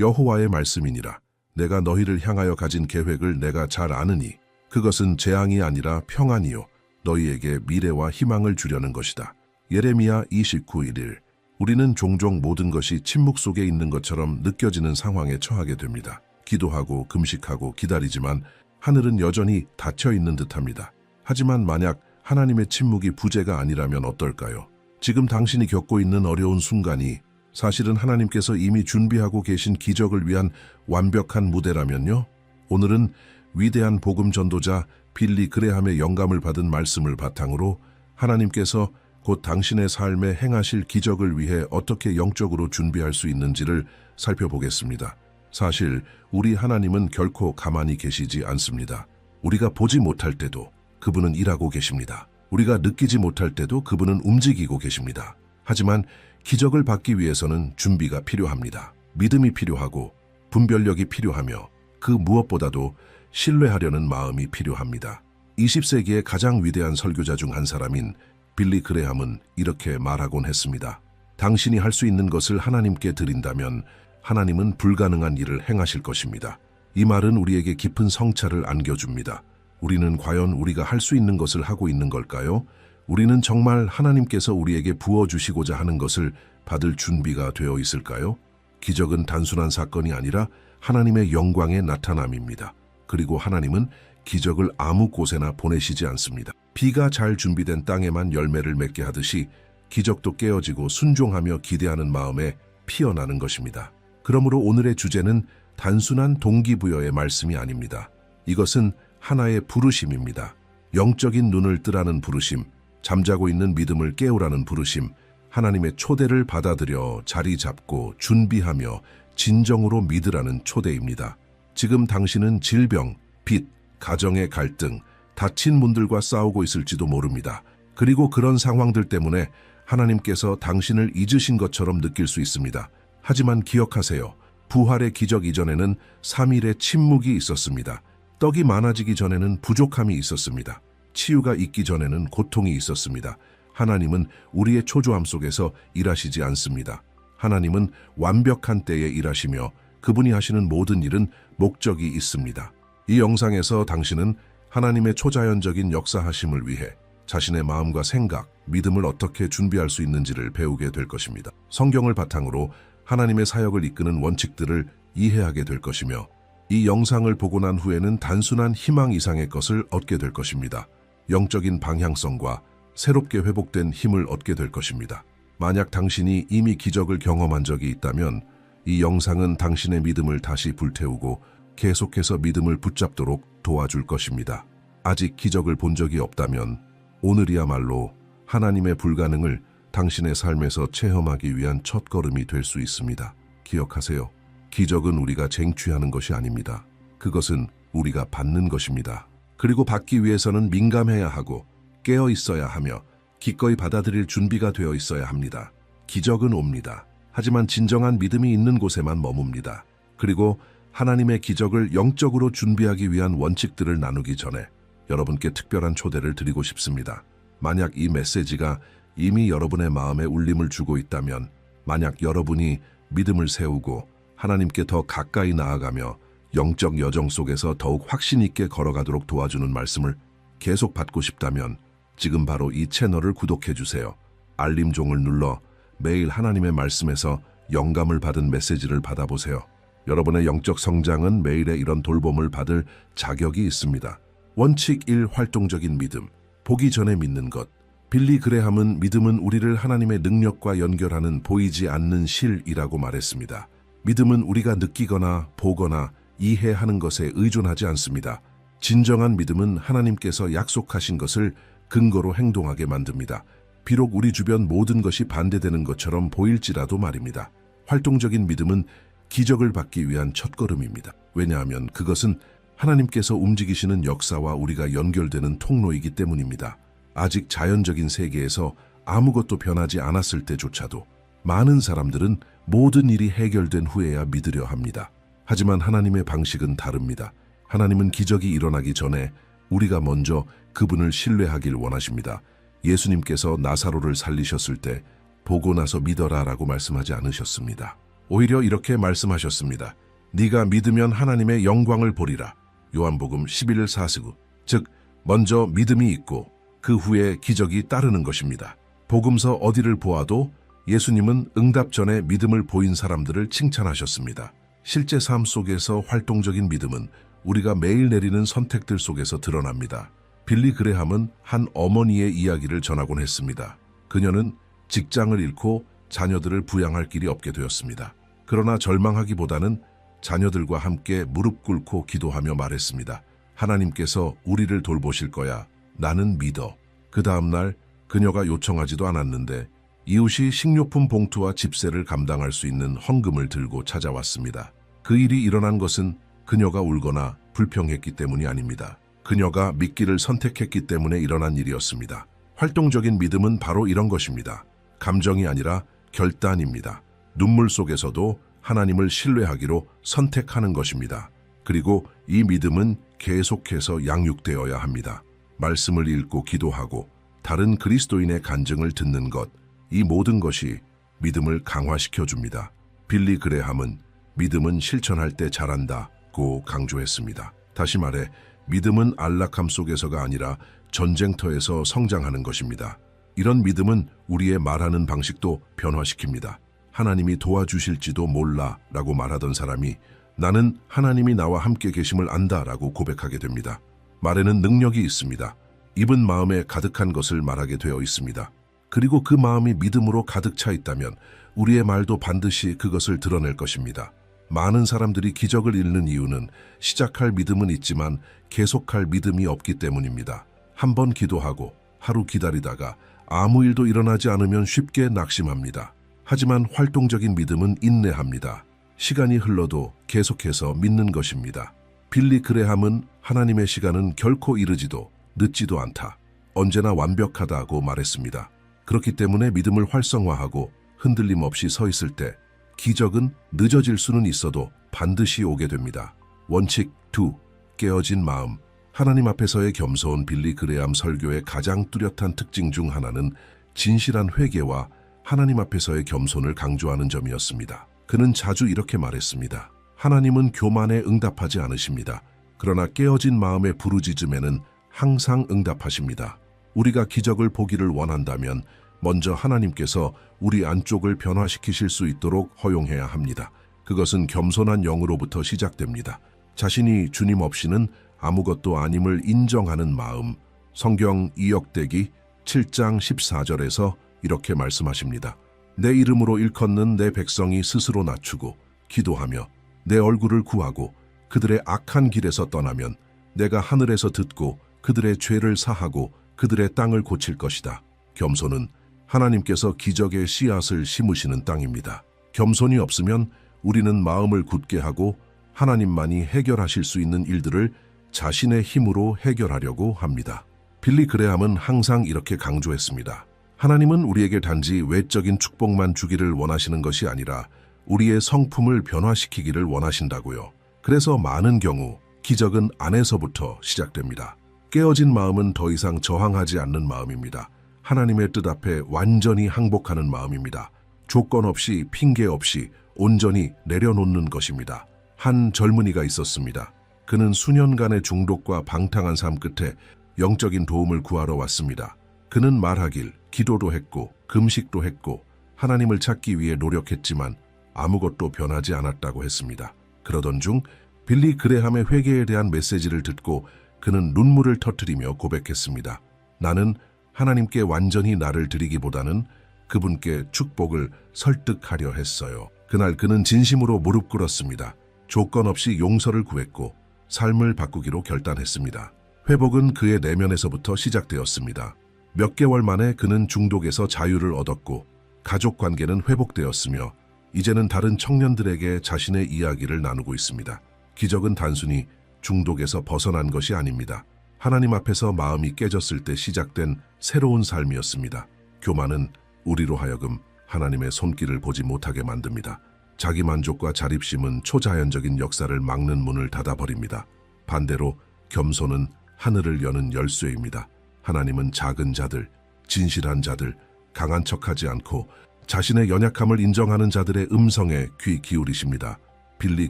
여호와의 말씀이니라. 내가 너희를 향하여 가진 계획을 내가 잘 아느니 그것은 재앙이 아니라 평안이요 너희에게 미래와 희망을 주려는 것이다. 예레미야 29:1. 우리는 종종 모든 것이 침묵 속에 있는 것처럼 느껴지는 상황에 처하게 됩니다. 기도하고 금식하고 기다리지만 하늘은 여전히 닫혀 있는 듯합니다. 하지만 만약 하나님의 침묵이 부재가 아니라면 어떨까요? 지금 당신이 겪고 있는 어려운 순간이 사실은 하나님께서 이미 준비하고 계신 기적을 위한 완벽한 무대라면요? 오늘은 위대한 복음 전도자 빌리 그레함의 영감을 받은 말씀을 바탕으로 하나님께서 곧 당신의 삶에 행하실 기적을 위해 어떻게 영적으로 준비할 수 있는지를 살펴보겠습니다. 사실 우리 하나님은 결코 가만히 계시지 않습니다. 우리가 보지 못할 때도 그분은 일하고 계십니다. 우리가 느끼지 못할 때도 그분은 움직이고 계십니다. 하지만 기적을 받기 위해서는 준비가 필요합니다. 믿음이 필요하고 분별력이 필요하며 그 무엇보다도 신뢰하려는 마음이 필요합니다. 20세기의 가장 위대한 설교자 중 한 사람인 빌리 그레함은 이렇게 말하곤 했습니다. 당신이 할 수 있는 것을 하나님께 드린다면 하나님은 불가능한 일을 행하실 것입니다. 이 말은 우리에게 깊은 성찰을 안겨줍니다. 우리는 과연 우리가 할 수 있는 것을 하고 있는 걸까요? 우리는 정말 하나님께서 우리에게 부어주시고자 하는 것을 받을 준비가 되어 있을까요? 기적은 단순한 사건이 아니라 하나님의 영광의 나타남입니다. 그리고 하나님은 기적을 아무 곳에나 보내시지 않습니다. 비가 잘 준비된 땅에만 열매를 맺게 하듯이 기적도 깨어지고 순종하며 기대하는 마음에 피어나는 것입니다. 그러므로 오늘의 주제는 단순한 동기부여의 말씀이 아닙니다. 이것은 하나의 부르심입니다. 영적인 눈을 뜨라는 부르심, 잠자고 있는 믿음을 깨우라는 부르심, 하나님의 초대를 받아들여 자리 잡고 준비하며 진정으로 믿으라는 초대입니다. 지금 당신은 질병, 빚, 가정의 갈등, 다친 분들과 싸우고 있을지도 모릅니다. 그리고 그런 상황들 때문에 하나님께서 당신을 잊으신 것처럼 느낄 수 있습니다. 하지만 기억하세요. 부활의 기적 이전에는 3일의 침묵이 있었습니다. 떡이 많아지기 전에는 부족함이 있었습니다. 치유가 있기 전에는 고통이 있었습니다. 하나님은 우리의 초조함 속에서 일하시지 않습니다. 하나님은 완벽한 때에 일하시며 그분이 하시는 모든 일은 목적이 있습니다. 이 영상에서 당신은 하나님의 초자연적인 역사하심을 위해 자신의 마음과 생각, 믿음을 어떻게 준비할 수 있는지를 배우게 될 것입니다. 성경을 바탕으로 하나님의 사역을 이끄는 원칙들을 이해하게 될 것이며 이 영상을 보고 난 후에는 단순한 희망 이상의 것을 얻게 될 것입니다. 영적인 방향성과 새롭게 회복된 힘을 얻게 될 것입니다. 만약 당신이 이미 기적을 경험한 적이 있다면 이 영상은 당신의 믿음을 다시 불태우고 계속해서 믿음을 붙잡도록 도와줄 것입니다. 아직 기적을 본 적이 없다면 오늘이야말로 하나님의 불가능을 당신의 삶에서 체험하기 위한 첫걸음이 될 수 있습니다. 기억하세요. 기적은 우리가 쟁취하는 것이 아닙니다. 그것은 우리가 받는 것입니다. 그리고 받기 위해서는 민감해야 하고 깨어 있어야 하며 기꺼이 받아들일 준비가 되어 있어야 합니다. 기적은 옵니다. 하지만 진정한 믿음이 있는 곳에만 머뭅니다. 그리고 하나님의 기적을 영적으로 준비하기 위한 원칙들을 나누기 전에 여러분께 특별한 초대를 드리고 싶습니다. 만약 이 메시지가 이미 여러분의 마음에 울림을 주고 있다면, 만약 여러분이 믿음을 세우고 하나님께 더 가까이 나아가며 영적 여정 속에서 더욱 확신 있게 걸어가도록 도와주는 말씀을 계속 받고 싶다면 지금 바로 이 채널을 구독해 주세요. 알림종을 눌러 매일 하나님의 말씀에서 영감을 받은 메시지를 받아보세요. 여러분의 영적 성장은 매일의 이런 돌봄을 받을 자격이 있습니다. 원칙 1. 활동적인 믿음. 보기 전에 믿는 것. 빌리 그레함은 믿음은 우리를 하나님의 능력과 연결하는 보이지 않는 실이라고 말했습니다. 믿음은 우리가 느끼거나 보거나 이해하는 것에 의존하지 않습니다. 진정한 믿음은 하나님께서 약속하신 것을 근거로 행동하게 만듭니다. 비록 우리 주변 모든 것이 반대되는 것처럼 보일지라도 말입니다. 활동적인 믿음은 기적을 받기 위한 첫걸음입니다. 왜냐하면 그것은 하나님께서 움직이시는 역사와 우리가 연결되는 통로이기 때문입니다. 아직 자연적인 세계에서 아무것도 변하지 않았을 때조차도 많은 사람들은 모든 일이 해결된 후에야 믿으려 합니다. 하지만 하나님의 방식은 다릅니다. 하나님은 기적이 일어나기 전에 우리가 먼저 그분을 신뢰하길 원하십니다. 예수님께서 나사로를 살리셨을 때 보고 나서 믿어라 라고 말씀하지 않으셨습니다. 오히려 이렇게 말씀하셨습니다. 네가 믿으면 하나님의 영광을 보리라. 요한복음 11:49. 즉 먼저 믿음이 있고 그 후에 기적이 따르는 것입니다. 복음서 어디를 보아도 예수님은 응답 전에 믿음을 보인 사람들을 칭찬하셨습니다. 실제 삶 속에서 활동적인 믿음은 우리가 매일 내리는 선택들 속에서 드러납니다. 빌리 그레함은 한 어머니의 이야기를 전하곤 했습니다. 그녀는 직장을 잃고 자녀들을 부양할 길이 없게 되었습니다. 그러나 절망하기보다는 자녀들과 함께 무릎 꿇고 기도하며 말했습니다. 하나님께서 우리를 돌보실 거야. 나는 믿어. 그 다음날 그녀가 요청하지도 않았는데 이웃이 식료품 봉투와 집세를 감당할 수 있는 헌금을 들고 찾아왔습니다. 그 일이 일어난 것은 그녀가 울거나 불평했기 때문이 아닙니다. 그녀가 믿기를 선택했기 때문에 일어난 일이었습니다. 활동적인 믿음은 바로 이런 것입니다. 감정이 아니라 결단입니다. 눈물 속에서도 하나님을 신뢰하기로 선택하는 것입니다. 그리고 이 믿음은 계속해서 양육되어야 합니다. 말씀을 읽고 기도하고 다른 그리스도인의 간증을 듣는 것, 이 모든 것이 믿음을 강화시켜 줍니다. 빌리 그레함은 믿음은 실천할 때 자란다고 강조했습니다. 다시 말해 믿음은 안락함 속에서가 아니라 전쟁터에서 성장하는 것입니다. 이런 믿음은 우리의 말하는 방식도 변화시킵니다. 하나님이 도와주실지도 몰라 라고 말하던 사람이 나는 하나님이 나와 함께 계심을 안다 라고 고백하게 됩니다. 말에는 능력이 있습니다. 입은 마음에 가득한 것을 말하게 되어 있습니다. 그리고 그 마음이 믿음으로 가득 차 있다면 우리의 말도 반드시 그것을 드러낼 것입니다. 많은 사람들이 기적을 잃는 이유는 시작할 믿음은 있지만 계속할 믿음이 없기 때문입니다. 한 번 기도하고 하루 기다리다가 아무 일도 일어나지 않으면 쉽게 낙심합니다. 하지만 활동적인 믿음은 인내합니다. 시간이 흘러도 계속해서 믿는 것입니다. 빌리 그레함은 하나님의 시간은 결코 이르지도 늦지도 않다. 언제나 완벽하다고 말했습니다. 그렇기 때문에 믿음을 활성화하고 흔들림 없이 서 있을 때 기적은 늦어질 수는 있어도 반드시 오게 됩니다. 원칙 2. 깨어진 마음. 하나님 앞에서의 겸손. 빌리 그레함 설교의 가장 뚜렷한 특징 중 하나는 진실한 회개와 하나님 앞에서의 겸손을 강조하는 점이었습니다. 그는 자주 이렇게 말했습니다. 하나님은 교만에 응답하지 않으십니다. 그러나 깨어진 마음의 부르짖음에는 항상 응답하십니다. 우리가 기적을 보기를 원한다면 먼저 하나님께서 우리 안쪽을 변화시키실 수 있도록 허용해야 합니다. 그것은 겸손한 영으로부터 시작됩니다. 자신이 주님 없이는 아무것도 아님을 인정하는 마음. 성경 이역대기 7장 14절에서 이렇게 말씀하십니다. 내 이름으로 일컫는 내 백성이 스스로 낮추고 기도하며 내 얼굴을 구하고 그들의 악한 길에서 떠나면 내가 하늘에서 듣고 그들의 죄를 사하고 그들의 땅을 고칠 것이다. 겸손은 하나님께서 기적의 씨앗을 심으시는 땅입니다. 겸손이 없으면 우리는 마음을 굳게 하고 하나님만이 해결하실 수 있는 일들을 자신의 힘으로 해결하려고 합니다. 빌리 그레함은 항상 이렇게 강조했습니다. 하나님은 우리에게 단지 외적인 축복만 주기를 원하시는 것이 아니라 우리의 성품을 변화시키기를 원하신다고요. 그래서 많은 경우 기적은 안에서부터 시작됩니다. 깨어진 마음은 더 이상 저항하지 않는 마음입니다. 하나님의 뜻 앞에 완전히 항복하는 마음입니다. 조건 없이 핑계 없이 온전히 내려놓는 것입니다. 한 젊은이가 있었습니다. 그는 수년간의 중독과 방탕한 삶 끝에 영적인 도움을 구하러 왔습니다. 그는 말하길 기도도 했고 금식도 했고 하나님을 찾기 위해 노력했지만 아무것도 변하지 않았다고 했습니다. 그러던 중 빌리 그레함의 회개에 대한 메시지를 듣고 그는 눈물을 터뜨리며 고백했습니다. 나는 하나님께 완전히 나를 드리기보다는 그분께 축복을 설득하려 했어요. 그날 그는 진심으로 무릎 꿇었습니다. 조건 없이 용서를 구했고 삶을 바꾸기로 결단했습니다. 회복은 그의 내면에서부터 시작되었습니다. 몇 개월 만에 그는 중독에서 자유를 얻었고 가족 관계는 회복되었으며 이제는 다른 청년들에게 자신의 이야기를 나누고 있습니다. 기적은 단순히 중독에서 벗어난 것이 아닙니다. 하나님 앞에서 마음이 깨졌을 때 시작된 새로운 삶이었습니다. 교만은 우리로 하여금 하나님의 손길을 보지 못하게 만듭니다. 자기만족과 자립심은 초자연적인 역사를 막는 문을 닫아버립니다. 반대로 겸손은 하늘을 여는 열쇠입니다. 하나님은 작은 자들, 진실한 자들, 강한 척하지 않고 자신의 연약함을 인정하는 자들의 음성에 귀 기울이십니다. 빌리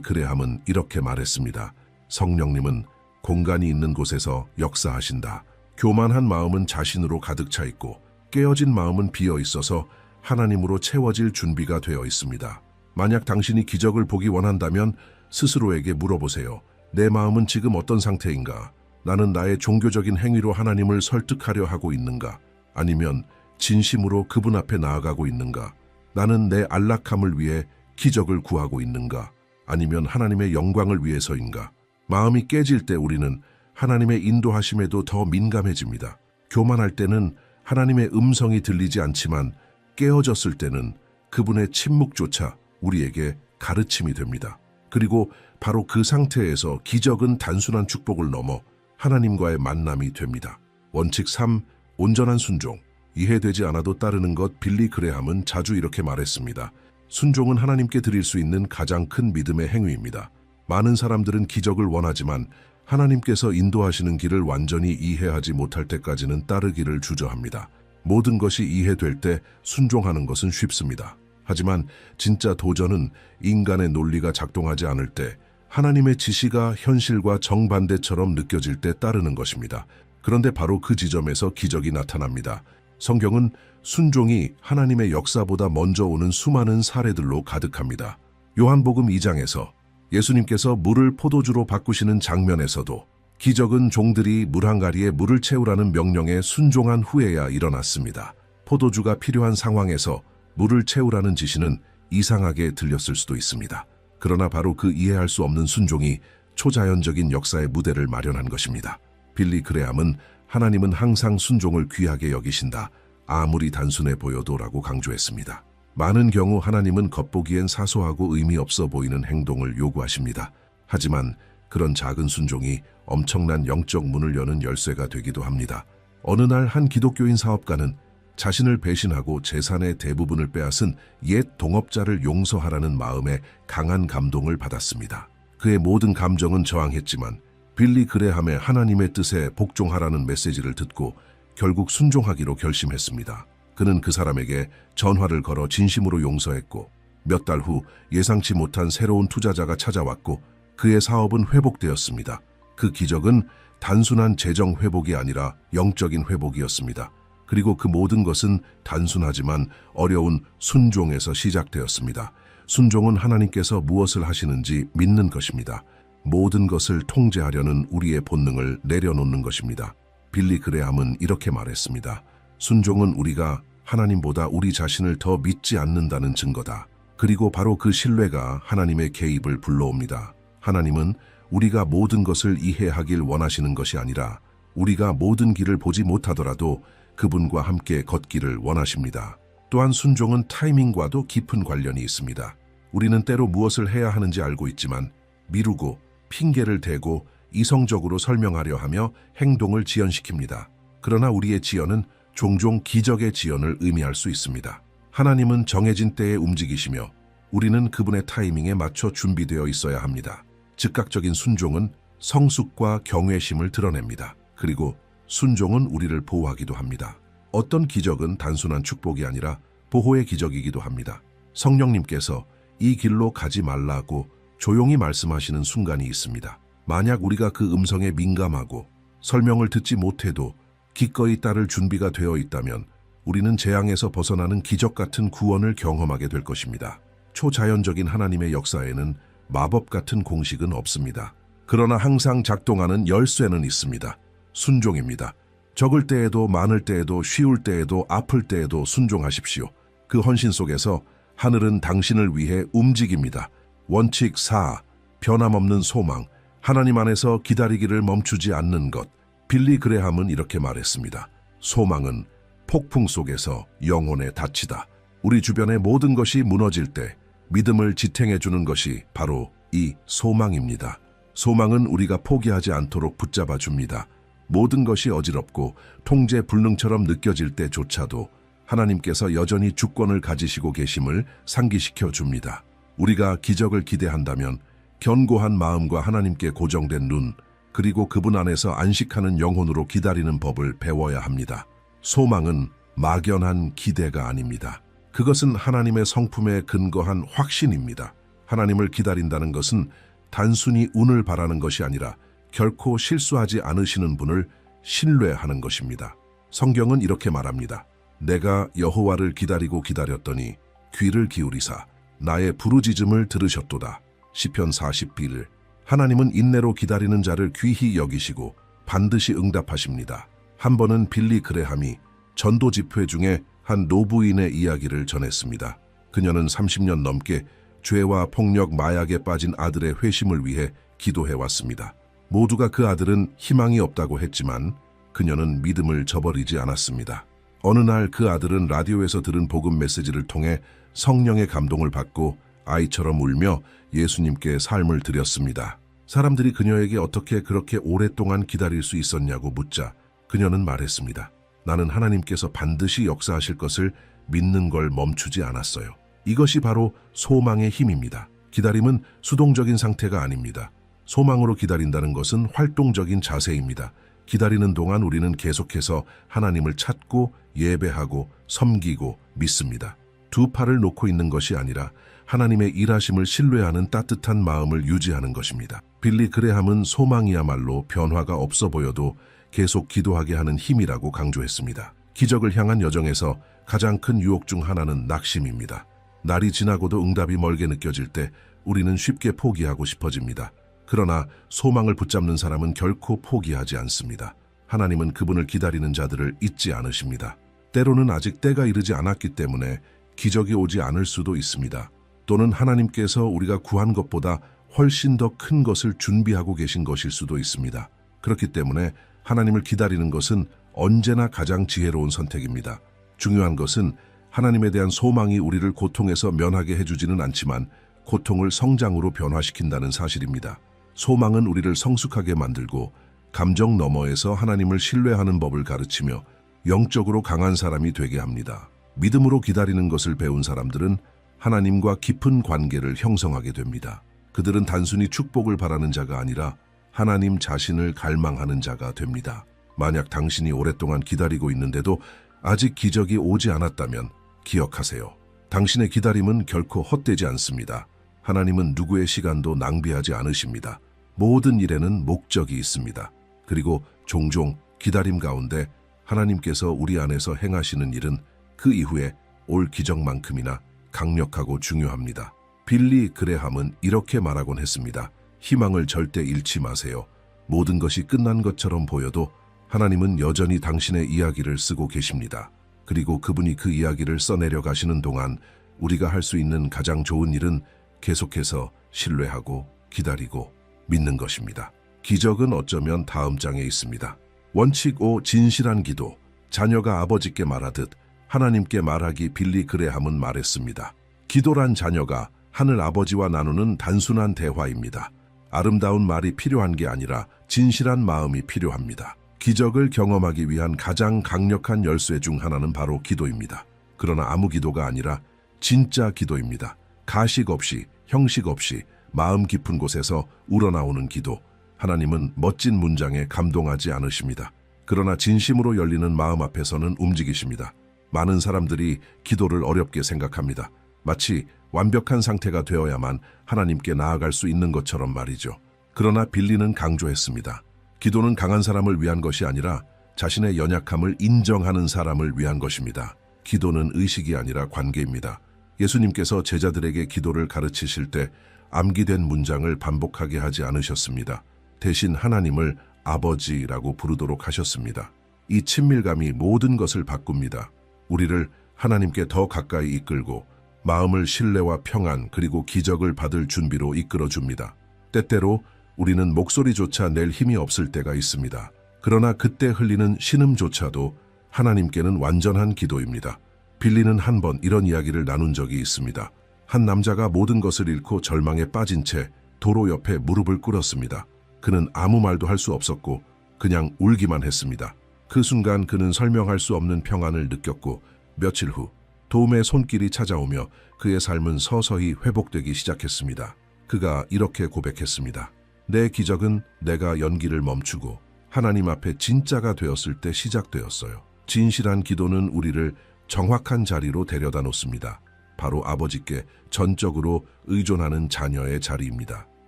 그레함은 이렇게 말했습니다. 성령님은 공간이 있는 곳에서 역사하신다. 교만한 마음은 자신으로 가득 차 있고 깨어진 마음은 비어 있어서 하나님으로 채워질 준비가 되어 있습니다. 만약 당신이 기적을 보기 원한다면 스스로에게 물어보세요. 내 마음은 지금 어떤 상태인가? 나는 나의 종교적인 행위로 하나님을 설득하려 하고 있는가? 아니면 진심으로 그분 앞에 나아가고 있는가? 나는 내 안락함을 위해 기적을 구하고 있는가? 아니면 하나님의 영광을 위해서인가? 마음이 깨질 때 우리는 하나님의 인도하심에도 더 민감해집니다. 교만할 때는 하나님의 음성이 들리지 않지만 깨어졌을 때는 그분의 침묵조차 우리에게 가르침이 됩니다. 그리고 바로 그 상태에서 기적은 단순한 축복을 넘어 하나님과의 만남이 됩니다. 원칙 3. 온전한 순종. 이해되지 않아도 따르는 것. 빌리 그레함은 자주 이렇게 말했습니다. 순종은 하나님께 드릴 수 있는 가장 큰 믿음의 행위입니다. 많은 사람들은 기적을 원하지만 하나님께서 인도하시는 길을 완전히 이해하지 못할 때까지는 따르기를 주저합니다. 모든 것이 이해될 때 순종하는 것은 쉽습니다. 하지만 진짜 도전은 인간의 논리가 작동하지 않을 때, 하나님의 지시가 현실과 정반대처럼 느껴질 때 따르는 것입니다. 그런데 바로 그 지점에서 기적이 나타납니다. 성경은 순종이 하나님의 역사보다 먼저 오는 수많은 사례들로 가득합니다. 요한복음 2장에서 예수님께서 물을 포도주로 바꾸시는 장면에서도 기적은 종들이 물 한가리에 물을 채우라는 명령에 순종한 후에야 일어났습니다. 포도주가 필요한 상황에서 물을 채우라는 지시는 이상하게 들렸을 수도 있습니다. 그러나 바로 그 이해할 수 없는 순종이 초자연적인 역사의 무대를 마련한 것입니다. 빌리 그레함은 하나님은 항상 순종을 귀하게 여기신다. 아무리 단순해 보여도 라고 강조했습니다. 많은 경우 하나님은 겉보기엔 사소하고 의미 없어 보이는 행동을 요구하십니다. 하지만 그런 작은 순종이 엄청난 영적 문을 여는 열쇠가 되기도 합니다. 어느 날 한 기독교인 사업가는 자신을 배신하고 재산의 대부분을 빼앗은 옛 동업자를 용서하라는 마음에 강한 감동을 받았습니다. 그의 모든 감정은 저항했지만 빌리 그레함의 하나님의 뜻에 복종하라는 메시지를 듣고 결국 순종하기로 결심했습니다. 그는 그 사람에게 전화를 걸어 진심으로 용서했고 몇 달 후 예상치 못한 새로운 투자자가 찾아왔고 그의 사업은 회복되었습니다. 그 기적은 단순한 재정 회복이 아니라 영적인 회복이었습니다. 그리고 그 모든 것은 단순하지만 어려운 순종에서 시작되었습니다. 순종은 하나님께서 무엇을 하시는지 믿는 것입니다. 모든 것을 통제하려는 우리의 본능을 내려놓는 것입니다. 빌리 그레함은 이렇게 말했습니다. 순종은 우리가 하나님보다 우리 자신을 더 믿지 않는다는 증거다. 그리고 바로 그 신뢰가 하나님의 개입을 불러옵니다. 하나님은 우리가 모든 것을 이해하길 원하시는 것이 아니라 우리가 모든 길을 보지 못하더라도 그분과 함께 걷기를 원하십니다. 또한 순종은 타이밍과도 깊은 관련이 있습니다. 우리는 때로 무엇을 해야 하는지 알고 있지만 미루고 핑계를 대고 이성적으로 설명하려 하며 행동을 지연시킵니다. 그러나 우리의 지연은 종종 기적의 지연을 의미할 수 있습니다. 하나님은 정해진 때에 움직이시며 우리는 그분의 타이밍에 맞춰 준비되어 있어야 합니다. 즉각적인 순종은 성숙과 경외심을 드러냅니다. 그리고 순종은 우리를 보호하기도 합니다. 어떤 기적은 단순한 축복이 아니라 보호의 기적이기도 합니다. 성령님께서 이 길로 가지 말라고 조용히 말씀하시는 순간이 있습니다. 만약 우리가 그 음성에 민감하고 설명을 듣지 못해도 기꺼이 따를 준비가 되어 있다면 우리는 재앙에서 벗어나는 기적 같은 구원을 경험하게 될 것입니다. 초자연적인 하나님의 역사에는 마법 같은 공식은 없습니다. 그러나 항상 작동하는 열쇠는 있습니다. 순종입니다. 적을 때에도 많을 때에도 쉬울 때에도 아플 때에도 순종하십시오. 그 헌신 속에서 하늘은 당신을 위해 움직입니다. 원칙 4. 변함없는 소망. 하나님 안에서 기다리기를 멈추지 않는 것. 빌리 그레함은 이렇게 말했습니다. 소망은 폭풍 속에서 영혼에 닫히다. 우리 주변의 모든 것이 무너질 때 믿음을 지탱해주는 것이 바로 이 소망입니다. 소망은 우리가 포기하지 않도록 붙잡아 줍니다. 모든 것이 어지럽고 통제 불능처럼 느껴질 때조차도 하나님께서 여전히 주권을 가지시고 계심을 상기시켜 줍니다. 우리가 기적을 기대한다면 견고한 마음과 하나님께 고정된 눈, 그리고 그분 안에서 안식하는 영혼으로 기다리는 법을 배워야 합니다. 소망은 막연한 기대가 아닙니다. 그것은 하나님의 성품에 근거한 확신입니다. 하나님을 기다린다는 것은 단순히 운을 바라는 것이 아니라 결코 실수하지 않으시는 분을 신뢰하는 것입니다. 성경은 이렇게 말합니다. 내가 여호와를 기다리고 기다렸더니 귀를 기울이사 나의 부르짖음을 들으셨도다. 시편 41. 하나님은 인내로 기다리는 자를 귀히 여기시고 반드시 응답하십니다. 한 번은 빌리 그레함이 전도 집회 중에 한 노부인의 이야기를 전했습니다. 그녀는 30년 넘게 죄와 폭력, 마약에 빠진 아들의 회심을 위해 기도해왔습니다. 모두가 그 아들은 희망이 없다고 했지만 그녀는 믿음을 저버리지 않았습니다. 어느 날 그 아들은 라디오에서 들은 복음 메시지를 통해 성령의 감동을 받고 아이처럼 울며 예수님께 삶을 드렸습니다. 사람들이 그녀에게 어떻게 그렇게 오랫동안 기다릴 수 있었냐고 묻자 그녀는 말했습니다. 나는 하나님께서 반드시 역사하실 것을 믿는 걸 멈추지 않았어요. 이것이 바로 소망의 힘입니다. 기다림은 수동적인 상태가 아닙니다. 소망으로 기다린다는 것은 활동적인 자세입니다. 기다리는 동안 우리는 계속해서 하나님을 찾고 예배하고 섬기고 믿습니다. 두 팔을 놓고 있는 것이 아니라 하나님의 일하심을 신뢰하는 따뜻한 마음을 유지하는 것입니다. 빌리 그레함은 소망이야말로 변화가 없어 보여도 계속 기도하게 하는 힘이라고 강조했습니다. 기적을 향한 여정에서 가장 큰 유혹 중 하나는 낙심입니다. 날이 지나고도 응답이 멀게 느껴질 때 우리는 쉽게 포기하고 싶어집니다. 그러나 소망을 붙잡는 사람은 결코 포기하지 않습니다. 하나님은 그분을 기다리는 자들을 잊지 않으십니다. 때로는 아직 때가 이르지 않았기 때문에 기적이 오지 않을 수도 있습니다. 또는 하나님께서 우리가 구한 것보다 훨씬 더 큰 것을 준비하고 계신 것일 수도 있습니다. 그렇기 때문에 하나님을 기다리는 것은 언제나 가장 지혜로운 선택입니다. 중요한 것은 하나님에 대한 소망이 우리를 고통에서 면하게 해주지는 않지만 고통을 성장으로 변화시킨다는 사실입니다. 소망은 우리를 성숙하게 만들고 감정 너머에서 하나님을 신뢰하는 법을 가르치며 영적으로 강한 사람이 되게 합니다. 믿음으로 기다리는 것을 배운 사람들은 하나님과 깊은 관계를 형성하게 됩니다. 그들은 단순히 축복을 바라는 자가 아니라 하나님 자신을 갈망하는 자가 됩니다. 만약 당신이 오랫동안 기다리고 있는데도 아직 기적이 오지 않았다면 기억하세요. 당신의 기다림은 결코 헛되지 않습니다. 하나님은 누구의 시간도 낭비하지 않으십니다. 모든 일에는 목적이 있습니다. 그리고 종종 기다림 가운데 하나님께서 우리 안에서 행하시는 일은 그 이후에 올 기적만큼이나 강력하고 중요합니다. 빌리 그레함은 이렇게 말하곤 했습니다. 희망을 절대 잃지 마세요. 모든 것이 끝난 것처럼 보여도 하나님은 여전히 당신의 이야기를 쓰고 계십니다. 그리고 그분이 그 이야기를 써내려 가시는 동안 우리가 할 수 있는 가장 좋은 일은 계속해서 신뢰하고 기다리고 믿는 것입니다. 기적은 어쩌면 다음 장에 있습니다. 원칙 5. 진실한 기도. 자녀가 아버지께 말하듯 하나님께 말하기. 빌리 그레함은 말했습니다. 기도란 자녀가 하늘 아버지와 나누는 단순한 대화입니다. 아름다운 말이 필요한 게 아니라 진실한 마음이 필요합니다. 기적을 경험하기 위한 가장 강력한 열쇠 중 하나는 바로 기도입니다. 그러나 아무 기도가 아니라 진짜 기도입니다. 가식 없이, 형식 없이 마음 깊은 곳에서 우러나오는 기도. 하나님은 멋진 문장에 감동하지 않으십니다. 그러나 진심으로 열리는 마음 앞에서는 움직이십니다. 많은 사람들이 기도를 어렵게 생각합니다. 마치 완벽한 상태가 되어야만 하나님께 나아갈 수 있는 것처럼 말이죠. 그러나 빌리는 강조했습니다. 기도는 강한 사람을 위한 것이 아니라 자신의 연약함을 인정하는 사람을 위한 것입니다. 기도는 의식이 아니라 관계입니다. 예수님께서 제자들에게 기도를 가르치실 때 암기된 문장을 반복하게 하지 않으셨습니다. 대신 하나님을 아버지라고 부르도록 하셨습니다. 이 친밀감이 모든 것을 바꿉니다. 우리를 하나님께 더 가까이 이끌고 마음을 신뢰와 평안 그리고 기적을 받을 준비로 이끌어줍니다. 때때로 우리는 목소리조차 낼 힘이 없을 때가 있습니다. 그러나 그때 흘리는 신음조차도 하나님께는 완전한 기도입니다. 빌리는 한 번 이런 이야기를 나눈 적이 있습니다. 한 남자가 모든 것을 잃고 절망에 빠진 채 도로 옆에 무릎을 꿇었습니다. 그는 아무 말도 할 수 없었고 그냥 울기만 했습니다. 그 순간 그는 설명할 수 없는 평안을 느꼈고 며칠 후 도움의 손길이 찾아오며 그의 삶은 서서히 회복되기 시작했습니다. 그가 이렇게 고백했습니다. 내 기적은 내가 연기를 멈추고 하나님 앞에 진짜가 되었을 때 시작되었어요. 진실한 기도는 우리를 정확한 자리로 데려다 놓습니다. 바로 아버지께 전적으로 의존하는 자녀의 자리입니다.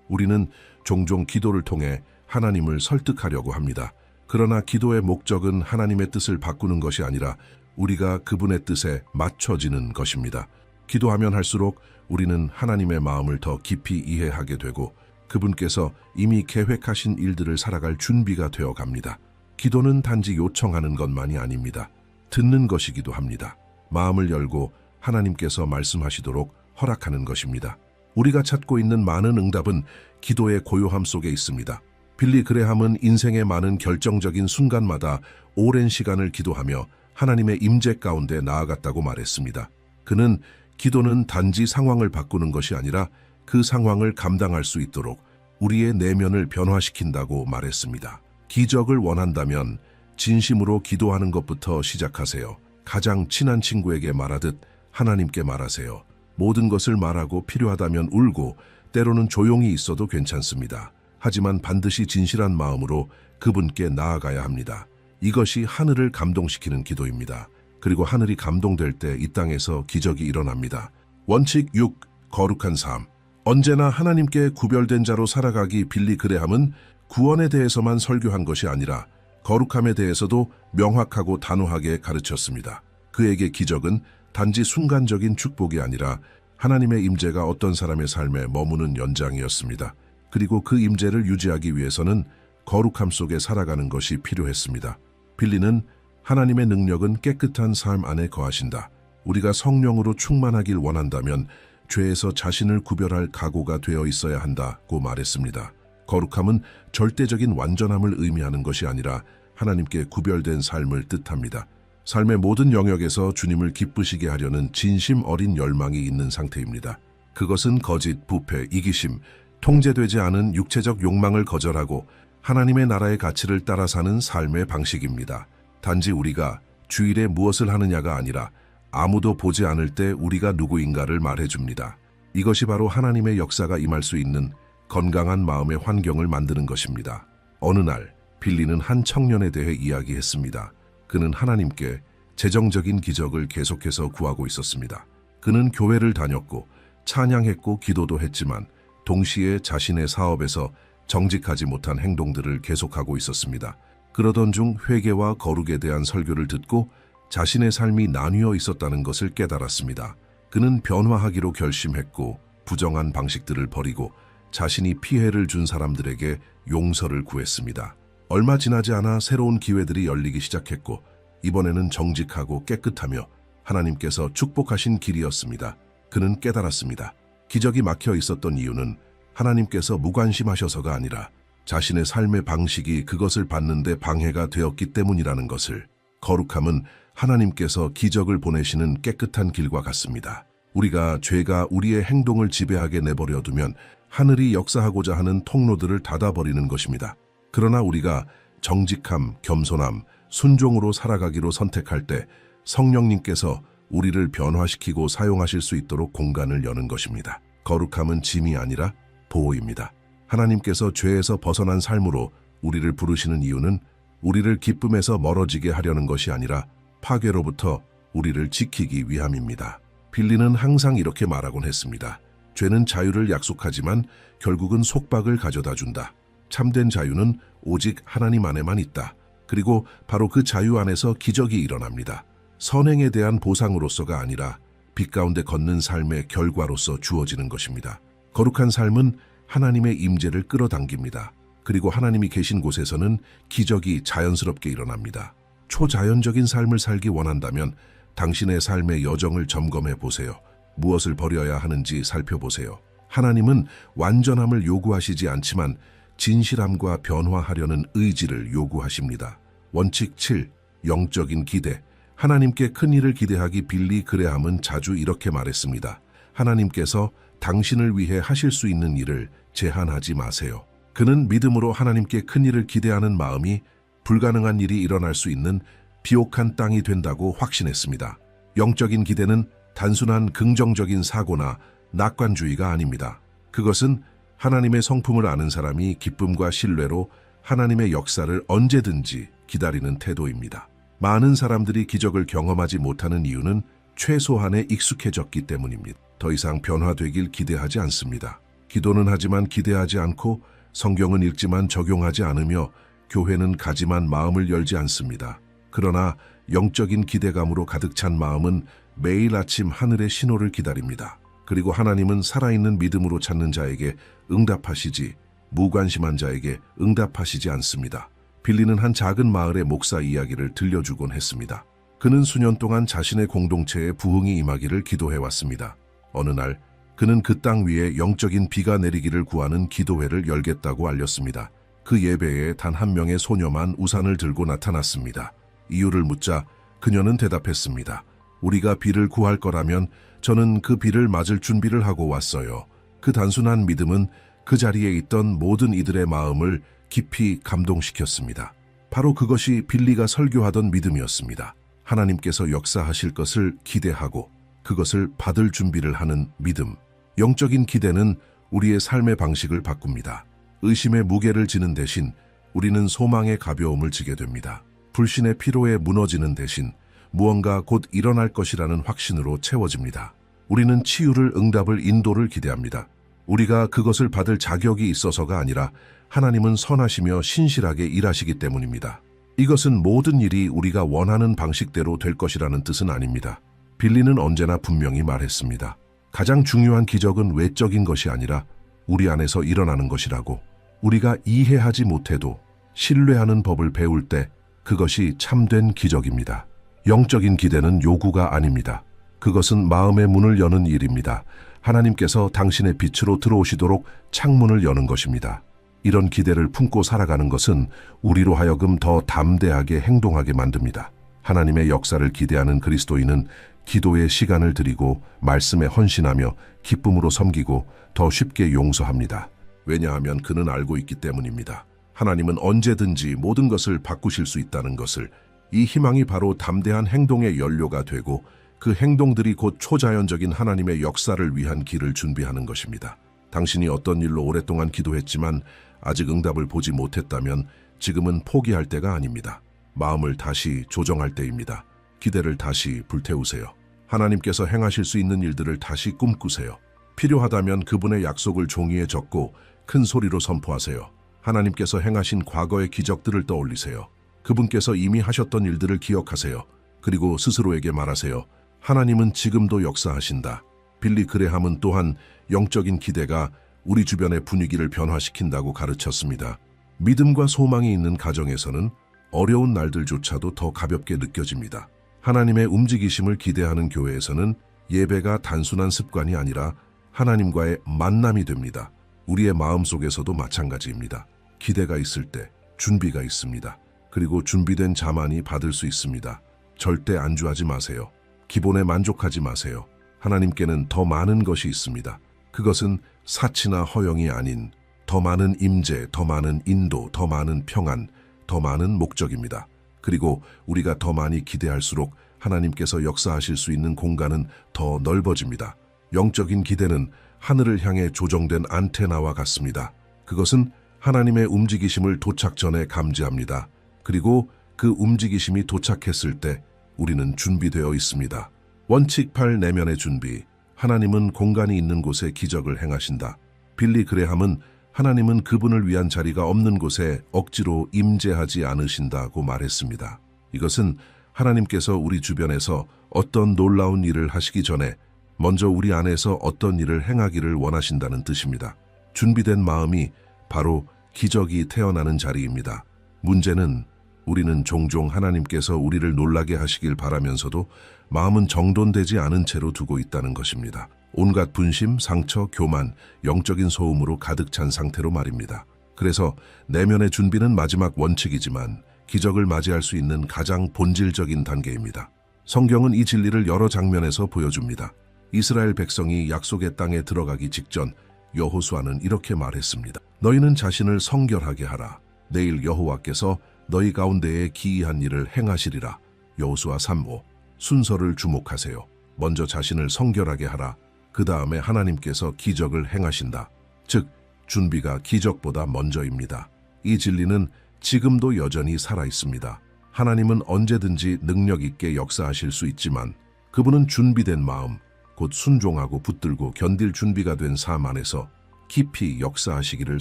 우리는 종종 기도를 통해 하나님을 설득하려고 합니다. 그러나 기도의 목적은 하나님의 뜻을 바꾸는 것이 아니라 우리가 그분의 뜻에 맞춰지는 것입니다. 기도하면 할수록 우리는 하나님의 마음을 더 깊이 이해하게 되고 그분께서 이미 계획하신 일들을 살아갈 준비가 되어 갑니다. 기도는 단지 요청하는 것만이 아닙니다. 듣는 것이기도 합니다. 마음을 열고 하나님께서 말씀하시도록 허락하는 것입니다. 우리가 찾고 있는 많은 응답은 기도의 고요함 속에 있습니다. 빌리 그레함은 인생의 많은 결정적인 순간마다 오랜 시간을 기도하며 하나님의 임재 가운데 나아갔다고 말했습니다. 그는 기도는 단지 상황을 바꾸는 것이 아니라 그 상황을 감당할 수 있도록 우리의 내면을 변화시킨다고 말했습니다. 기적을 원한다면 진심으로 기도하는 것부터 시작하세요. 가장 친한 친구에게 말하듯 하나님께 말하세요. 모든 것을 말하고 필요하다면 울고 때로는 조용히 있어도 괜찮습니다. 하지만 반드시 진실한 마음으로 그분께 나아가야 합니다. 이것이 하늘을 감동시키는 기도입니다. 그리고 하늘이 감동될 때 이 땅에서 기적이 일어납니다. 원칙 6. 거룩한 삶. 언제나 하나님께 구별된 자로 살아가기. 빌리 그레함은 구원에 대해서만 설교한 것이 아니라 거룩함에 대해서도 명확하고 단호하게 가르쳤습니다. 그에게 기적은 단지 순간적인 축복이 아니라 하나님의 임재가 어떤 사람의 삶에 머무는 연장이었습니다. 그리고 그 임재를 유지하기 위해서는 거룩함 속에 살아가는 것이 필요했습니다. 빌리는 하나님의 능력은 깨끗한 삶 안에 거하신다. 우리가 성령으로 충만하길 원한다면 죄에서 자신을 구별할 각오가 되어 있어야 한다고 말했습니다. 거룩함은 절대적인 완전함을 의미하는 것이 아니라 하나님께 구별된 삶을 뜻합니다. 삶의 모든 영역에서 주님을 기쁘시게 하려는 진심 어린 열망이 있는 상태입니다. 그것은 거짓, 부패, 이기심, 통제되지 않은 육체적 욕망을 거절하고 하나님의 나라의 가치를 따라 사는 삶의 방식입니다. 단지 우리가 주일에 무엇을 하느냐가 아니라 아무도 보지 않을 때 우리가 누구인가를 말해줍니다. 이것이 바로 하나님의 역사가 임할 수 있는 건강한 마음의 환경을 만드는 것입니다. 어느 날 빌리는 한 청년에 대해 이야기했습니다. 그는 하나님께 재정적인 기적을 계속해서 구하고 있었습니다. 그는 교회를 다녔고 찬양했고 기도도 했지만 동시에 자신의 사업에서 정직하지 못한 행동들을 계속하고 있었습니다. 그러던 중 회개와 거룩에 대한 설교를 듣고 자신의 삶이 나뉘어 있었다는 것을 깨달았습니다. 그는 변화하기로 결심했고 부정한 방식들을 버리고 자신이 피해를 준 사람들에게 용서를 구했습니다. 얼마 지나지 않아 새로운 기회들이 열리기 시작했고 이번에는 정직하고 깨끗하며 하나님께서 축복하신 길이었습니다. 그는 깨달았습니다. 기적이 막혀 있었던 이유는 하나님께서 무관심하셔서가 아니라 자신의 삶의 방식이 그것을 받는데 방해가 되었기 때문이라는 것을. 거룩함은 하나님께서 기적을 보내시는 깨끗한 길과 같습니다. 우리가 죄가 우리의 행동을 지배하게 내버려 두면 하늘이 역사하고자 하는 통로들을 닫아버리는 것입니다. 그러나 우리가 정직함, 겸손함, 순종으로 살아가기로 선택할 때 성령님께서 우리를 변화시키고 사용하실 수 있도록 공간을 여는 것입니다. 거룩함은 짐이 아니라 보호입니다. 하나님께서 죄에서 벗어난 삶으로 우리를 부르시는 이유는 우리를 기쁨에서 멀어지게 하려는 것이 아니라 파괴로부터 우리를 지키기 위함입니다. 빌리는 항상 이렇게 말하곤 했습니다. 죄는 자유를 약속하지만 결국은 속박을 가져다 준다. 참된 자유는 오직 하나님 안에만 있다. 그리고 바로 그 자유 안에서 기적이 일어납니다. 선행에 대한 보상으로서가 아니라 빛 가운데 걷는 삶의 결과로서 주어지는 것입니다. 거룩한 삶은 하나님의 임재를 끌어당깁니다. 그리고 하나님이 계신 곳에서는 기적이 자연스럽게 일어납니다. 초자연적인 삶을 살기 원한다면 당신의 삶의 여정을 점검해 보세요. 무엇을 버려야 하는지 살펴보세요. 하나님은 완전함을 요구하시지 않지만 진실함과 변화하려는 의지를 요구하십니다. 원칙 7. 영적인 기대. 하나님께 큰 일을 기대하기. 빌리 그레함은 자주 이렇게 말했습니다. 하나님께서 당신을 위해 하실 수 있는 일을 제한하지 마세요. 그는 믿음으로 하나님께 큰 일을 기대하는 마음이 불가능한 일이 일어날 수 있는 비옥한 땅이 된다고 확신했습니다. 영적인 기대는 단순한 긍정적인 사고나 낙관주의가 아닙니다. 그것은 하나님의 성품을 아는 사람이 기쁨과 신뢰로 하나님의 역사를 언제든지 기다리는 태도입니다. 많은 사람들이 기적을 경험하지 못하는 이유는 최소한에 익숙해졌기 때문입니다. 더 이상 변화되길 기대하지 않습니다. 기도는 하지만 기대하지 않고 성경은 읽지만 적용하지 않으며 교회는 가지만 마음을 열지 않습니다. 그러나 영적인 기대감으로 가득 찬 마음은 매일 아침 하늘의 신호를 기다립니다. 그리고 하나님은 살아있는 믿음으로 찾는 자에게 응답하시지 무관심한 자에게 응답하시지 않습니다. 빌리는 한 작은 마을의 목사 이야기를 들려주곤 했습니다. 그는 수년 동안 자신의 공동체에 부흥이 임하기를 기도해왔습니다. 어느 날 그는 그 땅 위에 영적인 비가 내리기를 구하는 기도회를 열겠다고 알렸습니다. 그 예배에 단 한 명의 소녀만 우산을 들고 나타났습니다. 이유를 묻자 그녀는 대답했습니다. 우리가 비를 구할 거라면 저는 그 비를 맞을 준비를 하고 왔어요. 그 단순한 믿음은 그 자리에 있던 모든 이들의 마음을 깊이 감동시켰습니다. 바로 그것이 빌리가 설교하던 믿음이었습니다. 하나님께서 역사하실 것을 기대하고 그것을 받을 준비를 하는 믿음. 영적인 기대는 우리의 삶의 방식을 바꿉니다. 의심의 무게를 지는 대신 우리는 소망의 가벼움을 지게 됩니다. 불신의 피로에 무너지는 대신 무언가 곧 일어날 것이라는 확신으로 채워집니다. 우리는 치유를, 응답을, 인도를 기대합니다. 우리가 그것을 받을 자격이 있어서가 아니라 하나님은 선하시며 신실하게 일하시기 때문입니다. 이것은 모든 일이 우리가 원하는 방식대로 될 것이라는 뜻은 아닙니다. 빌리는 언제나 분명히 말했습니다. 가장 중요한 기적은 외적인 것이 아니라 우리 안에서 일어나는 것이라고. 우리가 이해하지 못해도 신뢰하는 법을 배울 때 그것이 참된 기적입니다. 영적인 기대는 요구가 아닙니다. 그것은 마음의 문을 여는 일입니다. 하나님께서 당신의 빛으로 들어오시도록 창문을 여는 것입니다. 이런 기대를 품고 살아가는 것은 우리로 하여금 더 담대하게 행동하게 만듭니다. 하나님의 역사를 기대하는 그리스도인은 기도에 시간을 들이고 말씀에 헌신하며 기쁨으로 섬기고 더 쉽게 용서합니다. 왜냐하면 그는 알고 있기 때문입니다. 하나님은 언제든지 모든 것을 바꾸실 수 있다는 것을. 이 희망이 바로 담대한 행동의 연료가 되고 그 행동들이 곧 초자연적인 하나님의 역사를 위한 길을 준비하는 것입니다. 당신이 어떤 일로 오랫동안 기도했지만 아직 응답을 보지 못했다면 지금은 포기할 때가 아닙니다. 마음을 다시 조정할 때입니다. 기대를 다시 불태우세요. 하나님께서 행하실 수 있는 일들을 다시 꿈꾸세요. 필요하다면 그분의 약속을 종이에 적고 큰 소리로 선포하세요. 하나님께서 행하신 과거의 기적들을 떠올리세요. 그분께서 이미 하셨던 일들을 기억하세요. 그리고 스스로에게 말하세요. 하나님은 지금도 역사하신다. 빌리 그레함은 또한 영적인 기대가 우리 주변의 분위기를 변화시킨다고 가르쳤습니다. 믿음과 소망이 있는 가정에서는 어려운 날들조차도 더 가볍게 느껴집니다. 하나님의 움직이심을 기대하는 교회에서는 예배가 단순한 습관이 아니라 하나님과의 만남이 됩니다. 우리의 마음속에서도 마찬가지입니다. 기대가 있을 때 준비가 있습니다. 그리고 준비된 자만이 받을 수 있습니다. 절대 안주하지 마세요. 기본에 만족하지 마세요. 하나님께는 더 많은 것이 있습니다. 그것은 사치나 허영이 아닌 더 많은 임재, 더 많은 인도, 더 많은 평안, 더 많은 목적입니다. 그리고 우리가 더 많이 기대할수록 하나님께서 역사하실 수 있는 공간은 더 넓어집니다. 영적인 기대는 하늘을 향해 조정된 안테나와 같습니다. 그것은 하나님의 움직이심을 도착 전에 감지합니다. 그리고 그 움직이심이 도착했을 때 우리는 준비되어 있습니다. 원칙 8 내면의 준비. 하나님은 공간이 있는 곳에 기적을 행하신다. 빌리 그레함은 하나님은 그분을 위한 자리가 없는 곳에 억지로 임재하지 않으신다고 말했습니다. 이것은 하나님께서 우리 주변에서 어떤 놀라운 일을 하시기 전에 먼저 우리 안에서 어떤 일을 행하기를 원하신다는 뜻입니다. 준비된 마음이 바로 기적이 태어나는 자리입니다. 문제는 우리는 종종 하나님께서 우리를 놀라게 하시길 바라면서도 마음은 정돈되지 않은 채로 두고 있다는 것입니다. 온갖 분심, 상처, 교만, 영적인 소음으로 가득 찬 상태로 말입니다. 그래서 내면의 준비는 마지막 원칙이지만 기적을 맞이할 수 있는 가장 본질적인 단계입니다. 성경은 이 진리를 여러 장면에서 보여줍니다. 이스라엘 백성이 약속의 땅에 들어가기 직전 여호수아는 이렇게 말했습니다. 너희는 자신을 성결하게 하라. 내일 여호와께서 너희 가운데에 기이한 일을 행하시리라. 여호수아 3:5. 순서를 주목하세요. 먼저 자신을 성결하게 하라. 그 다음에 하나님께서 기적을 행하신다. 즉, 준비가 기적보다 먼저입니다. 이 진리는 지금도 여전히 살아있습니다. 하나님은 언제든지 능력 있게 역사하실 수 있지만 그분은 준비된 마음, 곧 순종하고 붙들고 견딜 준비가 된 삶 안에서 깊이 역사하시기를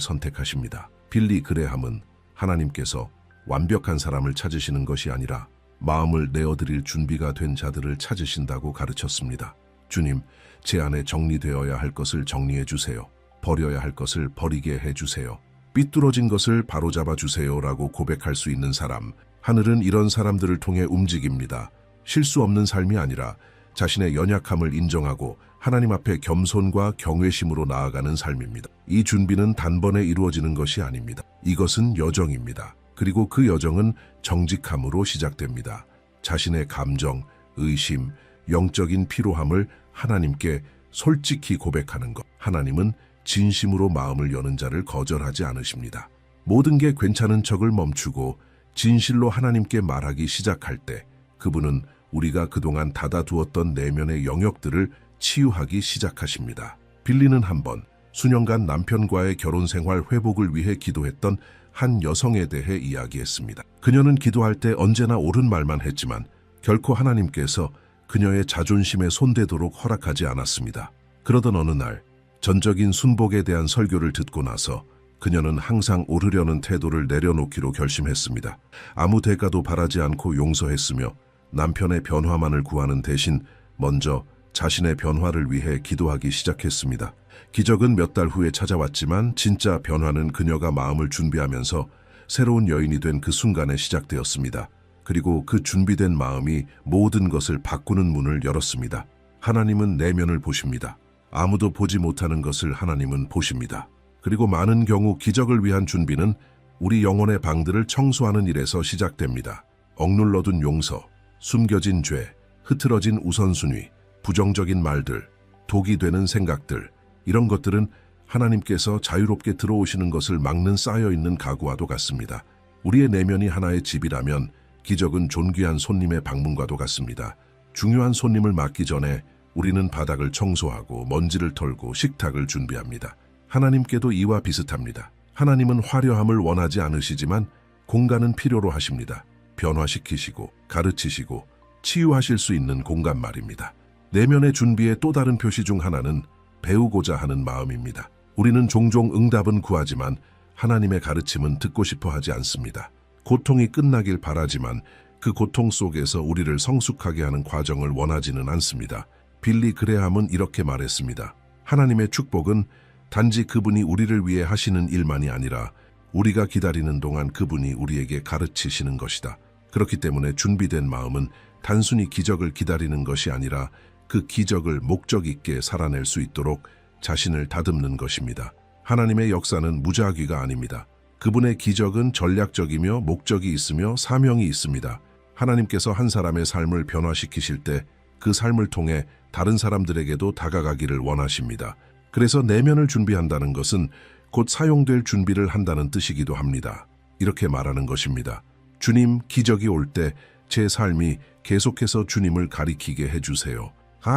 선택하십니다. 빌리 그레함은 하나님께서 완벽한 사람을 찾으시는 것이 아니라 마음을 내어드릴 준비가 된 자들을 찾으신다고 가르쳤습니다. 주님, 제 안에 정리되어야 할 것을 정리해 주세요. 버려야 할 것을 버리게 해 주세요. 삐뚤어진 것을 바로잡아 주세요라고 고백할 수 있는 사람, 하늘은 이런 사람들을 통해 움직입니다. 실수 없는 삶이 아니라 자신의 연약함을 인정하고 하나님 앞에 겸손과 경외심으로 나아가는 삶입니다. 이 준비는 단번에 이루어지는 것이 아닙니다. 이것은 여정입니다. 그리고 그 여정은 정직함으로 시작됩니다. 자신의 감정, 의심, 영적인 피로함을 하나님께 솔직히 고백하는 것. 하나님은 진심으로 마음을 여는 자를 거절하지 않으십니다. 모든 게 괜찮은 척을 멈추고 진실로 하나님께 말하기 시작할 때 그분은 우리가 그동안 닫아두었던 내면의 영역들을 치유하기 시작하십니다. 빌리는 한번 수년간 남편과의 결혼 생활 회복을 위해 기도했던 한 여성에 대해 이야기했습니다. 그녀는 기도할 때 언제나 옳은 말만 했지만 결코 하나님께서 그녀의 자존심에 손대도록 허락하지 않았습니다. 그러던 어느 날 전적인 순복에 대한 설교를 듣고 나서 그녀는 항상 오르려는 태도를 내려놓기로 결심했습니다. 아무 대가도 바라지 않고 용서했으며 남편의 변화만을 구하는 대신 먼저 자신의 변화를 위해 기도하기 시작했습니다. 기적은 몇 달 후에 찾아왔지만 진짜 변화는 그녀가 마음을 준비하면서 새로운 여인이 된 그 순간에 시작되었습니다. 그리고 그 준비된 마음이 모든 것을 바꾸는 문을 열었습니다. 하나님은 내면을 보십니다. 아무도 보지 못하는 것을 하나님은 보십니다. 그리고 많은 경우 기적을 위한 준비는 우리 영혼의 방들을 청소하는 일에서 시작됩니다. 억눌러둔 용서, 숨겨진 죄, 흐트러진 우선순위, 부정적인 말들, 독이 되는 생각들, 이런 것들은 하나님께서 자유롭게 들어오시는 것을 막는 쌓여있는 가구와도 같습니다. 우리의 내면이 하나의 집이라면 기적은 존귀한 손님의 방문과도 같습니다. 중요한 손님을 맞기 전에 우리는 바닥을 청소하고 먼지를 털고 식탁을 준비합니다. 하나님께도 이와 비슷합니다. 하나님은 화려함을 원하지 않으시지만 공간은 필요로 하십니다. 변화시키시고 가르치시고 치유하실 수 있는 공간 말입니다. 내면의 준비의 또 다른 표시 중 하나는 배우고자 하는 마음입니다. 우리는 종종 응답은 구하지만 하나님의 가르침은 듣고 싶어 하지 않습니다. 고통이 끝나길 바라지만 그 고통 속에서 우리를 성숙하게 하는 과정을 원하지는 않습니다. 빌리 그레함은 이렇게 말했습니다. 하나님의 축복은 단지 그분이 우리를 위해 하시는 일만이 아니라 우리가 기다리는 동안 그분이 우리에게 가르치시는 것이다. 그렇기 때문에 준비된 마음은 단순히 기적을 기다리는 것이 아니라 그 기적을 목적 있게 살아낼 수 있도록 자신을 다듬는 것입니다. 하나님의 역사는 무작위가 아닙니다. 그분의 기적은 전략적이며 목적이 있으며 사명이 있습니다. 하나님께서 한 사람의 삶을 변화시키실 때 그 삶을 통해 다른 사람들에게도 다가가기를 원하십니다. 그래서 내면을 준비한다는 것은 곧 사용될 준비를 한다는 뜻이기도 합니다. 이렇게 말하는 것입니다. 주님, 기적이 올 때 제 삶이 계속해서 주님을 가리키게 해주세요.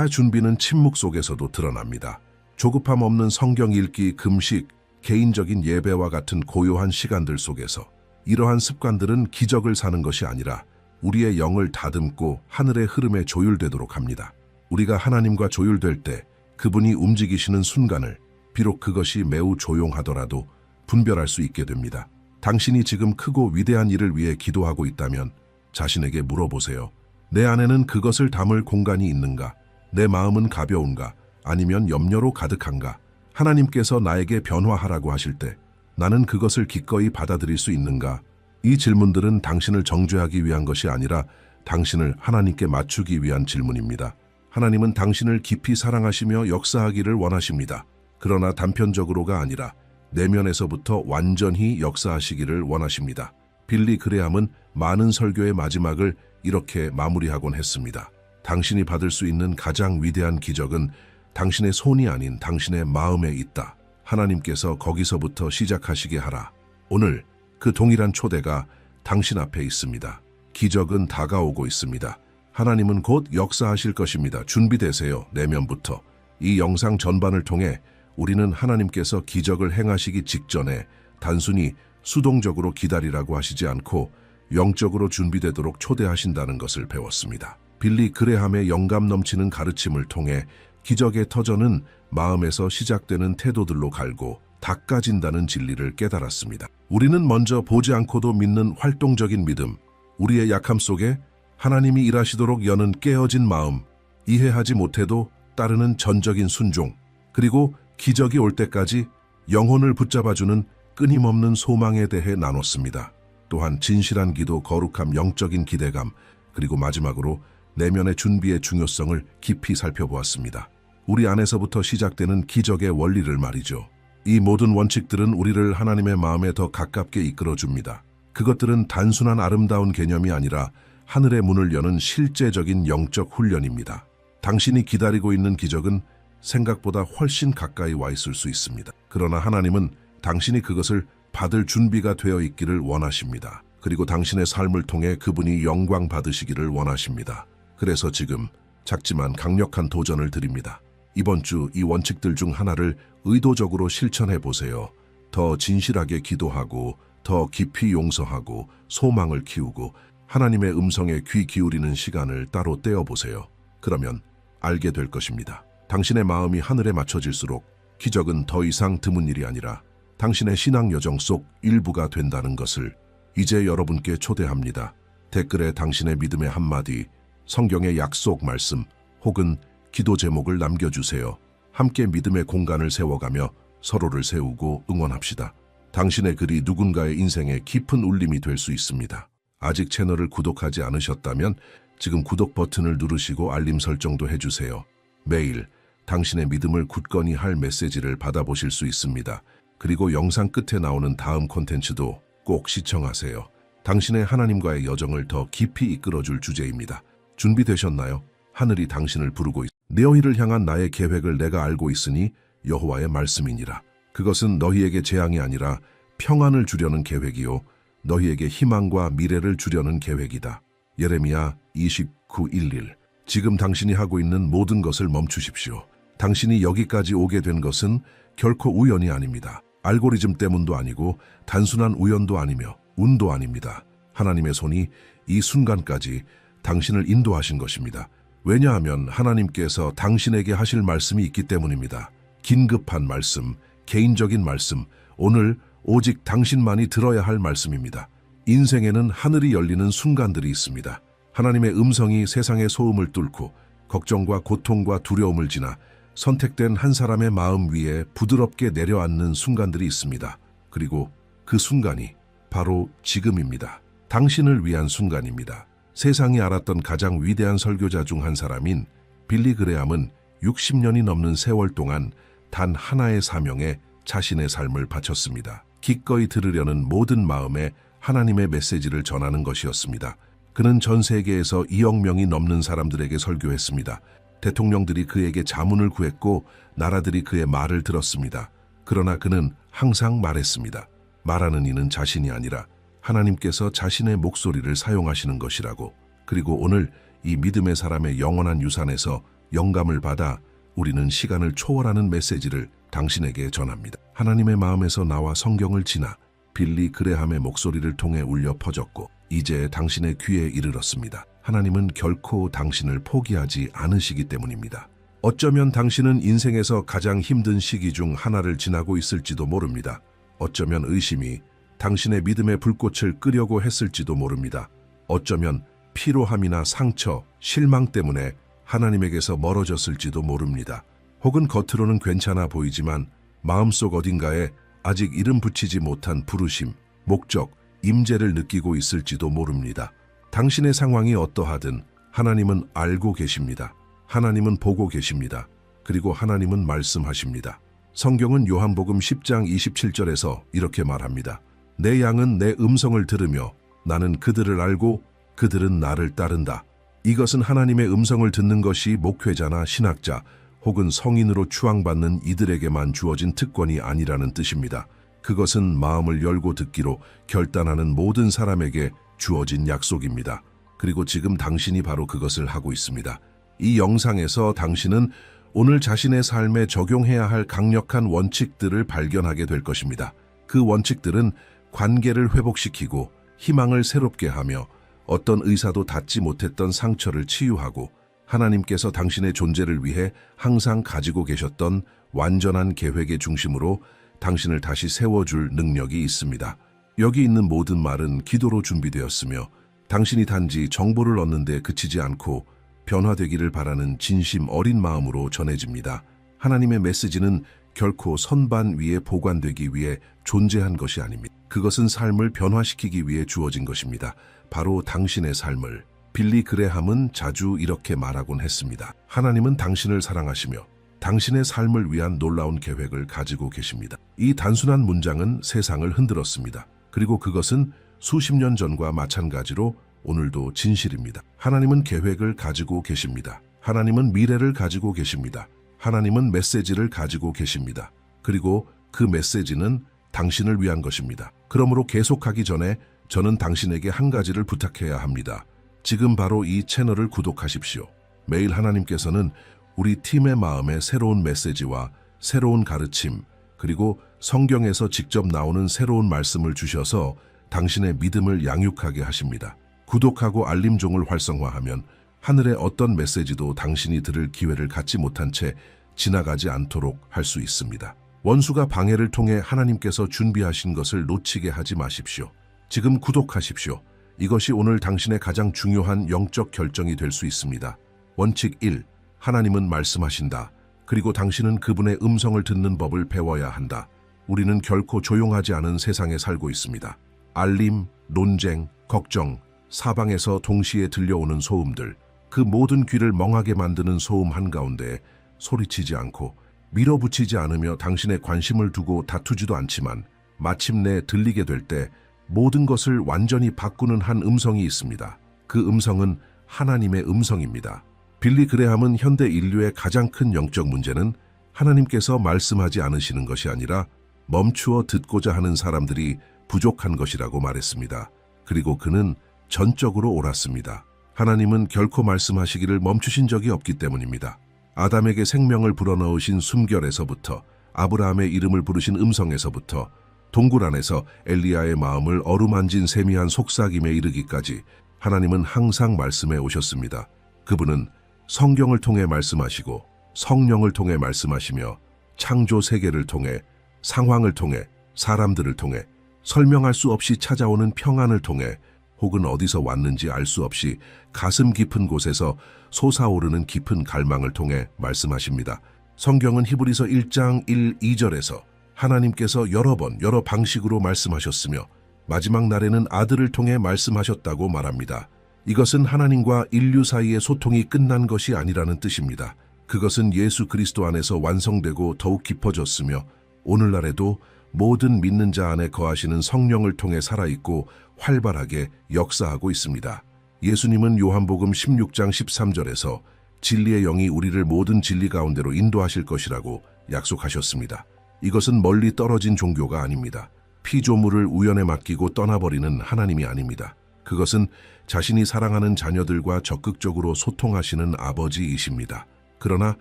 준비는 침묵 속에서도 드러납니다. 조급함 없는 성경 읽기, 금식, 개인적인 예배와 같은 고요한 시간들 속에서 이러한 습관들은 기적을 사는 것이 아니라 우리의 영을 다듬고 하늘의 흐름에 조율되도록 합니다. 우리가 하나님과 조율될 때 그분이 움직이시는 순간을 비록 그것이 매우 조용하더라도 분별할 수 있게 됩니다. 당신이 지금 크고 위대한 일을 위해 기도하고 있다면 자신에게 물어보세요. 내 안에는 그것을 담을 공간이 있는가? 내 마음은 가벼운가? 아니면 염려로 가득한가? 하나님께서 나에게 변화하라고 하실 때 나는 그것을 기꺼이 받아들일 수 있는가? 이 질문들은 당신을 정죄하기 위한 것이 아니라 당신을 하나님께 맞추기 위한 질문입니다. 하나님은 당신을 깊이 사랑하시며 역사하기를 원하십니다. 그러나 단편적으로가 아니라 내면에서부터 완전히 역사하시기를 원하십니다. 빌리 그레함은 많은 설교의 마지막을 이렇게 마무리하곤 했습니다. 당신이 받을 수 있는 가장 위대한 기적은 당신의 손이 아닌 당신의 마음에 있다. 하나님께서 거기서부터 시작하시게 하라. 오늘 그 동일한 초대가 당신 앞에 있습니다. 기적은 다가오고 있습니다. 하나님은 곧 역사하실 것입니다. 준비되세요. 내면부터. 이 영상 전반을 통해 우리는 하나님께서 기적을 행하시기 직전에 단순히 수동적으로 기다리라고 하시지 않고 영적으로 준비되도록 초대하신다는 것을 배웠습니다. 빌리 그레함의 영감 넘치는 가르침을 통해 기적의 터전은 마음에서 시작되는 태도들로 갈고 닦아진다는 진리를 깨달았습니다. 우리는 먼저 보지 않고도 믿는 활동적인 믿음, 우리의 약함 속에 하나님이 일하시도록 여는 깨어진 마음, 이해하지 못해도 따르는 전적인 순종, 그리고 기적이 올 때까지 영혼을 붙잡아주는 끊임없는 소망에 대해 나눴습니다. 또한 진실한 기도, 거룩함, 영적인 기대감, 그리고 마지막으로 내면의 준비의 중요성을 깊이 살펴보았습니다. 우리 안에서부터 시작되는 기적의 원리를 말이죠. 이 모든 원칙들은 우리를 하나님의 마음에 더 가깝게 이끌어줍니다. 그것들은 단순한 아름다운 개념이 아니라 하늘의 문을 여는 실제적인 영적 훈련입니다. 당신이 기다리고 있는 기적은 생각보다 훨씬 가까이 와 있을 수 있습니다. 그러나 하나님은 당신이 그것을 받을 준비가 되어 있기를 원하십니다. 그리고 당신의 삶을 통해 그분이 영광 받으시기를 원하십니다. 그래서 지금 작지만 강력한 도전을 드립니다. 이번 주 이 원칙들 중 하나를 의도적으로 실천해 보세요. 더 진실하게 기도하고, 더 깊이 용서하고, 소망을 키우고, 하나님의 음성에 귀 기울이는 시간을 따로 떼어보세요. 그러면 알게 될 것입니다. 당신의 마음이 하늘에 맞춰질수록 기적은 더 이상 드문 일이 아니라 당신의 신앙 여정 속 일부가 된다는 것을 이제 여러분께 초대합니다. 댓글에 당신의 믿음의 한마디, 성경의 약속 말씀 혹은 기도 제목을 남겨주세요. 함께 믿음의 공간을 세워가며 서로를 세우고 응원합시다. 당신의 글이 누군가의 인생에 깊은 울림이 될 수 있습니다. 아직 채널을 구독하지 않으셨다면 지금 구독 버튼을 누르시고 알림 설정도 해주세요. 매일 당신의 믿음을 굳건히 할 메시지를 받아보실 수 있습니다. 그리고 영상 끝에 나오는 다음 콘텐츠도 꼭 시청하세요. 당신의 하나님과의 여정을 더 깊이 이끌어줄 주제입니다. 준비되셨나요? 하늘이 당신을 부르고 너희를 향한 나의 계획을 내가 알고 있으니 여호와의 말씀이니라. 그것은 너희에게 재앙이 아니라 평안을 주려는 계획이요 너희에게 희망과 미래를 주려는 계획이다. 예레미야 29:11. 지금 당신이 하고 있는 모든 것을 멈추십시오. 당신이 여기까지 오게 된 것은 결코 우연이 아닙니다. 알고리즘 때문도 아니고 단순한 우연도 아니며 운도 아닙니다. 하나님의 손이 이 순간까지 당신을 인도하신 것입니다. 왜냐하면 하나님께서 당신에게 하실 말씀이 있기 때문입니다. 긴급한 말씀, 개인적인 말씀, 오늘 오직 당신만이 들어야 할 말씀입니다. 인생에는 하늘이 열리는 순간들이 있습니다. 하나님의 음성이 세상의 소음을 뚫고 걱정과 고통과 두려움을 지나 선택된 한 사람의 마음 위에 부드럽게 내려앉는 순간들이 있습니다. 그리고 그 순간이 바로 지금입니다. 당신을 위한 순간입니다. 세상이 알았던 가장 위대한 설교자 중 한 사람인 빌리 그레함은 60년이 넘는 세월 동안 단 하나의 사명에 자신의 삶을 바쳤습니다. 기꺼이 들으려는 모든 마음에 하나님의 메시지를 전하는 것이었습니다. 그는 전 세계에서 2억 명이 넘는 사람들에게 설교했습니다. 대통령들이 그에게 자문을 구했고 나라들이 그의 말을 들었습니다. 그러나 그는 항상 말했습니다. 말하는 이는 자신이 아니라 하나님께서 자신의 목소리를 사용하시는 것이라고. 그리고 오늘 이 믿음의 사람의 영원한 유산에서 영감을 받아 우리는 시간을 초월하는 메시지를 당신에게 전합니다. 하나님의 마음에서 나와 성경을 지나 빌리 그레함의 목소리를 통해 울려 퍼졌고 이제 당신의 귀에 이르렀습니다. 하나님은 결코 당신을 포기하지 않으시기 때문입니다. 어쩌면 당신은 인생에서 가장 힘든 시기 중 하나를 지나고 있을지도 모릅니다. 어쩌면 의심이 당신의 믿음의 불꽃을 끄려고 했을지도 모릅니다. 어쩌면 피로함이나 상처, 실망 때문에 하나님에게서 멀어졌을지도 모릅니다. 혹은 겉으로는 괜찮아 보이지만 마음속 어딘가에 아직 이름 붙이지 못한 부르심, 목적, 임재를 느끼고 있을지도 모릅니다. 당신의 상황이 어떠하든 하나님은 알고 계십니다. 하나님은 보고 계십니다. 그리고 하나님은 말씀하십니다. 성경은 요한복음 10장 27절에서 이렇게 말합니다. 내 양은 내 음성을 들으며 나는 그들을 알고 그들은 나를 따른다. 이것은 하나님의 음성을 듣는 것이 목회자나 신학자 혹은 성인으로 추앙받는 이들에게만 주어진 특권이 아니라는 뜻입니다. 그것은 마음을 열고 듣기로 결단하는 모든 사람에게 주어진 약속입니다. 그리고 지금 당신이 바로 그것을 하고 있습니다. 이 영상에서 당신은 오늘 자신의 삶에 적용해야 할 강력한 원칙들을 발견하게 될 것입니다. 그 원칙들은 관계를 회복시키고 희망을 새롭게 하며 어떤 의사도 닿지 못했던 상처를 치유하고 하나님께서 당신의 존재를 위해 항상 가지고 계셨던 완전한 계획의 중심으로 당신을 다시 세워줄 능력이 있습니다. 여기 있는 모든 말은 기도로 준비되었으며 당신이 단지 정보를 얻는 데 그치지 않고 변화되기를 바라는 진심 어린 마음으로 전해집니다. 하나님의 메시지는 결코 선반 위에 보관되기 위해 존재한 것이 아닙니다. 그것은 삶을 변화시키기 위해 주어진 것입니다. 바로 당신의 삶을. 빌리 그레함은 자주 이렇게 말하곤 했습니다. 하나님은 당신을 사랑하시며 당신의 삶을 위한 놀라운 계획을 가지고 계십니다. 이 단순한 문장은 세상을 흔들었습니다. 그리고 그것은 수십 년 전과 마찬가지로 오늘도 진실입니다. 하나님은 계획을 가지고 계십니다. 하나님은 미래를 가지고 계십니다. 하나님은 메시지를 가지고 계십니다. 그리고 그 메시지는 당신을 위한 것입니다. 그러므로 계속하기 전에 저는 당신에게 한 가지를 부탁해야 합니다. 지금 바로 이 채널을 구독하십시오. 매일 하나님께서는 우리 팀의 마음에 새로운 메시지와 새로운 가르침, 그리고 성경에서 직접 나오는 새로운 말씀을 주셔서 당신의 믿음을 양육하게 하십니다. 구독하고 알림종을 활성화하면 하늘의 어떤 메시지도 당신이 들을 기회를 갖지 못한 채 지나가지 않도록 할 수 있습니다. 원수가 방해를 통해 하나님께서 준비하신 것을 놓치게 하지 마십시오. 지금 구독하십시오. 이것이 오늘 당신의 가장 중요한 영적 결정이 될 수 있습니다. 원칙 1. 하나님은 말씀하신다. 그리고 당신은 그분의 음성을 듣는 법을 배워야 한다. 우리는 결코 조용하지 않은 세상에 살고 있습니다. 알림, 논쟁, 걱정, 사방에서 동시에 들려오는 소음들, 그 모든 귀를 멍하게 만드는 소음 한가운데 소리치지 않고 밀어붙이지 않으며 당신의 관심을 두고 다투지도 않지만 마침내 들리게 될 때 모든 것을 완전히 바꾸는 한 음성이 있습니다. 그 음성은 하나님의 음성입니다. 빌리 그레함은 현대 인류의 가장 큰 영적 문제는 하나님께서 말씀하지 않으시는 것이 아니라 멈추어 듣고자 하는 사람들이 부족한 것이라고 말했습니다. 그리고 그는 전적으로 옳았습니다. 하나님은 결코 말씀하시기를 멈추신 적이 없기 때문입니다. 아담에게 생명을 불어넣으신 숨결에서부터 아브라함의 이름을 부르신 음성에서부터 동굴 안에서 엘리야의 마음을 어루만진 세미한 속삭임에 이르기까지 하나님은 항상 말씀해 오셨습니다. 그분은 성경을 통해 말씀하시고 성령을 통해 말씀하시며 창조 세계를 통해 상황을 통해 사람들을 통해 설명할 수 없이 찾아오는 평안을 통해 혹은 어디서 왔는지 알 수 없이 가슴 깊은 곳에서 솟아오르는 깊은 갈망을 통해 말씀하십니다. 성경은 히브리서 1장 1, 2절에서 하나님께서 여러 방식으로 말씀하셨으며 마지막 날에는 아들을 통해 말씀하셨다고 말합니다. 이것은 하나님과 인류 사이의 소통이 끝난 것이 아니라는 뜻입니다. 그것은 예수 그리스도 안에서 완성되고 더욱 깊어졌으며 오늘날에도 모든 믿는 자 안에 거하시는 성령을 통해 살아있고 활발하게 역사하고 있습니다. 예수님은 요한복음 16장 13절에서 진리의 영이 우리를 모든 진리 가운데로 인도하실 것이라고 약속하셨습니다. 이것은 멀리 떨어진 종교가 아닙니다. 피조물을 우연에 맡기고 떠나버리는 하나님이 아닙니다. 그것은 자신이 사랑하는 자녀들과 적극적으로 소통하시는 아버지이십니다. 그러나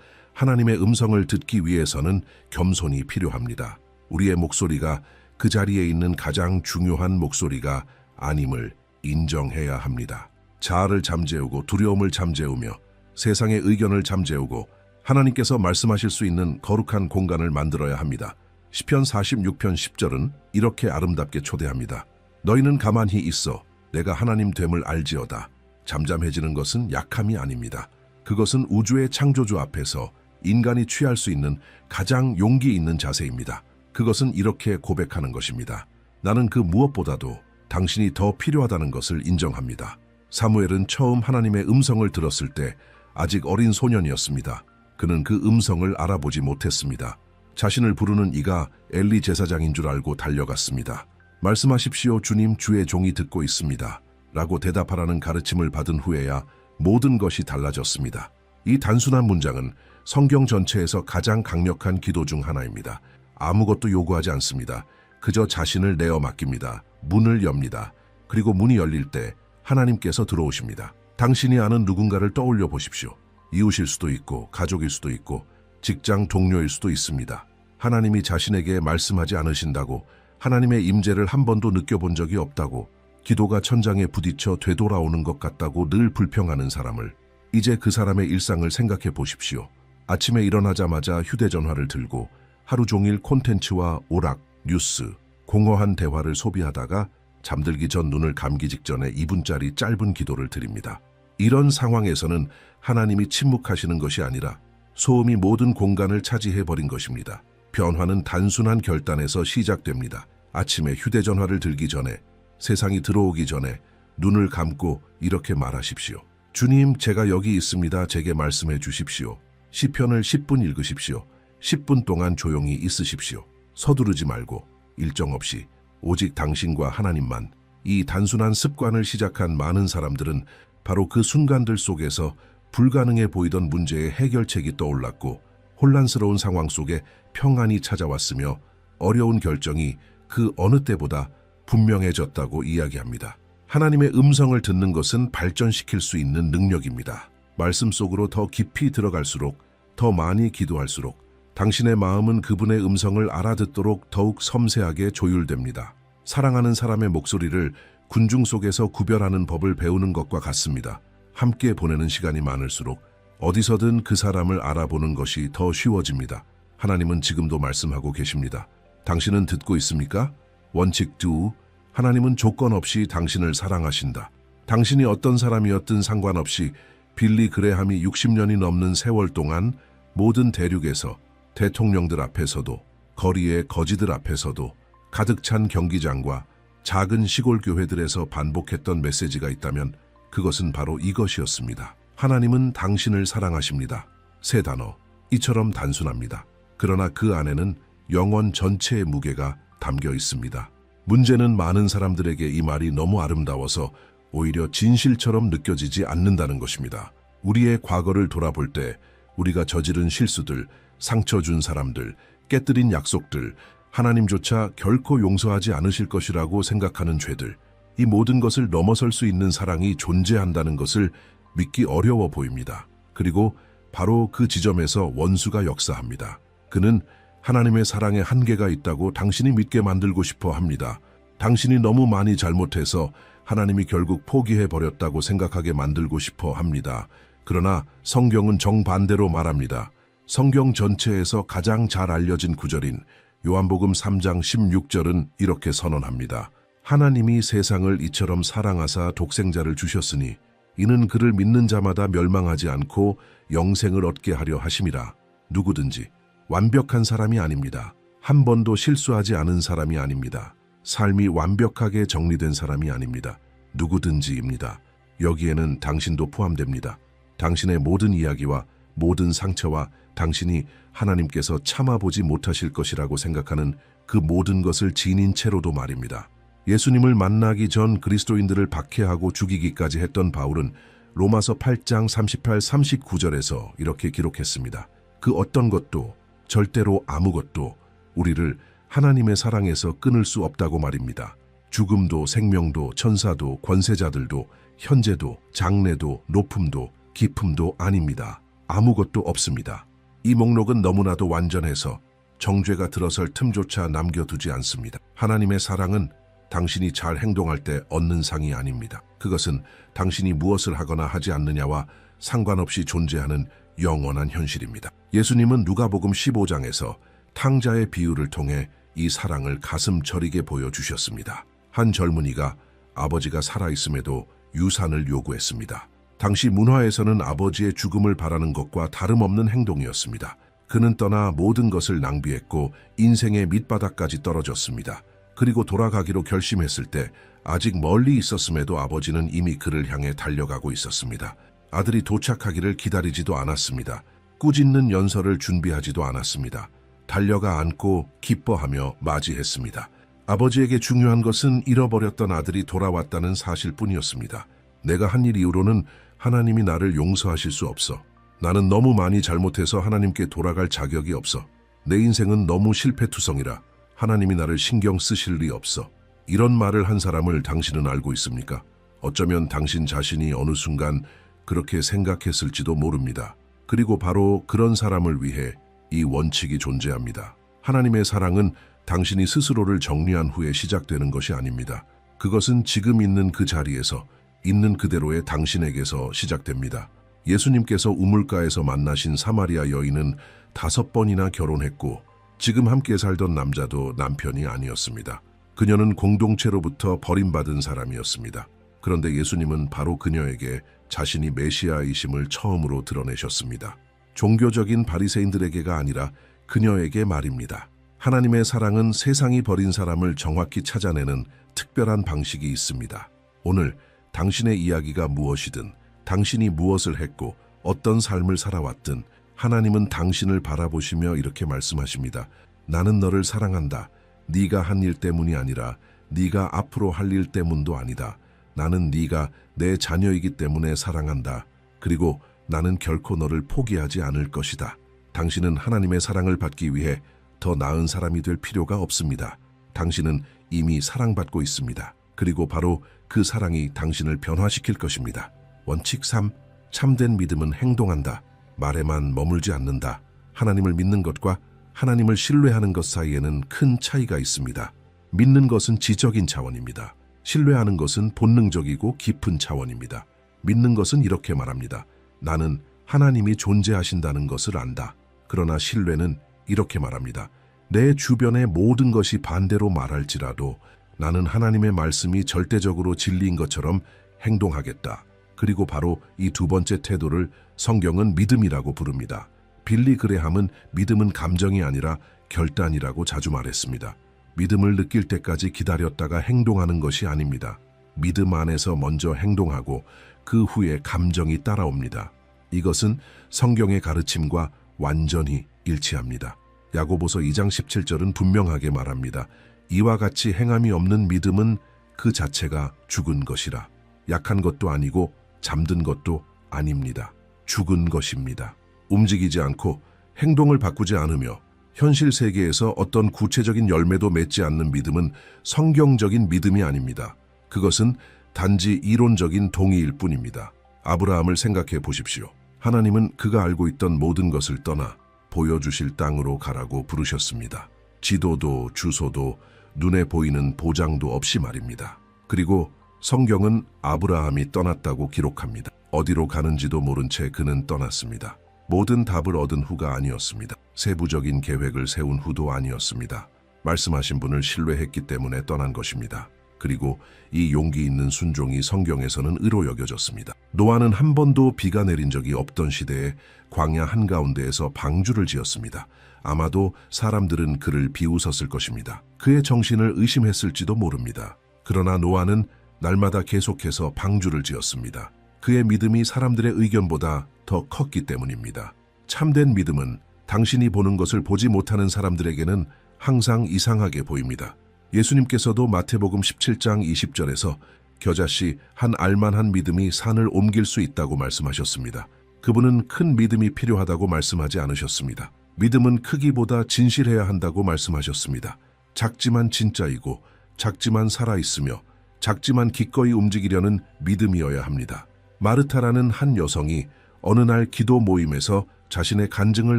하나님의 음성을 듣기 위해서는 겸손이 필요합니다. 우리의 목소리가 그 자리에 있는 가장 중요한 목소리가 아님을 인정해야 합니다. 자아를 잠재우고 두려움을 잠재우며 세상의 의견을 잠재우고 하나님께서 말씀하실 수 있는 거룩한 공간을 만들어야 합니다. 시편 46편 10절은 이렇게 아름답게 초대합니다. 너희는 가만히 있어 내가 하나님 됨을 알지어다. 잠잠해지는 것은 약함이 아닙니다. 그것은 우주의 창조주 앞에서 인간이 취할 수 있는 가장 용기 있는 자세입니다. 그것은 이렇게 고백하는 것입니다. 나는 그 무엇보다도 당신이 더 필요하다는 것을 인정합니다. 사무엘은 처음 하나님의 음성을 들었을 때 아직 어린 소년이었습니다. 그는 그 음성을 알아보지 못했습니다. 자신을 부르는 이가 엘리 제사장인 줄 알고 달려갔습니다. 말씀하십시오 주님, 주의 종이 듣고 있습니다. 라고 대답하라는 가르침을 받은 후에야 모든 것이 달라졌습니다. 이 단순한 문장은 성경 전체에서 가장 강력한 기도 중 하나입니다. 아무것도 요구하지 않습니다. 그저 자신을 내어 맡깁니다. 문을 엽니다. 그리고 문이 열릴 때 하나님께서 들어오십니다. 당신이 아는 누군가를 떠올려 보십시오. 이웃일 수도 있고 가족일 수도 있고 직장 동료일 수도 있습니다. 하나님이 자신에게 말씀하지 않으신다고, 하나님의 임재를 한 번도 느껴본 적이 없다고, 기도가 천장에 부딪혀 되돌아오는 것 같다고 늘 불평하는 사람을, 이제 그 사람의 일상을 생각해 보십시오. 아침에 일어나자마자 휴대전화를 들고 하루 종일 콘텐츠와 오락, 뉴스, 공허한 대화를 소비하다가 잠들기 전 눈을 감기 직전에 2분짜리 짧은 기도를 드립니다. 이런 상황에서는 하나님이 침묵하시는 것이 아니라 소음이 모든 공간을 차지해버린 것입니다. 변화는 단순한 결단에서 시작됩니다. 아침에 휴대전화를 들기 전에, 세상이 들어오기 전에 눈을 감고 이렇게 말하십시오. 주님, 제가 여기 있습니다. 제게 말씀해 주십시오. 시편을 10분 읽으십시오. 10분 동안 조용히 있으십시오. 서두르지 말고 일정 없이 오직 당신과 하나님만. 이 단순한 습관을 시작한 많은 사람들은 바로 그 순간들 속에서 불가능해 보이던 문제의 해결책이 떠올랐고 혼란스러운 상황 속에 평안이 찾아왔으며 어려운 결정이 그 어느 때보다 분명해졌다고 이야기합니다. 하나님의 음성을 듣는 것은 발전시킬 수 있는 능력입니다. 말씀 속으로 더 깊이 들어갈수록, 더 많이 기도할수록 당신의 마음은 그분의 음성을 알아듣도록 더욱 섬세하게 조율됩니다. 사랑하는 사람의 목소리를 군중 속에서 구별하는 법을 배우는 것과 같습니다. 함께 보내는 시간이 많을수록 어디서든 그 사람을 알아보는 것이 더 쉬워집니다. 하나님은 지금도 말씀하고 계십니다. 당신은 듣고 있습니까? 원칙 2. 하나님은 조건 없이 당신을 사랑하신다. 당신이 어떤 사람이었든 상관없이 빌리 그레함이 60년이 넘는 세월 동안 모든 대륙에서 대통령들 앞에서도 거리의 거지들 앞에서도 가득 찬 경기장과 작은 시골 교회들에서 반복했던 메시지가 있다면 그것은 바로 이것이었습니다. 하나님은 당신을 사랑하십니다. 세 단어, 이처럼 단순합니다. 그러나 그 안에는 영원 전체의 무게가 담겨 있습니다. 문제는 많은 사람들에게 이 말이 너무 아름다워서 오히려 진실처럼 느껴지지 않는다는 것입니다. 우리의 과거를 돌아볼 때 우리가 저지른 실수들, 상처 준 사람들, 깨뜨린 약속들, 하나님조차 결코 용서하지 않으실 것이라고 생각하는 죄들, 이 모든 것을 넘어설 수 있는 사랑이 존재한다는 것을 믿기 어려워 보입니다. 그리고 바로 그 지점에서 원수가 역사합니다. 그는 하나님의 사랑에 한계가 있다고 당신이 믿게 만들고 싶어 합니다. 당신이 너무 많이 잘못해서 하나님이 결국 포기해버렸다고 생각하게 만들고 싶어 합니다. 그러나 성경은 정반대로 말합니다. 성경 전체에서 가장 잘 알려진 구절인 요한복음 3장 16절은 이렇게 선언합니다. 하나님이 세상을 이처럼 사랑하사 독생자를 주셨으니 이는 그를 믿는 자마다 멸망하지 않고 영생을 얻게 하려 하심이라. 누구든지 완벽한 사람이 아닙니다. 한 번도 실수하지 않은 사람이 아닙니다. 삶이 완벽하게 정리된 사람이 아닙니다. 누구든지입니다. 여기에는 당신도 포함됩니다. 당신의 모든 이야기와 모든 상처와 당신이 하나님께서 참아보지 못하실 것이라고 생각하는 그 모든 것을 지닌 채로도 말입니다. 예수님을 만나기 전 그리스도인들을 박해하고 죽이기까지 했던 바울은 로마서 8장 38, 39절에서 이렇게 기록했습니다. 그 어떤 것도 절대로 아무것도 우리를 하나님의 사랑에서 끊을 수 없다고 말입니다. 죽음도 생명도 천사도 권세자들도 현재도 장래도 높음도 깊음도 아닙니다. 아무것도 없습니다. 이 목록은 너무나도 완전해서 정죄가 들어설 틈조차 남겨두지 않습니다. 하나님의 사랑은 당신이 잘 행동할 때 얻는 상이 아닙니다. 그것은 당신이 무엇을 하거나 하지 않느냐와 상관없이 존재하는 영원한 현실입니다. 예수님은 누가복음 15장에서 탕자의 비유를 통해 이 사랑을 가슴 저리게 보여주셨습니다. 한 젊은이가 아버지가 살아있음에도 유산을 요구했습니다. 당시 문화에서는 아버지의 죽음을 바라는 것과 다름없는 행동이었습니다. 그는 떠나 모든 것을 낭비했고 인생의 밑바닥까지 떨어졌습니다. 그리고 돌아가기로 결심했을 때 아직 멀리 있었음에도 아버지는 이미 그를 향해 달려가고 있었습니다. 아들이 도착하기를 기다리지도 않았습니다. 꾸짖는 연설을 준비하지도 않았습니다. 달려가 안고 기뻐하며 맞이했습니다. 아버지에게 중요한 것은 잃어버렸던 아들이 돌아왔다는 사실뿐이었습니다. 내가 한 일 이후로는 하나님이 나를 용서하실 수 없어. 나는 너무 많이 잘못해서 하나님께 돌아갈 자격이 없어. 내 인생은 너무 실패투성이라 하나님이 나를 신경 쓰실 리 없어. 이런 말을 한 사람을 당신은 알고 있습니까? 어쩌면 당신 자신이 어느 순간 그렇게 생각했을지도 모릅니다. 그리고 바로 그런 사람을 위해 이 원칙이 존재합니다. 하나님의 사랑은 당신이 스스로를 정리한 후에 시작되는 것이 아닙니다. 그것은 지금 있는 그 자리에서 있는 그대로의 당신에게서 시작됩니다. 예수님께서 우물가에서 만나신 사마리아 여인은 5번이나 결혼했고 지금 함께 살던 남자도 남편이 아니었습니다. 그녀는 공동체로부터 버림받은 사람이었습니다. 그런데 예수님은 바로 그녀에게 자신이 메시아이심을 처음으로 드러내셨습니다. 종교적인 바리새인들에게가 아니라 그녀에게 말입니다. 하나님의 사랑은 세상이 버린 사람을 정확히 찾아내는 특별한 방식이 있습니다. 오늘 당신의 이야기가 무엇이든, 당신이 무엇을 했고 어떤 삶을 살아왔든 하나님은 당신을 바라보시며 이렇게 말씀하십니다. 나는 너를 사랑한다. 네가 한 일 때문이 아니라 네가 앞으로 할 일 때문도 아니다. 나는 네가 내 자녀이기 때문에 사랑한다. 그리고 나는 결코 너를 포기하지 않을 것이다. 당신은 하나님의 사랑을 받기 위해 더 나은 사람이 될 필요가 없습니다. 당신은 이미 사랑받고 있습니다. 그리고 바로 그 사랑이 당신을 변화시킬 것입니다. 원칙 3. 참된 믿음은 행동한다. 말에만 머물지 않는다. 하나님을 믿는 것과 하나님을 신뢰하는 것 사이에는 큰 차이가 있습니다. 믿는 것은 지적인 차원입니다. 신뢰하는 것은 본능적이고 깊은 차원입니다. 믿는 것은 이렇게 말합니다. 나는 하나님이 존재하신다는 것을 안다. 그러나 신뢰는 이렇게 말합니다. 내 주변의 모든 것이 반대로 말할지라도 나는 하나님의 말씀이 절대적으로 진리인 것처럼 행동하겠다. 그리고 바로 이 두 번째 태도를 성경은 믿음이라고 부릅니다. 빌리 그레함은 믿음은 감정이 아니라 결단이라고 자주 말했습니다. 믿음을 느낄 때까지 기다렸다가 행동하는 것이 아닙니다. 믿음 안에서 먼저 행동하고 그 후에 감정이 따라옵니다. 이것은 성경의 가르침과 완전히 일치합니다. 야고보서 2장 17절은 분명하게 말합니다. 이와 같이 행함이 없는 믿음은 그 자체가 죽은 것이라. 약한 것도 아니고 잠든 것도 아닙니다. 죽은 것입니다. 움직이지 않고 행동을 바꾸지 않으며 현실 세계에서 어떤 구체적인 열매도 맺지 않는 믿음은 성경적인 믿음이 아닙니다. 그것은 단지 이론적인 동의일 뿐입니다. 아브라함을 생각해 보십시오. 하나님은 그가 알고 있던 모든 것을 떠나 보여주실 땅으로 가라고 부르셨습니다. 지도도 주소도 눈에 보이는 보장도 없이 말입니다. 그리고 성경은 아브라함이 떠났다고 기록합니다. 어디로 가는지도 모른 채 그는 떠났습니다. 모든 답을 얻은 후가 아니었습니다. 세부적인 계획을 세운 후도 아니었습니다. 말씀하신 분을 신뢰했기 때문에 떠난 것입니다. 그리고 이 용기 있는 순종이 성경에서는 의로 여겨졌습니다. 노아는 한 번도 비가 내린 적이 없던 시대에 광야 한가운데에서 방주를 지었습니다. 아마도 사람들은 그를 비웃었을 것입니다. 그의 정신을 의심했을지도 모릅니다. 그러나 노아는 날마다 계속해서 방주를 지었습니다. 그의 믿음이 사람들의 의견보다 더 컸기 때문입니다. 참된 믿음은 당신이 보는 것을 보지 못하는 사람들에게는 항상 이상하게 보입니다. 예수님께서도 마태복음 17장 20절에서 겨자씨 한 알만한 믿음이 산을 옮길 수 있다고 말씀하셨습니다. 그분은 큰 믿음이 필요하다고 말씀하지 않으셨습니다. 믿음은 크기보다 진실해야 한다고 말씀하셨습니다. 작지만 진짜이고 작지만 살아있으며 작지만 기꺼이 움직이려는 믿음이어야 합니다. 마르타라는 한 여성이 어느 날 기도 모임에서 자신의 간증을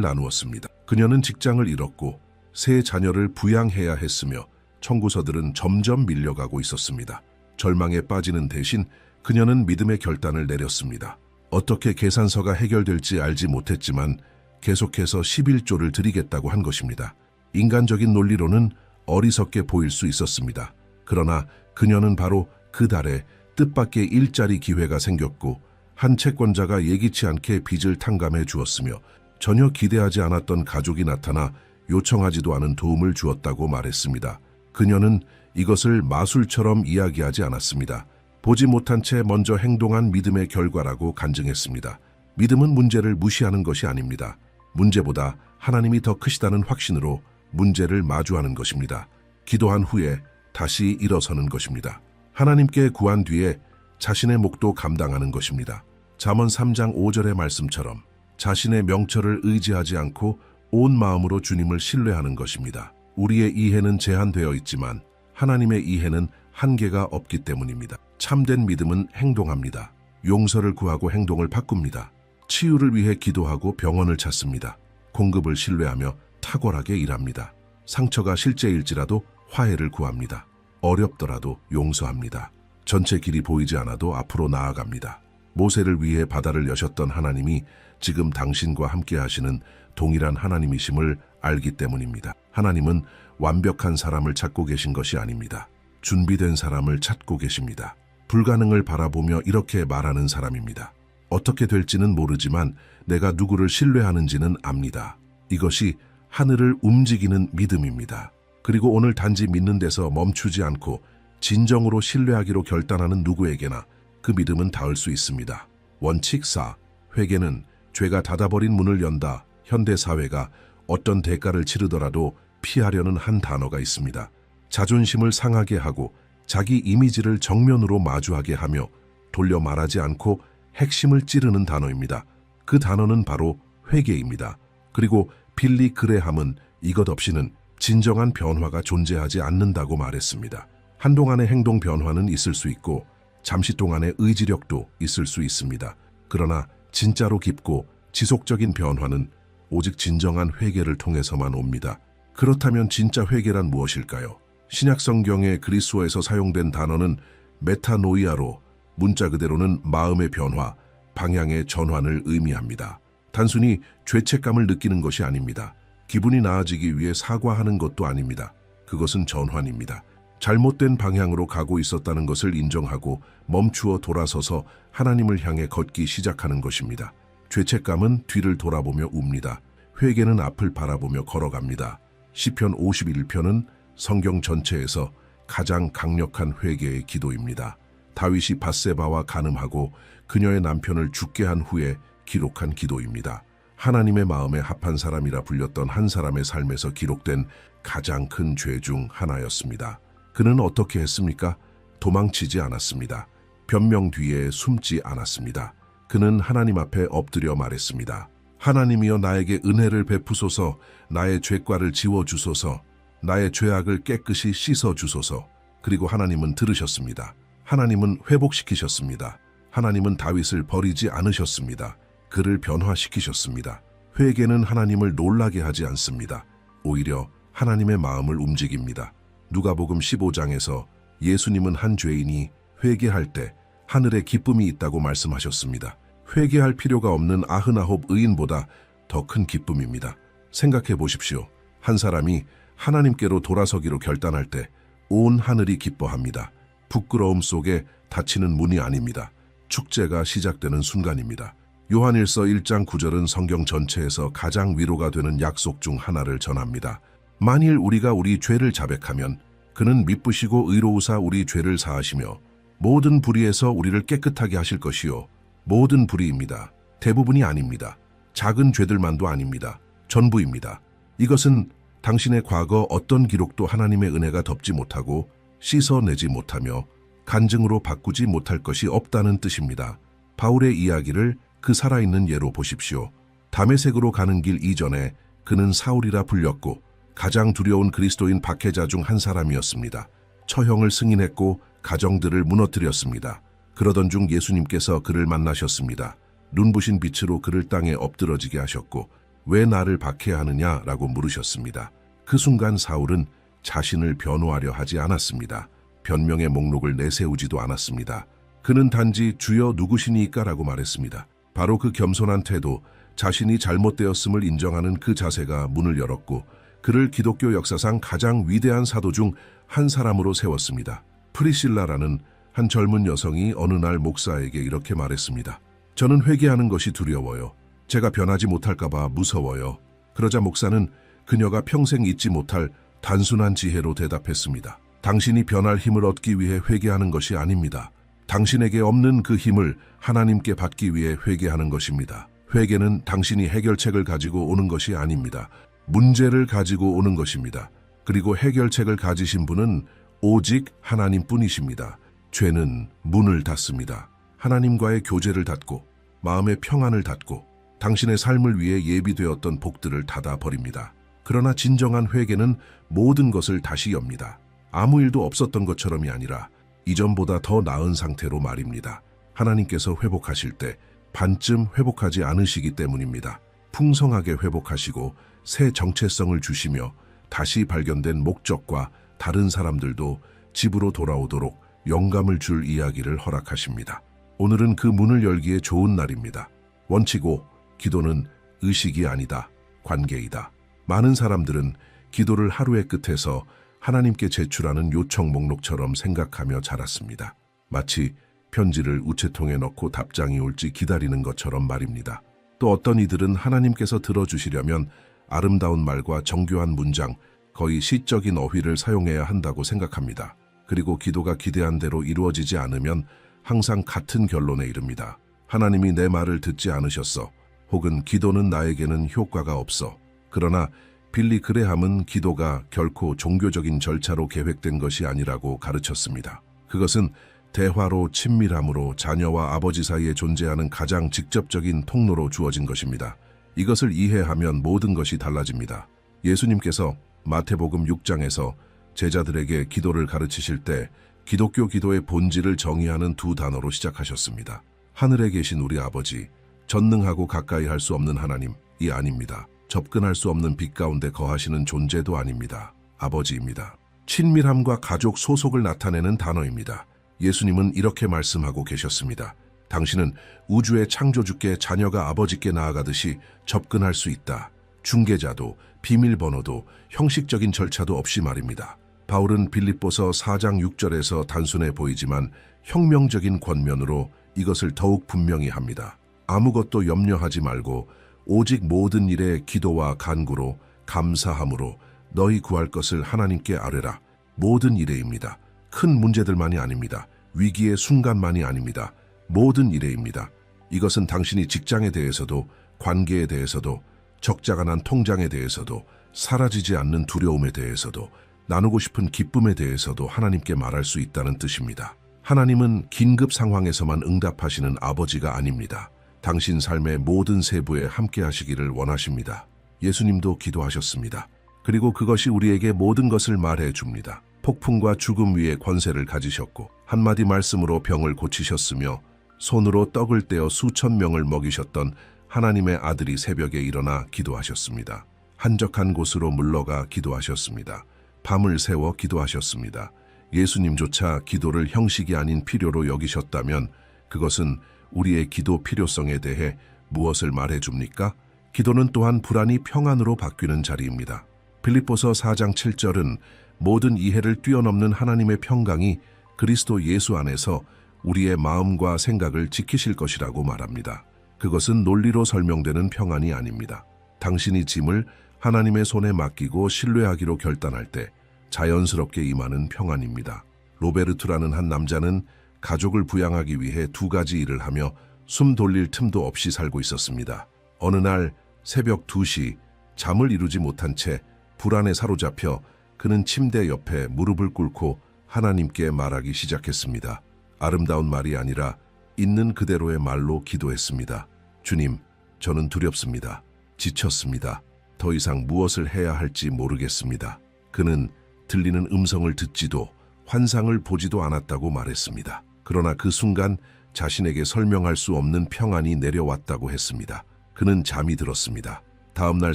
나누었습니다. 그녀는 직장을 잃었고 세 자녀를 부양해야 했으며 청구서들은 점점 밀려가고 있었습니다. 절망에 빠지는 대신 그녀는 믿음의 결단을 내렸습니다. 어떻게 계산서가 해결될지 알지 못했지만 계속해서 11조를 드리겠다고 한 것입니다. 인간적인 논리로는 어리석게 보일 수 있었습니다. 그러나 그녀는 바로 그 달에 뜻밖의 일자리 기회가 생겼고 한 채권자가 예기치 않게 빚을 탕감해 주었으며 전혀 기대하지 않았던 가족이 나타나 요청하지도 않은 도움을 주었다고 말했습니다. 그녀는 이것을 마술처럼 이야기하지 않았습니다. 보지 못한 채 먼저 행동한 믿음의 결과라고 간증했습니다. 믿음은 문제를 무시하는 것이 아닙니다. 문제보다 하나님이 더 크시다는 확신으로 문제를 마주하는 것입니다. 기도한 후에 다시 일어서는 것입니다. 하나님께 구한 뒤에 자신의 몫도 감당하는 것입니다. 잠언 3장 5절의 말씀처럼 자신의 명철을 의지하지 않고 온 마음으로 주님을 신뢰하는 것입니다. 우리의 이해는 제한되어 있지만 하나님의 이해는 한계가 없기 때문입니다. 참된 믿음은 행동합니다. 용서를 구하고 행동을 바꿉니다. 치유를 위해 기도하고 병원을 찾습니다. 공급을 신뢰하며 탁월하게 일합니다. 상처가 실제일지라도 화해를 구합니다. 어렵더라도 용서합니다. 전체 길이 보이지 않아도 앞으로 나아갑니다. 모세를 위해 바다를 여셨던 하나님이 지금 당신과 함께 하시는 동일한 하나님이심을 알기 때문입니다. 하나님은 완벽한 사람을 찾고 계신 것이 아닙니다. 준비된 사람을 찾고 계십니다. 불가능을 바라보며 이렇게 말하는 사람입니다. 어떻게 될지는 모르지만 내가 누구를 신뢰하는지는 압니다. 이것이 하늘을 움직이는 믿음입니다. 그리고 오늘 단지 믿는 데서 멈추지 않고 진정으로 신뢰하기로 결단하는 누구에게나 그 믿음은 닿을 수 있습니다. 원칙 4. 회개는 죄가 닫아버린 문을 연다. 현대 사회가 어떤 대가를 치르더라도 피하려는 한 단어가 있습니다. 자존심을 상하게 하고 자기 이미지를 정면으로 마주하게 하며 돌려 말하지 않고 핵심을 찌르는 단어입니다. 그 단어는 바로 회개입니다. 그리고 빌리 그레함은 이것 없이는 진정한 변화가 존재하지 않는다고 말했습니다. 한동안의 행동 변화는 있을 수 있고 잠시 동안의 의지력도 있을 수 있습니다. 그러나 진짜로 깊고 지속적인 변화는 오직 진정한 회개를 통해서만 옵니다. 그렇다면 진짜 회개란 무엇일까요? 신약 성경의 그리스어에서 사용된 단어는 메타노이아로 문자 그대로는 마음의 변화, 방향의 전환을 의미합니다. 단순히 죄책감을 느끼는 것이 아닙니다. 기분이 나아지기 위해 사과하는 것도 아닙니다. 그것은 전환입니다. 잘못된 방향으로 가고 있었다는 것을 인정하고 멈추어 돌아서서 하나님을 향해 걷기 시작하는 것입니다. 죄책감은 뒤를 돌아보며 웁니다. 회개는 앞을 바라보며 걸어갑니다. 시편 51편은 성경 전체에서 가장 강력한 회개의 기도입니다. 다윗이 밧세바와 간음하고 그녀의 남편을 죽게 한 후에 기록한 기도입니다. 하나님의 마음에 합한 사람이라 불렸던 한 사람의 삶에서 기록된 가장 큰 죄 중 하나였습니다. 그는 어떻게 했습니까? 도망치지 않았습니다. 변명 뒤에 숨지 않았습니다. 그는 하나님 앞에 엎드려 말했습니다. 하나님이여 나에게 은혜를 베푸소서, 나의 죄과를 지워주소서, 나의 죄악을 깨끗이 씻어주소서. 그리고 하나님은 들으셨습니다. 하나님은 회복시키셨습니다. 하나님은 다윗을 버리지 않으셨습니다. 그를 변화시키셨습니다. 회개는 하나님을 놀라게 하지 않습니다. 오히려 하나님의 마음을 움직입니다. 누가복음 15장에서 예수님은 한 죄인이 회개할 때 하늘에 기쁨이 있다고 말씀하셨습니다. 회개할 필요가 없는 99 의인보다 더 큰 기쁨입니다. 생각해 보십시오. 한 사람이 하나님께로 돌아서기로 결단할 때 온 하늘이 기뻐합니다. 부끄러움 속에 닫히는 문이 아닙니다. 축제가 시작되는 순간입니다. 요한일서 1장 9절은 성경 전체에서 가장 위로가 되는 약속 중 하나를 전합니다. 만일 우리가 우리 죄를 자백하면 그는 미쁘시고 의로우사 우리 죄를 사하시며 모든 불의에서 우리를 깨끗하게 하실 것이요. 모든 불의입니다. 대부분이 아닙니다. 작은 죄들만도 아닙니다. 전부입니다. 이것은 당신의 과거 어떤 기록도 하나님의 은혜가 덮지 못하고 씻어내지 못하며 간증으로 바꾸지 못할 것이 없다는 뜻입니다. 바울의 이야기를 그 살아있는 예로 보십시오. 다메섹으로 가는 길 이전에 그는 사울이라 불렸고 가장 두려운 그리스도인 박해자 중 한 사람이었습니다. 처형을 승인했고 가정들을 무너뜨렸습니다. 그러던 중 예수님께서 그를 만나셨습니다. 눈부신 빛으로 그를 땅에 엎드러지게 하셨고 왜 나를 박해하느냐 라고 물으셨습니다. 그 순간 사울은 자신을 변호하려 하지 않았습니다. 변명의 목록을 내세우지도 않았습니다. 그는 단지 주여 누구시니까 라고 말했습니다. 바로 그 겸손한 태도, 자신이 잘못되었음을 인정하는 그 자세가 문을 열었고 그를 기독교 역사상 가장 위대한 사도 중 한 사람으로 세웠습니다. 프리실라라는 한 젊은 여성이 어느 날 목사에게 이렇게 말했습니다. 저는 회개하는 것이 두려워요. 제가 변하지 못할까 봐 무서워요. 그러자 목사는 그녀가 평생 잊지 못할 단순한 지혜로 대답했습니다. 당신이 변할 힘을 얻기 위해 회개하는 것이 아닙니다. 당신에게 없는 그 힘을 하나님께 받기 위해 회개하는 것입니다. 회개는 당신이 해결책을 가지고 오는 것이 아닙니다. 문제를 가지고 오는 것입니다. 그리고 해결책을 가지신 분은 오직 하나님뿐이십니다. 죄는 문을 닫습니다. 하나님과의 교제를 닫고 마음의 평안을 닫고 당신의 삶을 위해 예비되었던 복들을 닫아버립니다. 그러나 진정한 회개는 모든 것을 다시 엽니다. 아무 일도 없었던 것처럼이 아니라 이전보다 더 나은 상태로 말입니다. 하나님께서 회복하실 때 반쯤 회복하지 않으시기 때문입니다. 풍성하게 회복하시고 새 정체성을 주시며 다시 발견된 목적과 다른 사람들도 집으로 돌아오도록 영감을 줄 이야기를 허락하십니다. 오늘은 그 문을 열기에 좋은 날입니다. 원칙 5. 기도는 의식이 아니다. 관계이다. 많은 사람들은 기도를 하루의 끝에서 하나님께 제출하는 요청 목록처럼 생각하며 자랐습니다. 마치 편지를 우체통에 넣고 답장이 올지 기다리는 것처럼 말입니다. 또 어떤 이들은 하나님께서 들어주시려면 아름다운 말과 정교한 문장, 거의 시적인 어휘를 사용해야 한다고 생각합니다. 그리고 기도가 기대한 대로 이루어지지 않으면 항상 같은 결론에 이릅니다. 하나님이 내 말을 듣지 않으셨어. 혹은 기도는 나에게는 효과가 없어. 그러나 빌리 그레함은 기도가 결코 종교적인 절차로 계획된 것이 아니라고 가르쳤습니다. 그것은 대화로 친밀함으로 자녀와 아버지 사이에 존재하는 가장 직접적인 통로로 주어진 것입니다. 이것을 이해하면 모든 것이 달라집니다. 예수님께서 마태복음 6장에서 제자들에게 기도를 가르치실 때 기독교 기도의 본질을 정의하는 두 단어로 시작하셨습니다. 하늘에 계신 우리 아버지, 전능하고 가까이 할 수 없는 하나님이 아닙니다. 접근할 수 없는 빛 가운데 거하시는 존재도 아닙니다. 아버지입니다. 친밀함과 가족 소속을 나타내는 단어입니다. 예수님은 이렇게 말씀하고 계셨습니다. 당신은 우주의 창조주께 자녀가 아버지께 나아가듯이 접근할 수 있다. 중개자도, 비밀번호도, 형식적인 절차도 없이 말입니다. 바울은 빌립보서 4장 6절에서 단순해 보이지만 혁명적인 권면으로 이것을 더욱 분명히 합니다. 아무것도 염려하지 말고 오직 모든 일에 기도와 간구로 감사함으로 너희 구할 것을 하나님께 아뢰라. 모든 일에입니다. 큰 문제들만이 아닙니다. 위기의 순간만이 아닙니다. 모든 일에입니다. 이것은 당신이 직장에 대해서도, 관계에 대해서도, 적자가 난 통장에 대해서도, 사라지지 않는 두려움에 대해서도, 나누고 싶은 기쁨에 대해서도 하나님께 말할 수 있다는 뜻입니다. 하나님은 긴급 상황에서만 응답하시는 아버지가 아닙니다. 당신 삶의 모든 세부에 함께 하시기를 원하십니다. 예수님도 기도하셨습니다. 그리고 그것이 우리에게 모든 것을 말해 줍니다. 폭풍과 죽음 위에 권세를 가지셨고 한마디 말씀으로 병을 고치셨으며 손으로 떡을 떼어 수천 명을 먹이셨던 하나님의 아들이 새벽에 일어나 기도하셨습니다. 한적한 곳으로 물러가 기도하셨습니다. 밤을 새워 기도하셨습니다. 예수님조차 기도를 형식이 아닌 필요로 여기셨다면 그것은 우리의 기도 필요성에 대해 무엇을 말해줍니까? 기도는 또한 불안이 평안으로 바뀌는 자리입니다. 빌립보서 4장 7절은 모든 이해를 뛰어넘는 하나님의 평강이 그리스도 예수 안에서 우리의 마음과 생각을 지키실 것이라고 말합니다. 그것은 논리로 설명되는 평안이 아닙니다. 당신이 짐을 하나님의 손에 맡기고 신뢰하기로 결단할 때 자연스럽게 임하는 평안입니다. 로베르투라는 한 남자는 가족을 부양하기 위해 두 가지 일을 하며 숨 돌릴 틈도 없이 살고 있었습니다. 어느 날 새벽 2시 잠을 이루지 못한 채 불안에 사로잡혀 그는 침대 옆에 무릎을 꿇고 하나님께 말하기 시작했습니다. 아름다운 말이 아니라 있는 그대로의 말로 기도했습니다. 주님, 저는 두렵습니다. 지쳤습니다. 더 이상 무엇을 해야 할지 모르겠습니다. 그는 들리는 음성을 듣지도 환상을 보지도 않았다고 말했습니다. 그러나 그 순간 자신에게 설명할 수 없는 평안이 내려왔다고 했습니다. 그는 잠이 들었습니다. 다음 날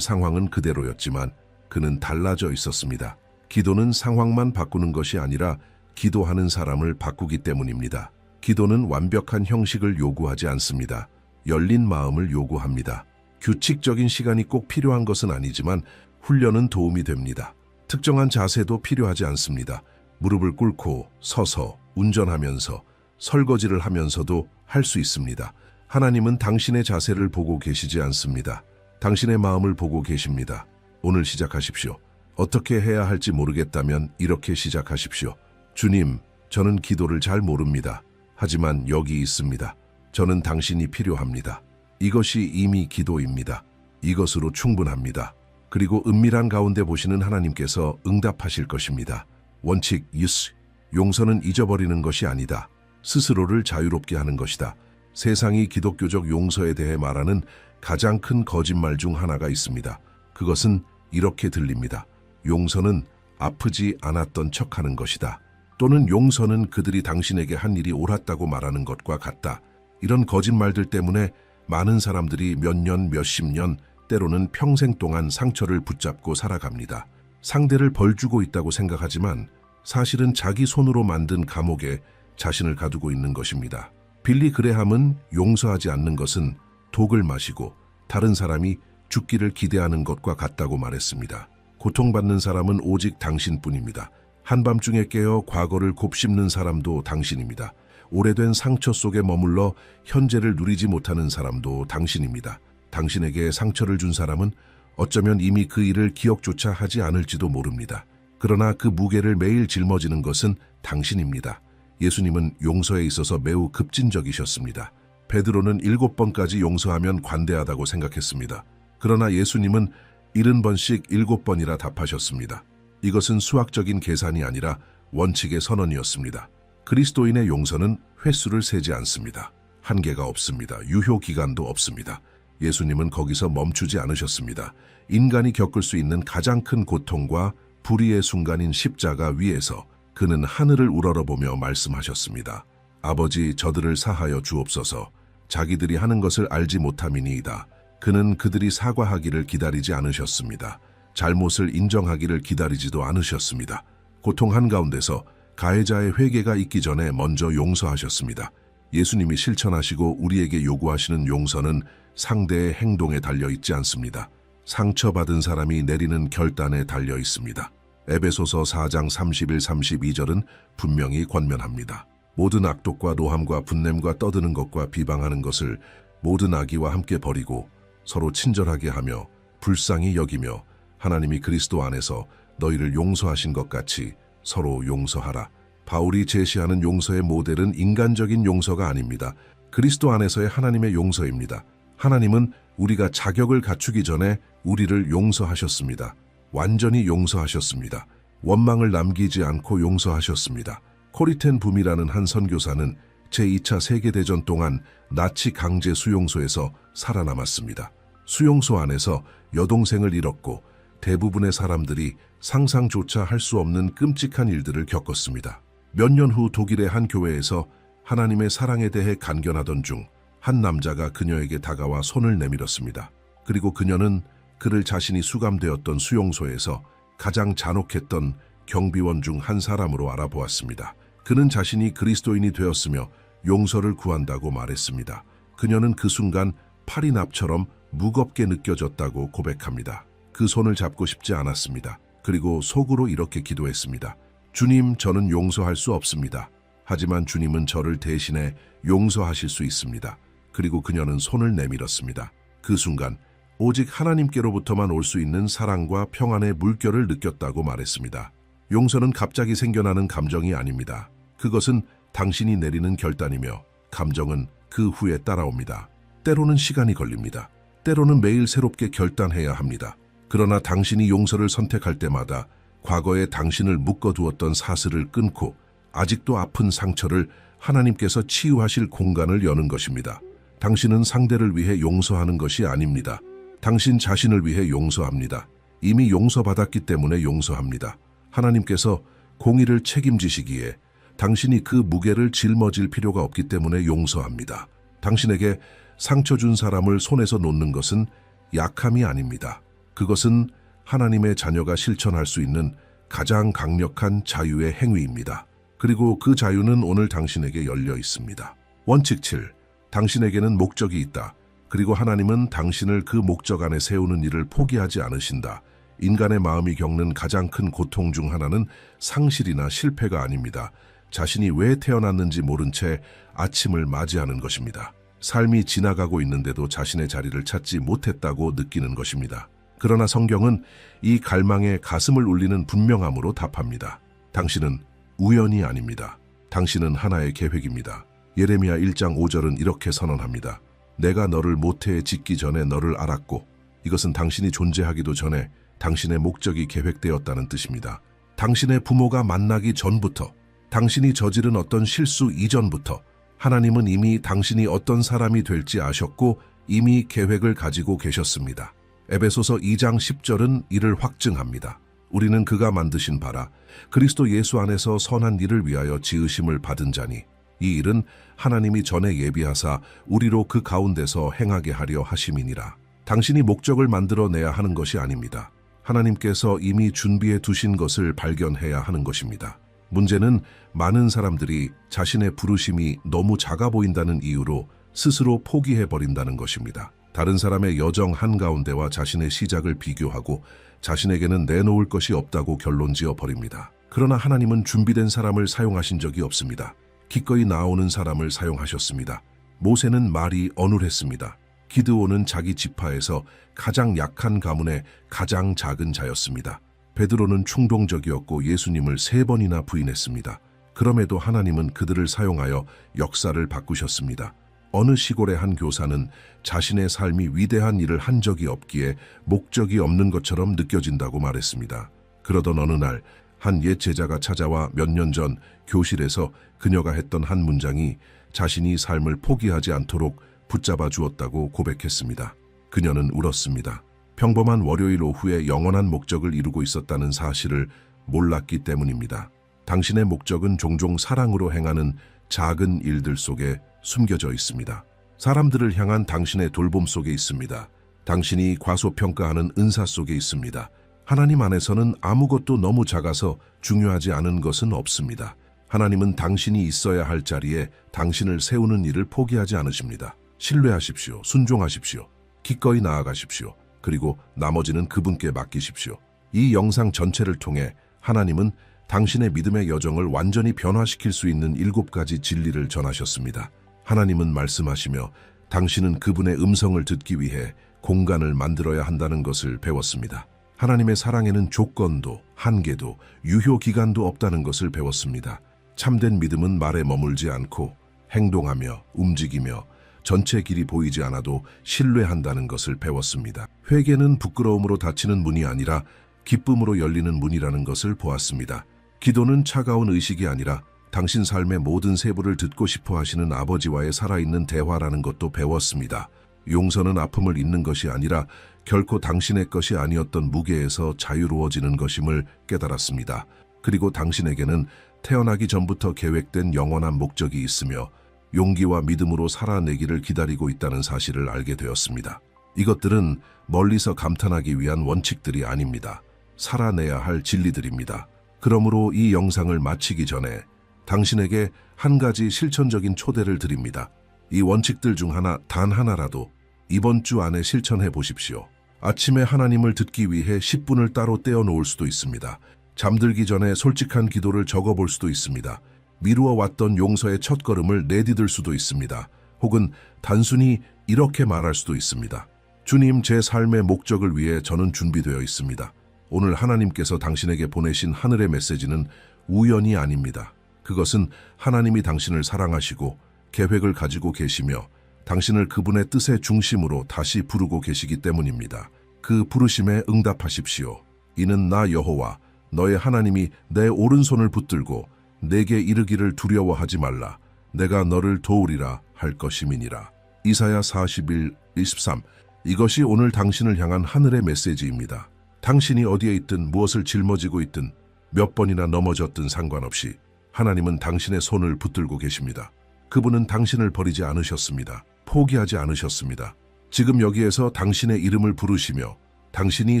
상황은 그대로였지만 그는 달라져 있었습니다. 기도는 상황만 바꾸는 것이 아니라 기도하는 사람을 바꾸기 때문입니다. 기도는 완벽한 형식을 요구하지 않습니다. 열린 마음을 요구합니다. 규칙적인 시간이 꼭 필요한 것은 아니지만 훈련은 도움이 됩니다. 특정한 자세도 필요하지 않습니다. 무릎을 꿇고 서서 운전하면서 설거지를 하면서도 할 수 있습니다. 하나님은 당신의 자세를 보고 계시지 않습니다. 당신의 마음을 보고 계십니다. 오늘 시작하십시오. 어떻게 해야 할지 모르겠다면 이렇게 시작하십시오. 주님, 저는 기도를 잘 모릅니다. 하지만 여기 있습니다. 저는 당신이 필요합니다. 이것이 이미 기도입니다. 이것으로 충분합니다. 그리고 은밀한 가운데 보시는 하나님께서 응답하실 것입니다. 원칙 유스, 용서는 잊어버리는 것이 아니다. 스스로를 자유롭게 하는 것이다. 세상이 기독교적 용서에 대해 말하는 가장 큰 거짓말 중 하나가 있습니다. 그것은 이렇게 들립니다. 용서는 아프지 않았던 척하는 것이다. 또는 용서는 그들이 당신에게 한 일이 옳았다고 말하는 것과 같다. 이런 거짓말들 때문에 많은 사람들이 몇 년, 몇십 년, 때로는 평생 동안 상처를 붙잡고 살아갑니다. 상대를 벌주고 있다고 생각하지만 사실은 자기 손으로 만든 감옥에 자신을 가두고 있는 것입니다. 빌리 그레함은 용서하지 않는 것은 독을 마시고 다른 사람이 죽기를 기대하는 것과 같다고 말했습니다. 고통받는 사람은 오직 당신뿐입니다. 한밤중에 깨어 과거를 곱씹는 사람도 당신입니다. 오래된 상처 속에 머물러 현재를 누리지 못하는 사람도 당신입니다. 당신에게 상처를 준 사람은 어쩌면 이미 그 일을 기억조차 하지 않을지도 모릅니다. 그러나 그 무게를 매일 짊어지는 것은 당신입니다. 예수님은 용서에 있어서 매우 급진적이셨습니다. 베드로는 7번까지 용서하면 관대하다고 생각했습니다. 그러나 예수님은 70번씩 7번이라 답하셨습니다. 이것은 수학적인 계산이 아니라 원칙의 선언이었습니다. 그리스도인의 용서는 횟수를 세지 않습니다. 한계가 없습니다. 유효 기간도 없습니다. 예수님은 거기서 멈추지 않으셨습니다. 인간이 겪을 수 있는 가장 큰 고통과 불의의 순간인 십자가 위에서 그는 하늘을 우러러보며 말씀하셨습니다. 아버지, 저들을 사하여 주옵소서. 자기들이 하는 것을 알지 못함이니이다. 그는 그들이 사과하기를 기다리지 않으셨습니다. 잘못을 인정하기를 기다리지도 않으셨습니다. 고통 한가운데서 가해자의 회개가 있기 전에 먼저 용서하셨습니다. 예수님이 실천하시고 우리에게 요구하시는 용서는 상대의 행동에 달려 있지 않습니다. 상처받은 사람이 내리는 결단에 달려 있습니다. 에베소서 4장 31-32절은 분명히 권면합니다. 모든 악독과 노함과 분냄과 떠드는 것과 비방하는 것을 모든 악의와 함께 버리고 서로 친절하게 하며 불쌍히 여기며 하나님이 그리스도 안에서 너희를 용서하신 것 같이 서로 용서하라. 바울이 제시하는 용서의 모델은 인간적인 용서가 아닙니다. 그리스도 안에서의 하나님의 용서입니다. 하나님은 우리가 자격을 갖추기 전에 우리를 용서하셨습니다. 완전히 용서하셨습니다. 원망을 남기지 않고 용서하셨습니다. 코리텐 붐이라는 한 선교사는 제2차 세계대전 동안 나치 강제 수용소에서 살아남았습니다. 수용소 안에서 여동생을 잃었고 대부분의 사람들이 상상조차 할 수 없는 끔찍한 일들을 겪었습니다. 몇 년 후 독일의 한 교회에서 하나님의 사랑에 대해 간견하던 중 한 남자가 그녀에게 다가와 손을 내밀었습니다. 그리고 그녀는 그를 자신이 수감되었던 수용소에서 가장 잔혹했던 경비원 중 한 사람으로 알아보았습니다. 그는 자신이 그리스도인이 되었으며 용서를 구한다고 말했습니다. 그녀는 그 순간 팔이 납처럼 무겁게 느껴졌다고 고백합니다. 그 손을 잡고 싶지 않았습니다. 그리고 속으로 이렇게 기도했습니다. 주님, 저는 용서할 수 없습니다. 하지만 주님은 저를 대신해 용서하실 수 있습니다. 그리고 그녀는 손을 내밀었습니다. 그 순간 오직 하나님께로부터만 올 수 있는 사랑과 평안의 물결을 느꼈다고 말했습니다. 용서는 갑자기 생겨나는 감정이 아닙니다. 그것은 당신이 내리는 결단이며 감정은 그 후에 따라옵니다. 때로는 시간이 걸립니다. 때로는 매일 새롭게 결단해야 합니다. 그러나 당신이 용서를 선택할 때마다 과거에 당신을 묶어두었던 사슬을 끊고 아직도 아픈 상처를 하나님께서 치유하실 공간을 여는 것입니다. 당신은 상대를 위해 용서하는 것이 아닙니다. 당신 자신을 위해 용서합니다. 이미 용서받았기 때문에 용서합니다. 하나님께서 공의를 책임지시기에 당신이 그 무게를 짊어질 필요가 없기 때문에 용서합니다. 당신에게 상처 준 사람을 손에서 놓는 것은 약함이 아닙니다. 그것은 하나님의 자녀가 실천할 수 있는 가장 강력한 자유의 행위입니다. 그리고 그 자유는 오늘 당신에게 열려 있습니다. 원칙 7. 당신에게는 목적이 있다. 그리고 하나님은 당신을 그 목적 안에 세우는 일을 포기하지 않으신다. 인간의 마음이 겪는 가장 큰 고통 중 하나는 상실이나 실패가 아닙니다. 자신이 왜 태어났는지 모른 채 아침을 맞이하는 것입니다. 삶이 지나가고 있는데도 자신의 자리를 찾지 못했다고 느끼는 것입니다. 그러나 성경은 이 갈망에 가슴을 울리는 분명함으로 답합니다. 당신은 우연이 아닙니다. 당신은 하나의 계획입니다. 예레미야 1장 5절은 이렇게 선언합니다. 내가 너를 모태에 짓기 전에 너를 알았고, 이것은 당신이 존재하기도 전에 당신의 목적이 계획되었다는 뜻입니다. 당신의 부모가 만나기 전부터, 당신이 저지른 어떤 실수 이전부터 하나님은 이미 당신이 어떤 사람이 될지 아셨고 이미 계획을 가지고 계셨습니다. 에베소서 2장 10절은 이를 확증합니다. 우리는 그가 만드신 바라 그리스도 예수 안에서 선한 일을 위하여 지으심을 받은 자니 이 일은 하나님이 전에 예비하사 우리로 그 가운데서 행하게 하려 하심이니라. 당신이 목적을 만들어내야 하는 것이 아닙니다. 하나님께서 이미 준비해 두신 것을 발견해야 하는 것입니다. 문제는 많은 사람들이 자신의 부르심이 너무 작아 보인다는 이유로 스스로 포기해버린다는 것입니다. 다른 사람의 여정 한가운데와 자신의 시작을 비교하고 자신에게는 내놓을 것이 없다고 결론지어 버립니다. 그러나 하나님은 준비된 사람을 사용하신 적이 없습니다. 기꺼이 나오는 사람을 사용하셨습니다. 모세는 말이 어눌했습니다. 기드온은 자기 지파에서 가장 약한 가문의 가장 작은 자였습니다. 베드로는 충동적이었고 예수님을 3번이나 부인했습니다. 그럼에도 하나님은 그들을 사용하여 역사를 바꾸셨습니다. 어느 시골의 한 교사는 자신의 삶이 위대한 일을 한 적이 없기에 목적이 없는 것처럼 느껴진다고 말했습니다. 그러던 어느 날 한 옛 제자가 찾아와 몇 년 전 교실에서 그녀가 했던 한 문장이 자신이 삶을 포기하지 않도록 붙잡아 주었다고 고백했습니다. 그녀는 울었습니다. 평범한 월요일 오후에 영원한 목적을 이루고 있었다는 사실을 몰랐기 때문입니다. 당신의 목적은 종종 사랑으로 행하는 작은 일들 속에 숨겨져 있습니다. 사람들을 향한 당신의 돌봄 속에 있습니다. 당신이 과소평가하는 은사 속에 있습니다. 하나님 안에서는 아무것도 너무 작아서 중요하지 않은 것은 없습니다. 하나님은 당신이 있어야 할 자리에 당신을 세우는 일을 포기하지 않으십니다. 신뢰하십시오. 순종하십시오. 기꺼이 나아가십시오. 그리고 나머지는 그분께 맡기십시오. 이 영상 전체를 통해 하나님은 당신의 믿음의 여정을 완전히 변화시킬 수 있는 7가지 진리를 전하셨습니다. 하나님은 말씀하시며 당신은 그분의 음성을 듣기 위해 공간을 만들어야 한다는 것을 배웠습니다. 하나님의 사랑에는 조건도, 한계도, 유효기간도 없다는 것을 배웠습니다. 참된 믿음은 말에 머물지 않고 행동하며 움직이며 전체 길이 보이지 않아도 신뢰한다는 것을 배웠습니다. 회개는 부끄러움으로 닫히는 문이 아니라 기쁨으로 열리는 문이라는 것을 보았습니다. 기도는 차가운 의식이 아니라 당신 삶의 모든 세부를 듣고 싶어 하시는 아버지와의 살아있는 대화라는 것도 배웠습니다. 용서는 아픔을 잊는 것이 아니라 결코 당신의 것이 아니었던 무게에서 자유로워지는 것임을 깨달았습니다. 그리고 당신에게는 태어나기 전부터 계획된 영원한 목적이 있으며 용기와 믿음으로 살아내기를 기다리고 있다는 사실을 알게 되었습니다. 이것들은 멀리서 감탄하기 위한 원칙들이 아닙니다. 살아내야 할 진리들입니다. 그러므로 이 영상을 마치기 전에 당신에게 한 가지 실천적인 초대를 드립니다. 이 원칙들 중 단 하나라도 이번 주 안에 실천해 보십시오. 아침에 하나님을 듣기 위해 10분을 따로 떼어놓을 수도 있습니다. 잠들기 전에 솔직한 기도를 적어볼 수도 있습니다. 미루어 왔던 용서의 첫걸음을 내디딜 수도 있습니다. 혹은 단순히 이렇게 말할 수도 있습니다. 주님, 제 삶의 목적을 위해 저는 준비되어 있습니다. 오늘 하나님께서 당신에게 보내신 하늘의 메시지는 우연이 아닙니다. 그것은 하나님이 당신을 사랑하시고 계획을 가지고 계시며 당신을 그분의 뜻의 중심으로 다시 부르고 계시기 때문입니다. 그 부르심에 응답하십시오. 이는 나 여호와 너의 하나님이 내 오른손을 붙들고 내게 이르기를 두려워하지 말라. 내가 너를 도우리라 할 것임이니라. 이사야 41:23. 이것이 오늘 당신을 향한 하늘의 메시지입니다. 당신이 어디에 있든 무엇을 짊어지고 있든 몇 번이나 넘어졌든 상관없이 하나님은 당신의 손을 붙들고 계십니다. 그분은 당신을 버리지 않으셨습니다. 포기하지 않으셨습니다. 지금 여기에서 당신의 이름을 부르시며 당신이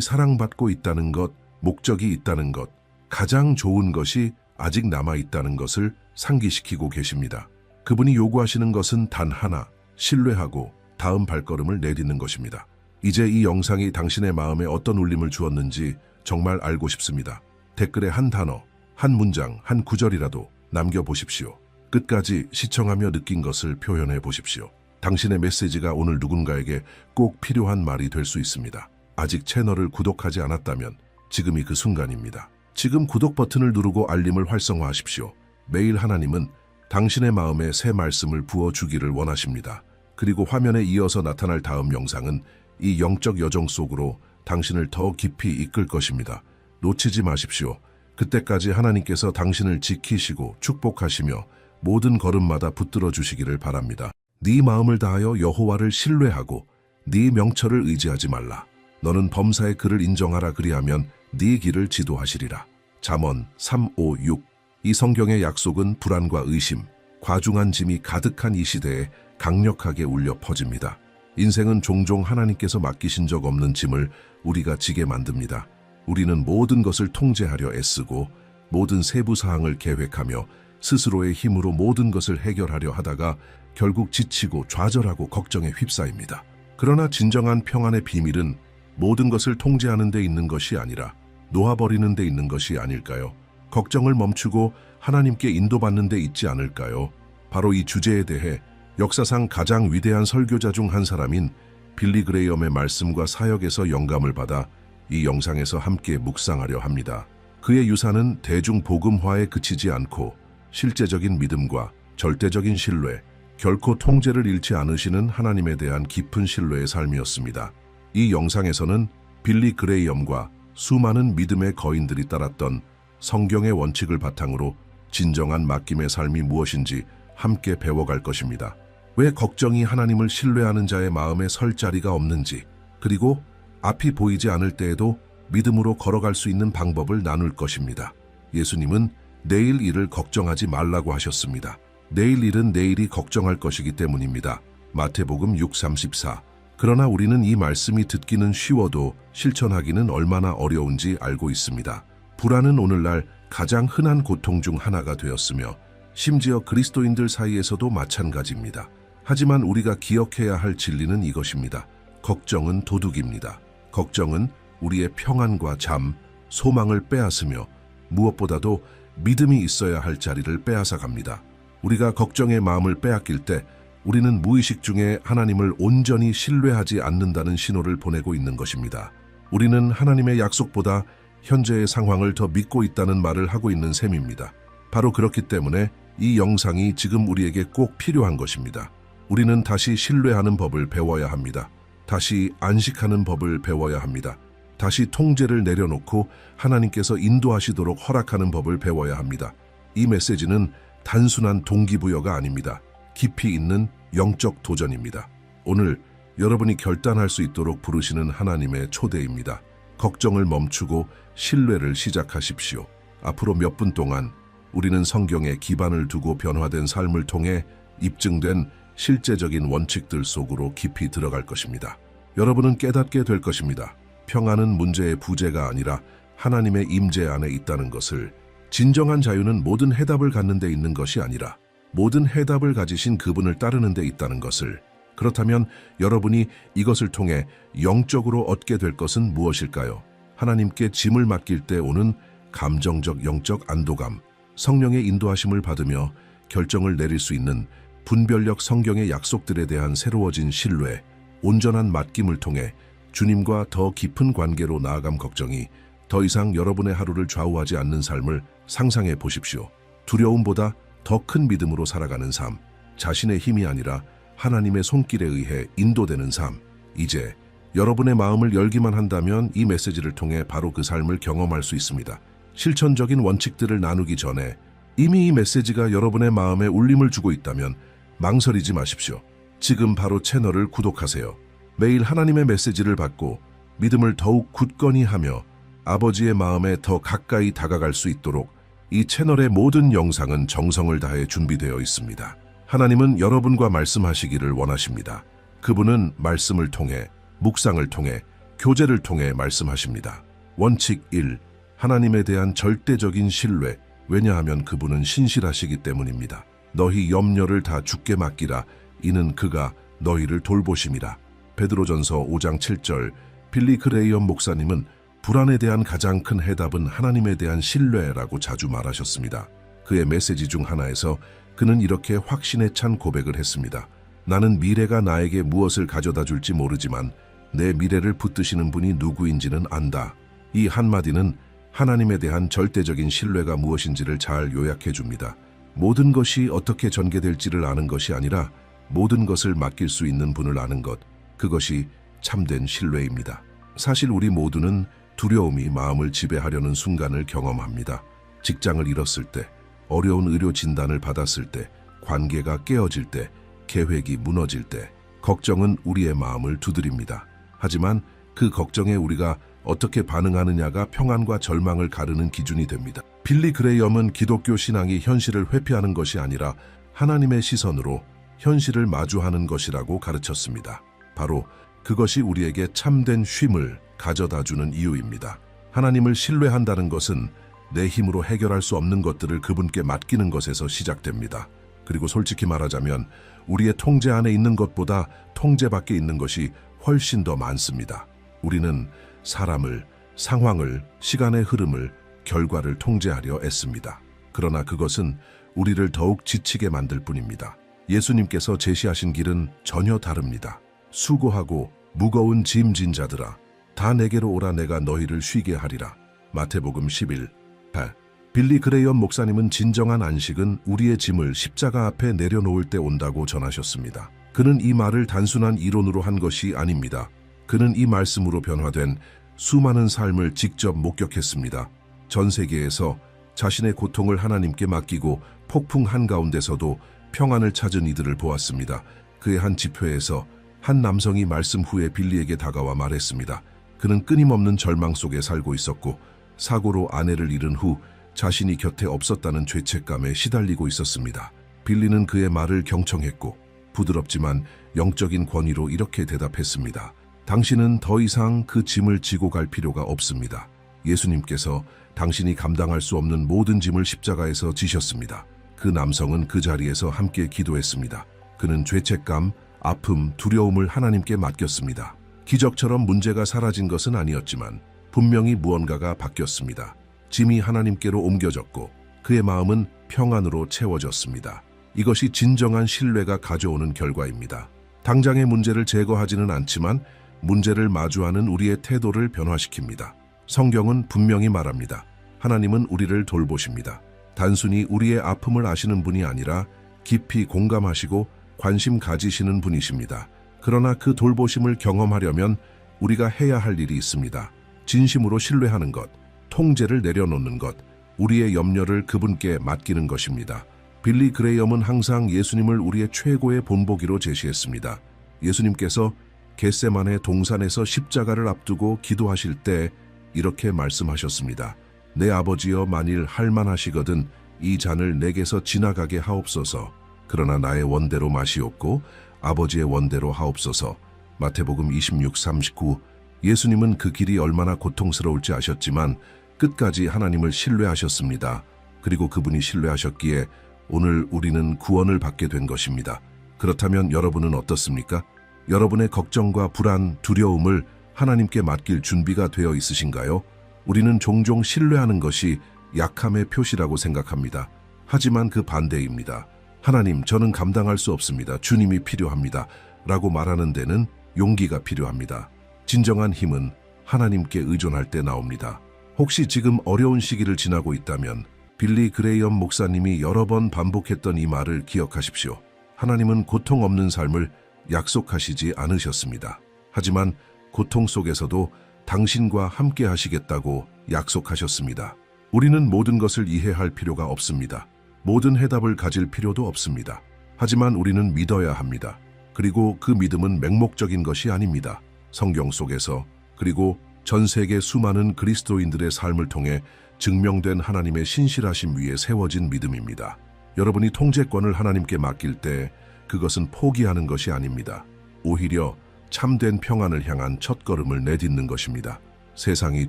사랑받고 있다는 것, 목적이 있다는 것, 가장 좋은 것이 아직 남아있다는 것을 상기시키고 계십니다. 그분이 요구하시는 것은 단 하나, 신뢰하고 다음 발걸음을 내딛는 것입니다. 이제 이 영상이 당신의 마음에 어떤 울림을 주었는지 정말 알고 싶습니다. 댓글에 한 단어, 한 문장, 한 구절이라도 남겨보십시오. 끝까지 시청하며 느낀 것을 표현해 보십시오. 당신의 메시지가 오늘 누군가에게 꼭 필요한 말이 될 수 있습니다. 아직 채널을 구독하지 않았다면 지금이 그 순간입니다. 지금 구독 버튼을 누르고 알림을 활성화하십시오. 매일 하나님은 당신의 마음에 새 말씀을 부어주기를 원하십니다. 그리고 화면에 이어서 나타날 다음 영상은 이 영적 여정 속으로 당신을 더 깊이 이끌 것입니다. 놓치지 마십시오. 그때까지 하나님께서 당신을 지키시고 축복하시며 모든 걸음마다 붙들어 주시기를 바랍니다. 네 마음을 다하여 여호와를 신뢰하고 네 명철을 의지하지 말라. 너는 범사의 그를 인정하라. 그리하면 네 길을 지도하시리라. 잠언 3:5-6. 이 성경의 약속은 불안과 의심, 과중한 짐이 가득한 이 시대에 강력하게 울려 퍼집니다. 인생은 종종 하나님께서 맡기신 적 없는 짐을 우리가 지게 만듭니다. 우리는 모든 것을 통제하려 애쓰고 모든 세부 사항을 계획하며 스스로의 힘으로 모든 것을 해결하려 하다가 결국 지치고 좌절하고 걱정에 휩싸입니다. 그러나 진정한 평안의 비밀은 모든 것을 통제하는 데 있는 것이 아니라 놓아버리는 데 있는 것이 아닐까요? 걱정을 멈추고 하나님께 인도받는 데 있지 않을까요? 바로 이 주제에 대해 역사상 가장 위대한 설교자 중 한 사람인 빌리 그레이엄의 말씀과 사역에서 영감을 받아 이 영상에서 함께 묵상하려 합니다. 그의 유산은 대중 복음화에 그치지 않고 실제적인 믿음과 절대적인 신뢰, 결코 통제를 잃지 않으시는 하나님에 대한 깊은 신뢰의 삶이었습니다. 이 영상에서는 빌리 그레이엄과 수많은 믿음의 거인들이 따랐던 성경의 원칙을 바탕으로 진정한 맡김의 삶이 무엇인지 함께 배워갈 것입니다. 왜 걱정이 하나님을 신뢰하는 자의 마음에 설 자리가 없는지, 그리고 앞이 보이지 않을 때에도 믿음으로 걸어갈 수 있는 방법을 나눌 것입니다. 예수님은 내일 일을 걱정하지 말라고 하셨습니다. 내일 일은 내일이 걱정할 것이기 때문입니다. 마태복음 6:34. 그러나 우리는 이 말씀이 듣기는 쉬워도 실천하기는 얼마나 어려운지 알고 있습니다. 불안은 오늘날 가장 흔한 고통 중 하나가 되었으며 심지어 그리스도인들 사이에서도 마찬가지입니다. 하지만 우리가 기억해야 할 진리는 이것입니다. 걱정은 도둑입니다. 걱정은 우리의 평안과 잠, 소망을 빼앗으며 무엇보다도 믿음이 있어야 할 자리를 빼앗아 갑니다. 우리가 걱정의 마음을 빼앗길 때 우리는 무의식 중에 하나님을 온전히 신뢰하지 않는다는 신호를 보내고 있는 것입니다. 우리는 하나님의 약속보다 현재의 상황을 더 믿고 있다는 말을 하고 있는 셈입니다. 바로 그렇기 때문에 이 영상이 지금 우리에게 꼭 필요한 것입니다. 우리는 다시 신뢰하는 법을 배워야 합니다. 다시 안식하는 법을 배워야 합니다. 다시 통제를 내려놓고 하나님께서 인도하시도록 허락하는 법을 배워야 합니다. 이 메시지는 단순한 동기부여가 아닙니다. 깊이 있는 영적 도전입니다. 오늘 여러분이 결단할 수 있도록 부르시는 하나님의 초대입니다. 걱정을 멈추고 신뢰를 시작하십시오. 앞으로 몇 분 동안 우리는 성경에 기반을 두고 변화된 삶을 통해 입증된 실제적인 원칙들 속으로 깊이 들어갈 것입니다. 여러분은 깨닫게 될 것입니다. 평안은 문제의 부재가 아니라 하나님의 임재 안에 있다는 것을, 진정한 자유는 모든 해답을 갖는 데 있는 것이 아니라 모든 해답을 가지신 그분을 따르는 데 있다는 것을. 그렇다면 여러분이 이것을 통해 영적으로 얻게 될 것은 무엇일까요? 하나님께 짐을 맡길 때 오는 감정적 영적 안도감, 성령의 인도하심을 받으며 결정을 내릴 수 있는 분별력, 성경의 약속들에 대한 새로워진 신뢰, 온전한 맡김을 통해 주님과 더 깊은 관계로 나아감. 걱정이 더 이상 여러분의 하루를 좌우하지 않는 삶을 상상해 보십시오. 두려움보다 더 큰 믿음으로 살아가는 삶, 자신의 힘이 아니라 하나님의 손길에 의해 인도되는 삶. 이제 여러분의 마음을 열기만 한다면 이 메시지를 통해 바로 그 삶을 경험할 수 있습니다. 실천적인 원칙들을 나누기 전에 이미 이 메시지가 여러분의 마음에 울림을 주고 있다면 망설이지 마십시오. 지금 바로 채널을 구독하세요. 매일 하나님의 메시지를 받고 믿음을 더욱 굳건히 하며 아버지의 마음에 더 가까이 다가갈 수 있도록 이 채널의 모든 영상은 정성을 다해 준비되어 있습니다. 하나님은 여러분과 말씀하시기를 원하십니다. 그분은 말씀을 통해, 묵상을 통해, 교제를 통해 말씀하십니다. 원칙 1. 하나님에 대한 절대적인 신뢰. 왜냐하면 그분은 신실하시기 때문입니다. 너희 염려를 다 주께 맡기라. 이는 그가 너희를 돌보심이라. 베드로전서 5장 7절. 빌리 그레이엄 목사님은 불안에 대한 가장 큰 해답은 하나님에 대한 신뢰라고 자주 말하셨습니다. 그의 메시지 중 하나에서 그는 이렇게 확신에 찬 고백을 했습니다. 나는 미래가 나에게 무엇을 가져다 줄지 모르지만 내 미래를 붙드시는 분이 누구인지는 안다. 이 한마디는 하나님에 대한 절대적인 신뢰가 무엇인지를 잘 요약해 줍니다. 모든 것이 어떻게 전개될지를 아는 것이 아니라 모든 것을 맡길 수 있는 분을 아는 것, 그것이 참된 신뢰입니다. 사실 우리 모두는 두려움이 마음을 지배하려는 순간을 경험합니다. 직장을 잃었을 때, 어려운 의료 진단을 받았을 때, 관계가 깨어질 때, 계획이 무너질 때, 걱정은 우리의 마음을 두드립니다. 하지만 그 걱정에 우리가 어떻게 반응하느냐가 평안과 절망을 가르는 기준이 됩니다. 빌리 그레이엄은 기독교 신앙이 현실을 회피하는 것이 아니라 하나님의 시선으로 현실을 마주하는 것이라고 가르쳤습니다. 바로 그것이 우리에게 참된 쉼을 가져다주는 이유입니다. 하나님을 신뢰한다는 것은 내 힘으로 해결할 수 없는 것들을 그분께 맡기는 것에서 시작됩니다. 그리고 솔직히 말하자면 우리의 통제 안에 있는 것보다 통제 밖에 있는 것이 훨씬 더 많습니다. 우리는 사람을, 상황을, 시간의 흐름을, 결과를 통제하려 애씁니다. 그러나 그것은 우리를 더욱 지치게 만들 뿐입니다. 예수님께서 제시하신 길은 전혀 다릅니다. 수고하고 무거운 짐진 자들아, 다 내게로 오라, 내가 너희를 쉬게 하리라. 마태복음 11, 8. 빌리 그레이엄 목사님은 진정한 안식은 우리의 짐을 십자가 앞에 내려놓을 때 온다고 전하셨습니다. 그는 이 말을 단순한 이론으로 한 것이 아닙니다. 그는 이 말씀으로 변화된 수많은 삶을 직접 목격했습니다. 전 세계에서 자신의 고통을 하나님께 맡기고 폭풍 한가운데서도 평안을 찾은 이들을 보았습니다. 그의 한 집회에서 한 남성이 말씀 후에 빌리에게 다가와 말했습니다. 그는 끊임없는 절망 속에 살고 있었고 사고로 아내를 잃은 후 자신이 곁에 없었다는 죄책감에 시달리고 있었습니다. 빌리는 그의 말을 경청했고 부드럽지만 영적인 권위로 이렇게 대답했습니다. 당신은 더 이상 그 짐을 지고 갈 필요가 없습니다. 예수님께서 당신이 감당할 수 없는 모든 짐을 십자가에서 지셨습니다. 그 남성은 그 자리에서 함께 기도했습니다. 그는 죄책감, 아픔, 두려움을 하나님께 맡겼습니다. 기적처럼 문제가 사라진 것은 아니었지만 분명히 무언가가 바뀌었습니다. 짐이 하나님께로 옮겨졌고 그의 마음은 평안으로 채워졌습니다. 이것이 진정한 신뢰가 가져오는 결과입니다. 당장의 문제를 제거하지는 않지만 문제를 마주하는 우리의 태도를 변화시킵니다. 성경은 분명히 말합니다. 하나님은 우리를 돌보십니다. 단순히 우리의 아픔을 아시는 분이 아니라 깊이 공감하시고 관심 가지시는 분이십니다. 그러나 그 돌보심을 경험하려면 우리가 해야 할 일이 있습니다. 진심으로 신뢰하는 것, 통제를 내려놓는 것, 우리의 염려를 그분께 맡기는 것입니다. 빌리 그레이엄은 항상 예수님을 우리의 최고의 본보기로 제시했습니다. 예수님께서 겟세마네 동산에서 십자가를 앞두고 기도하실 때 이렇게 말씀하셨습니다. 내 아버지여, 만일 할만하시거든 이 잔을 내게서 지나가게 하옵소서. 그러나 나의 원대로 마시옵고 아버지의 원대로 하옵소서. 마태복음 26:39. 예수님은 그 길이 얼마나 고통스러울지 아셨지만 끝까지 하나님을 신뢰하셨습니다. 그리고 그분이 신뢰하셨기에 오늘 우리는 구원을 받게 된 것입니다. 그렇다면 여러분은 어떻습니까? 여러분의 걱정과 불안, 두려움을 하나님께 맡길 준비가 되어 있으신가요? 우리는 종종 신뢰하는 것이 약함의 표시라고 생각합니다. 하지만 그 반대입니다. 하나님, 저는 감당할 수 없습니다. 주님이 필요합니다. 라고 말하는 데는 용기가 필요합니다. 진정한 힘은 하나님께 의존할 때 나옵니다. 혹시 지금 어려운 시기를 지나고 있다면 빌리 그레이엄 목사님이 여러 번 반복했던 이 말을 기억하십시오. 하나님은 고통 없는 삶을 약속하시지 않으셨습니다. 하지만 고통 속에서도 당신과 함께 하시겠다고 약속하셨습니다. 우리는 모든 것을 이해할 필요가 없습니다. 모든 해답을 가질 필요도 없습니다. 하지만 우리는 믿어야 합니다. 그리고 그 믿음은 맹목적인 것이 아닙니다. 성경 속에서 그리고 전 세계 수많은 그리스도인들의 삶을 통해 증명된 하나님의 신실하심 위에 세워진 믿음입니다. 여러분이 통제권을 하나님께 맡길 때 그것은 포기하는 것이 아닙니다. 오히려 참된 평안을 향한 첫걸음을 내딛는 것입니다. 세상이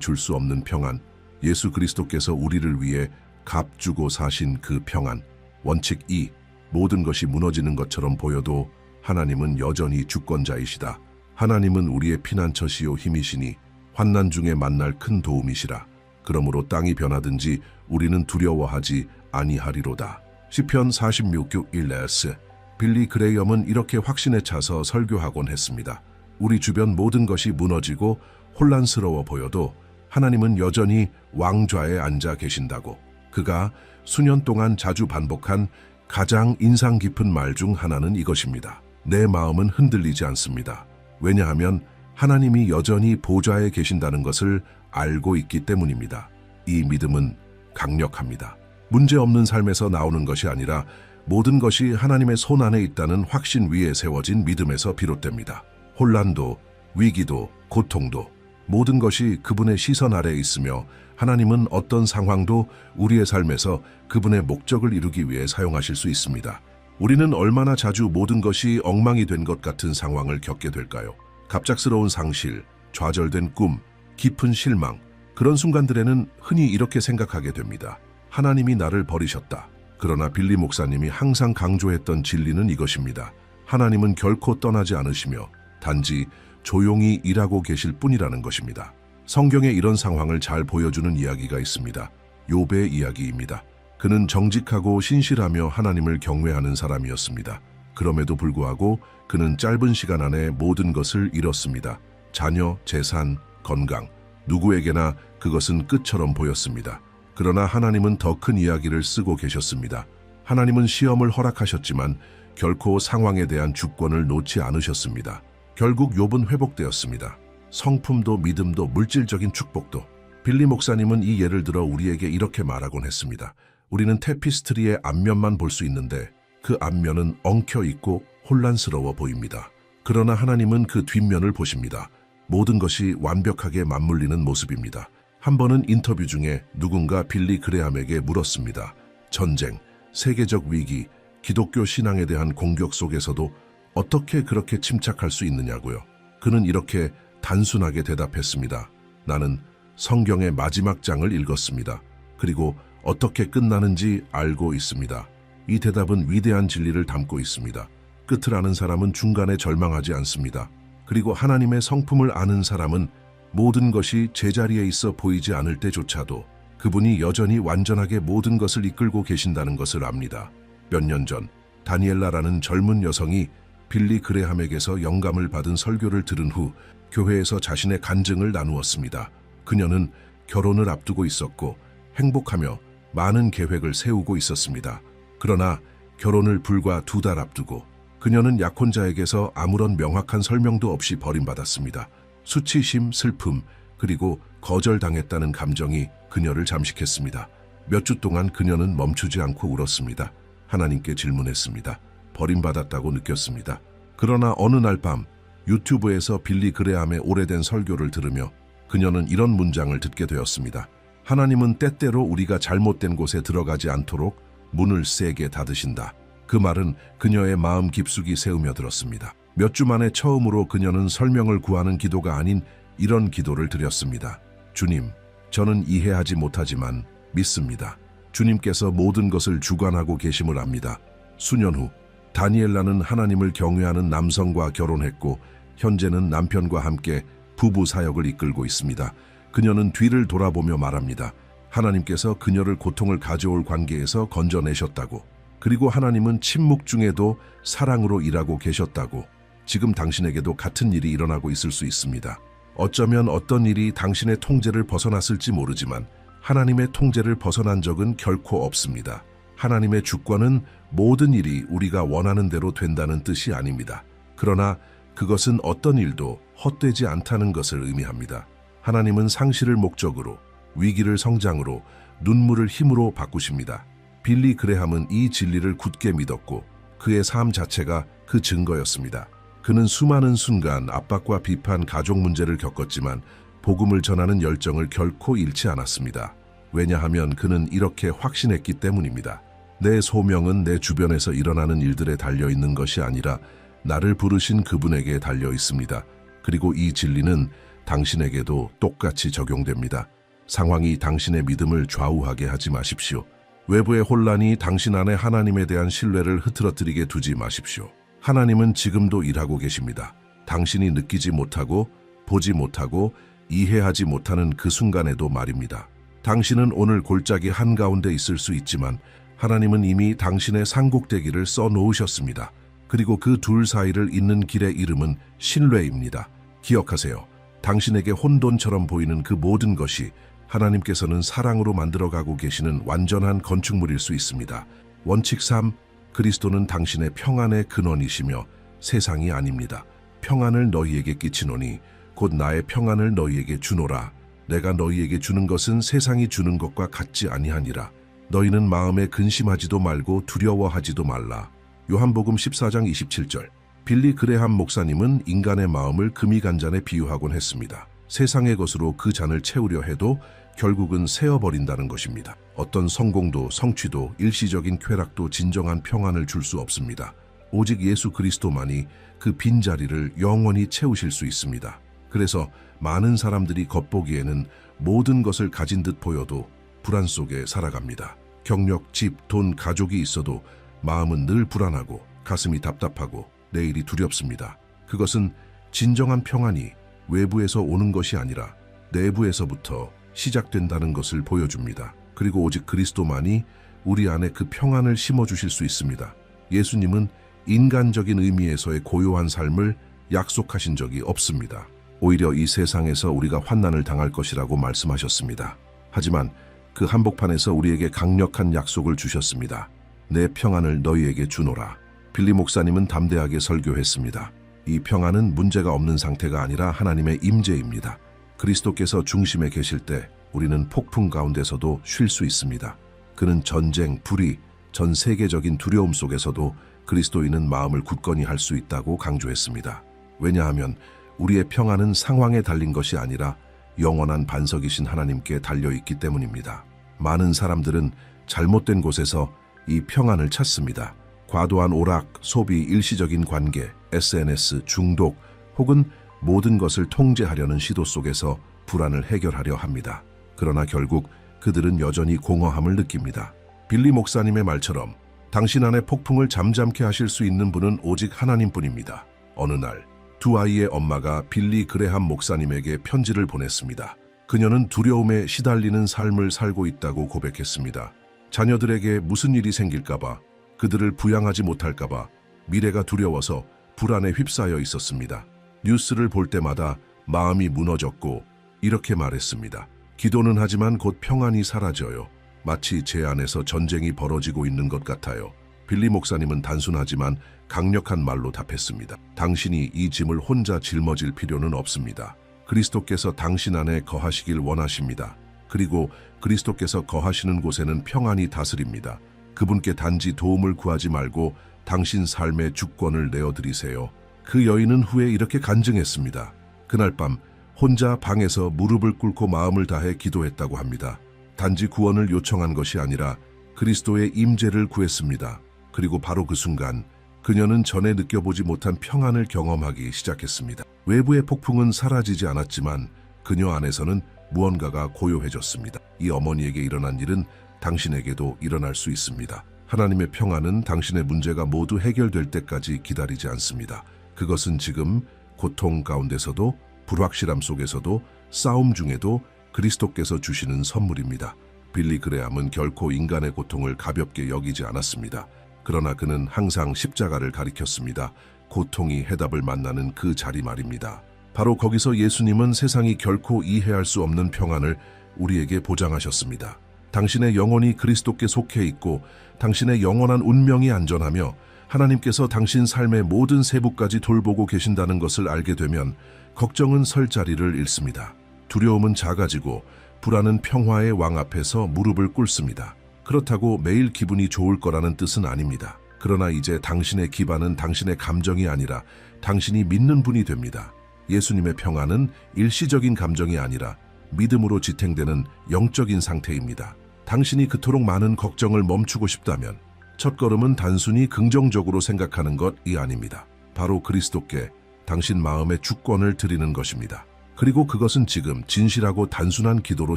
줄 수 없는 평안, 예수 그리스도께서 우리를 위해 값 주고 사신 그 평안. 원칙 2. 모든 것이 무너지는 것처럼 보여도 하나님은 여전히 주권자이시다. 하나님은 우리의 피난처시요 힘이시니 환난 중에 만날 큰 도움이시라. 그러므로 땅이 변하든지 우리는 두려워하지 아니하리로다. 시편 46:1. 빌리 그레이엄은 이렇게 확신에 차서 설교하곤 했습니다. 우리 주변 모든 것이 무너지고 혼란스러워 보여도 하나님은 여전히 왕좌에 앉아 계신다고. 그가 수년 동안 자주 반복한 가장 인상 깊은 말 중 하나는 이것입니다. 내 마음은 흔들리지 않습니다. 왜냐하면 하나님이 여전히 보좌에 계신다는 것을 알고 있기 때문입니다. 이 믿음은 강력합니다. 문제없는 삶에서 나오는 것이 아니라 모든 것이 하나님의 손 안에 있다는 확신 위에 세워진 믿음에서 비롯됩니다. 혼란도, 위기도, 고통도 모든 것이 그분의 시선 아래에 있으며 하나님은 어떤 상황도 우리의 삶에서 그분의 목적을 이루기 위해 사용하실 수 있습니다. 우리는 얼마나 자주 모든 것이 엉망이 된 것 같은 상황을 겪게 될까요? 갑작스러운 상실, 좌절된 꿈, 깊은 실망, 그런 순간들에는 흔히 이렇게 생각하게 됩니다. 하나님이 나를 버리셨다. 그러나 빌리 목사님이 항상 강조했던 진리는 이것입니다. 하나님은 결코 떠나지 않으시며 단지 조용히 일하고 계실 뿐이라는 것입니다. 성경에 이런 상황을 잘 보여주는 이야기가 있습니다. 욥의 이야기입니다. 그는 정직하고 신실하며 하나님을 경외하는 사람이었습니다. 그럼에도 불구하고 그는 짧은 시간 안에 모든 것을 잃었습니다. 자녀, 재산, 건강, 누구에게나 그것은 끝처럼 보였습니다. 그러나 하나님은 더 큰 이야기를 쓰고 계셨습니다. 하나님은 시험을 허락하셨지만 결코 상황에 대한 주권을 놓지 않으셨습니다. 결국 욥은 회복되었습니다. 성품도 믿음도 물질적인 축복도. 빌리 목사님은 이 예를 들어 우리에게 이렇게 말하곤 했습니다. 우리는 테피스트리의 앞면만 볼 수 있는데 그 앞면은 엉켜 있고 혼란스러워 보입니다. 그러나 하나님은 그 뒷면을 보십니다. 모든 것이 완벽하게 맞물리는 모습입니다. 한 번은 인터뷰 중에 누군가 빌리 그레함에게 물었습니다. 전쟁, 세계적 위기, 기독교 신앙에 대한 공격 속에서도 어떻게 그렇게 침착할 수 있느냐고요. 그는 이렇게 단순하게 대답했습니다. 나는 성경의 마지막 장을 읽었습니다. 그리고 어떻게 끝나는지 알고 있습니다. 이 대답은 위대한 진리를 담고 있습니다. 끝을 아는 사람은 중간에 절망하지 않습니다. 그리고 하나님의 성품을 아는 사람은 모든 것이 제자리에 있어 보이지 않을 때조차도 그분이 여전히 완전하게 모든 것을 이끌고 계신다는 것을 압니다. 몇 년 전 다니엘라라는 젊은 여성이 빌리 그레함에게서 영감을 받은 설교를 들은 후 교회에서 자신의 간증을 나누었습니다. 그녀는 결혼을 앞두고 있었고 행복하며 많은 계획을 세우고 있었습니다. 그러나 결혼을 불과 2달 앞두고 그녀는 약혼자에게서 아무런 명확한 설명도 없이 버림받았습니다. 수치심, 슬픔, 그리고 거절당했다는 감정이 그녀를 잠식했습니다. 몇 주 동안 그녀는 멈추지 않고 울었습니다. 하나님께 질문했습니다. 버림받았다고 느꼈습니다. 그러나 어느 날 밤 유튜브에서 빌리 그레함의 오래된 설교를 들으며 그녀는 이런 문장을 듣게 되었습니다. 하나님은 때때로 우리가 잘못된 곳에 들어가지 않도록 문을 세게 닫으신다. 그 말은 그녀의 마음 깊숙이 새우며 들었습니다. 몇 주 만에 처음으로 그녀는 설명을 구하는 기도가 아닌 이런 기도를 드렸습니다. 주님, 저는 이해하지 못하지만 믿습니다. 주님께서 모든 것을 주관하고 계심을 압니다. 수년 후 다니엘라는 하나님을 경외하는 남성과 결혼했고 현재는 남편과 함께 부부 사역을 이끌고 있습니다. 그녀는 뒤를 돌아보며 말합니다. 하나님께서 그녀를 고통을 가져올 관계에서 건져내셨다고. 그리고 하나님은 침묵 중에도 사랑으로 일하고 계셨다고. 지금 당신에게도 같은 일이 일어나고 있을 수 있습니다. 어쩌면 어떤 일이 당신의 통제를 벗어났을지 모르지만 하나님의 통제를 벗어난 적은 결코 없습니다. 하나님의 주권은 모든 일이 우리가 원하는 대로 된다는 뜻이 아닙니다. 그러나 그것은 어떤 일도 헛되지 않다는 것을 의미합니다. 하나님은 상실을 목적으로, 위기를 성장으로, 눈물을 힘으로 바꾸십니다. 빌리 그레함은 이 진리를 굳게 믿었고 그의 삶 자체가 그 증거였습니다. 그는 수많은 순간 압박과 비판, 가족 문제를 겪었지만 복음을 전하는 열정을 결코 잃지 않았습니다. 왜냐하면 그는 이렇게 확신했기 때문입니다. 내 소명은 내 주변에서 일어나는 일들에 달려있는 것이 아니라 나를 부르신 그분에게 달려 있습니다. 그리고 이 진리는 당신에게도 똑같이 적용됩니다. 상황이 당신의 믿음을 좌우하게 하지 마십시오. 외부의 혼란이 당신 안에 하나님에 대한 신뢰를 흐트러뜨리게 두지 마십시오. 하나님은 지금도 일하고 계십니다. 당신이 느끼지 못하고 보지 못하고 이해하지 못하는 그 순간에도 말입니다. 당신은 오늘 골짜기 한가운데 있을 수 있지만 하나님은 이미 당신의 상국대기를 써놓으셨습니다. 그리고 그 둘 사이를 잇는 길의 이름은 신뢰입니다. 기억하세요. 당신에게 혼돈처럼 보이는 그 모든 것이 하나님께서는 사랑으로 만들어가고 계시는 완전한 건축물일 수 있습니다. 원칙 3. 그리스도는 당신의 평안의 근원이시며 세상이 아닙니다. 평안을 너희에게 끼치노니 곧 나의 평안을 너희에게 주노라. 내가 너희에게 주는 것은 세상이 주는 것과 같지 아니하니라. 너희는 마음에 근심하지도 말고 두려워하지도 말라. 요한복음 14장 27절. 빌리 그레함 목사님은 인간의 마음을 금이간잔에 비유하곤 했습니다. 세상의 것으로 그 잔을 채우려 해도 결국은 새어버린다는 것입니다. 어떤 성공도 성취도 일시적인 쾌락도 진정한 평안을 줄 수 없습니다. 오직 예수 그리스도만이 그 빈자리를 영원히 채우실 수 있습니다. 그래서 많은 사람들이 겉보기에는 모든 것을 가진 듯 보여도 불안 속에 살아갑니다. 경력, 집, 돈, 가족이 있어도 마음은 늘 불안하고 가슴이 답답하고 내일이 두렵습니다. 그것은 진정한 평안이 외부에서 오는 것이 아니라 내부에서부터 시작된다는 것을 보여줍니다. 그리고 오직 그리스도만이 우리 안에 그 평안을 심어주실 수 있습니다. 예수님은 인간적인 의미에서의 고요한 삶을 약속하신 적이 없습니다. 오히려 이 세상에서 우리가 환난을 당할 것이라고 말씀하셨습니다. 하지만 그 한복판에서 우리에게 강력한 약속을 주셨습니다. 내 평안을 너희에게 주노라. 빌리 목사님은 담대하게 설교했습니다. 이 평안은 문제가 없는 상태가 아니라 하나님의 임재입니다. 그리스도께서 중심에 계실 때 우리는 폭풍 가운데서도 쉴 수 있습니다. 그는 전쟁, 불의, 전 세계적인 두려움 속에서도 그리스도인은 마음을 굳건히 할 수 있다고 강조했습니다. 왜냐하면 우리의 평안은 상황에 달린 것이 아니라 영원한 반석이신 하나님께 달려있기 때문입니다. 많은 사람들은 잘못된 곳에서 이 평안을 찾습니다. 과도한 오락, 소비, 일시적인 관계, SNS, 중독 혹은 모든 것을 통제하려는 시도 속에서 불안을 해결하려 합니다. 그러나 결국 그들은 여전히 공허함을 느낍니다. 빌리 목사님의 말처럼 당신 안에 폭풍을 잠잠케 하실 수 있는 분은 오직 하나님뿐입니다. 어느 날 두 아이의 엄마가 빌리 그레함 목사님에게 편지를 보냈습니다. 그녀는 두려움에 시달리는 삶을 살고 있다고 고백했습니다. 자녀들에게 무슨 일이 생길까봐, 그들을 부양하지 못할까봐 미래가 두려워서 불안에 휩싸여 있었습니다. 뉴스를 볼 때마다 마음이 무너졌고 이렇게 말했습니다. 기도는 하지만 곧 평안이 사라져요. 마치 제 안에서 전쟁이 벌어지고 있는 것 같아요. 빌리 목사님은 단순하지만 강력한 말로 답했습니다. 당신이 이 짐을 혼자 짊어질 필요는 없습니다. 그리스도께서 당신 안에 거하시길 원하십니다. 그리고 그리스도께서 거하시는 곳에는 평안이 다스립니다. 그분께 단지 도움을 구하지 말고 당신 삶의 주권을 내어드리세요. 그 여인은 후에 이렇게 간증했습니다. 그날 밤 혼자 방에서 무릎을 꿇고 마음을 다해 기도했다고 합니다. 단지 구원을 요청한 것이 아니라 그리스도의 임재를 구했습니다. 그리고 바로 그 순간 그녀는 전에 느껴보지 못한 평안을 경험하기 시작했습니다. 외부의 폭풍은 사라지지 않았지만 그녀 안에서는 무언가가 고요해졌습니다. 이 어머니에게 일어난 일은 당신에게도 일어날 수 있습니다. 하나님의 평안은 당신의 문제가 모두 해결될 때까지 기다리지 않습니다. 그것은 지금 고통 가운데서도, 불확실함 속에서도, 싸움 중에도 그리스도께서 주시는 선물입니다. 빌리 그레함은 결코 인간의 고통을 가볍게 여기지 않았습니다. 그러나 그는 항상 십자가를 가리켰습니다. 고통이 해답을 만나는 그 자리 말입니다. 바로 거기서 예수님은 세상이 결코 이해할 수 없는 평안을 우리에게 보장하셨습니다. 당신의 영혼이 그리스도께 속해 있고 당신의 영원한 운명이 안전하며 하나님께서 당신 삶의 모든 세부까지 돌보고 계신다는 것을 알게 되면 걱정은 설 자리를 잃습니다. 두려움은 작아지고 불안은 평화의 왕 앞에서 무릎을 꿇습니다. 그렇다고 매일 기분이 좋을 거라는 뜻은 아닙니다. 그러나 이제 당신의 기반은 당신의 감정이 아니라 당신이 믿는 분이 됩니다. 예수님의 평안은 일시적인 감정이 아니라 믿음으로 지탱되는 영적인 상태입니다. 당신이 그토록 많은 걱정을 멈추고 싶다면 첫걸음은 단순히 긍정적으로 생각하는 것이 아닙니다. 바로 그리스도께 당신 마음의 주권을 드리는 것입니다. 그리고 그것은 지금 진실하고 단순한 기도로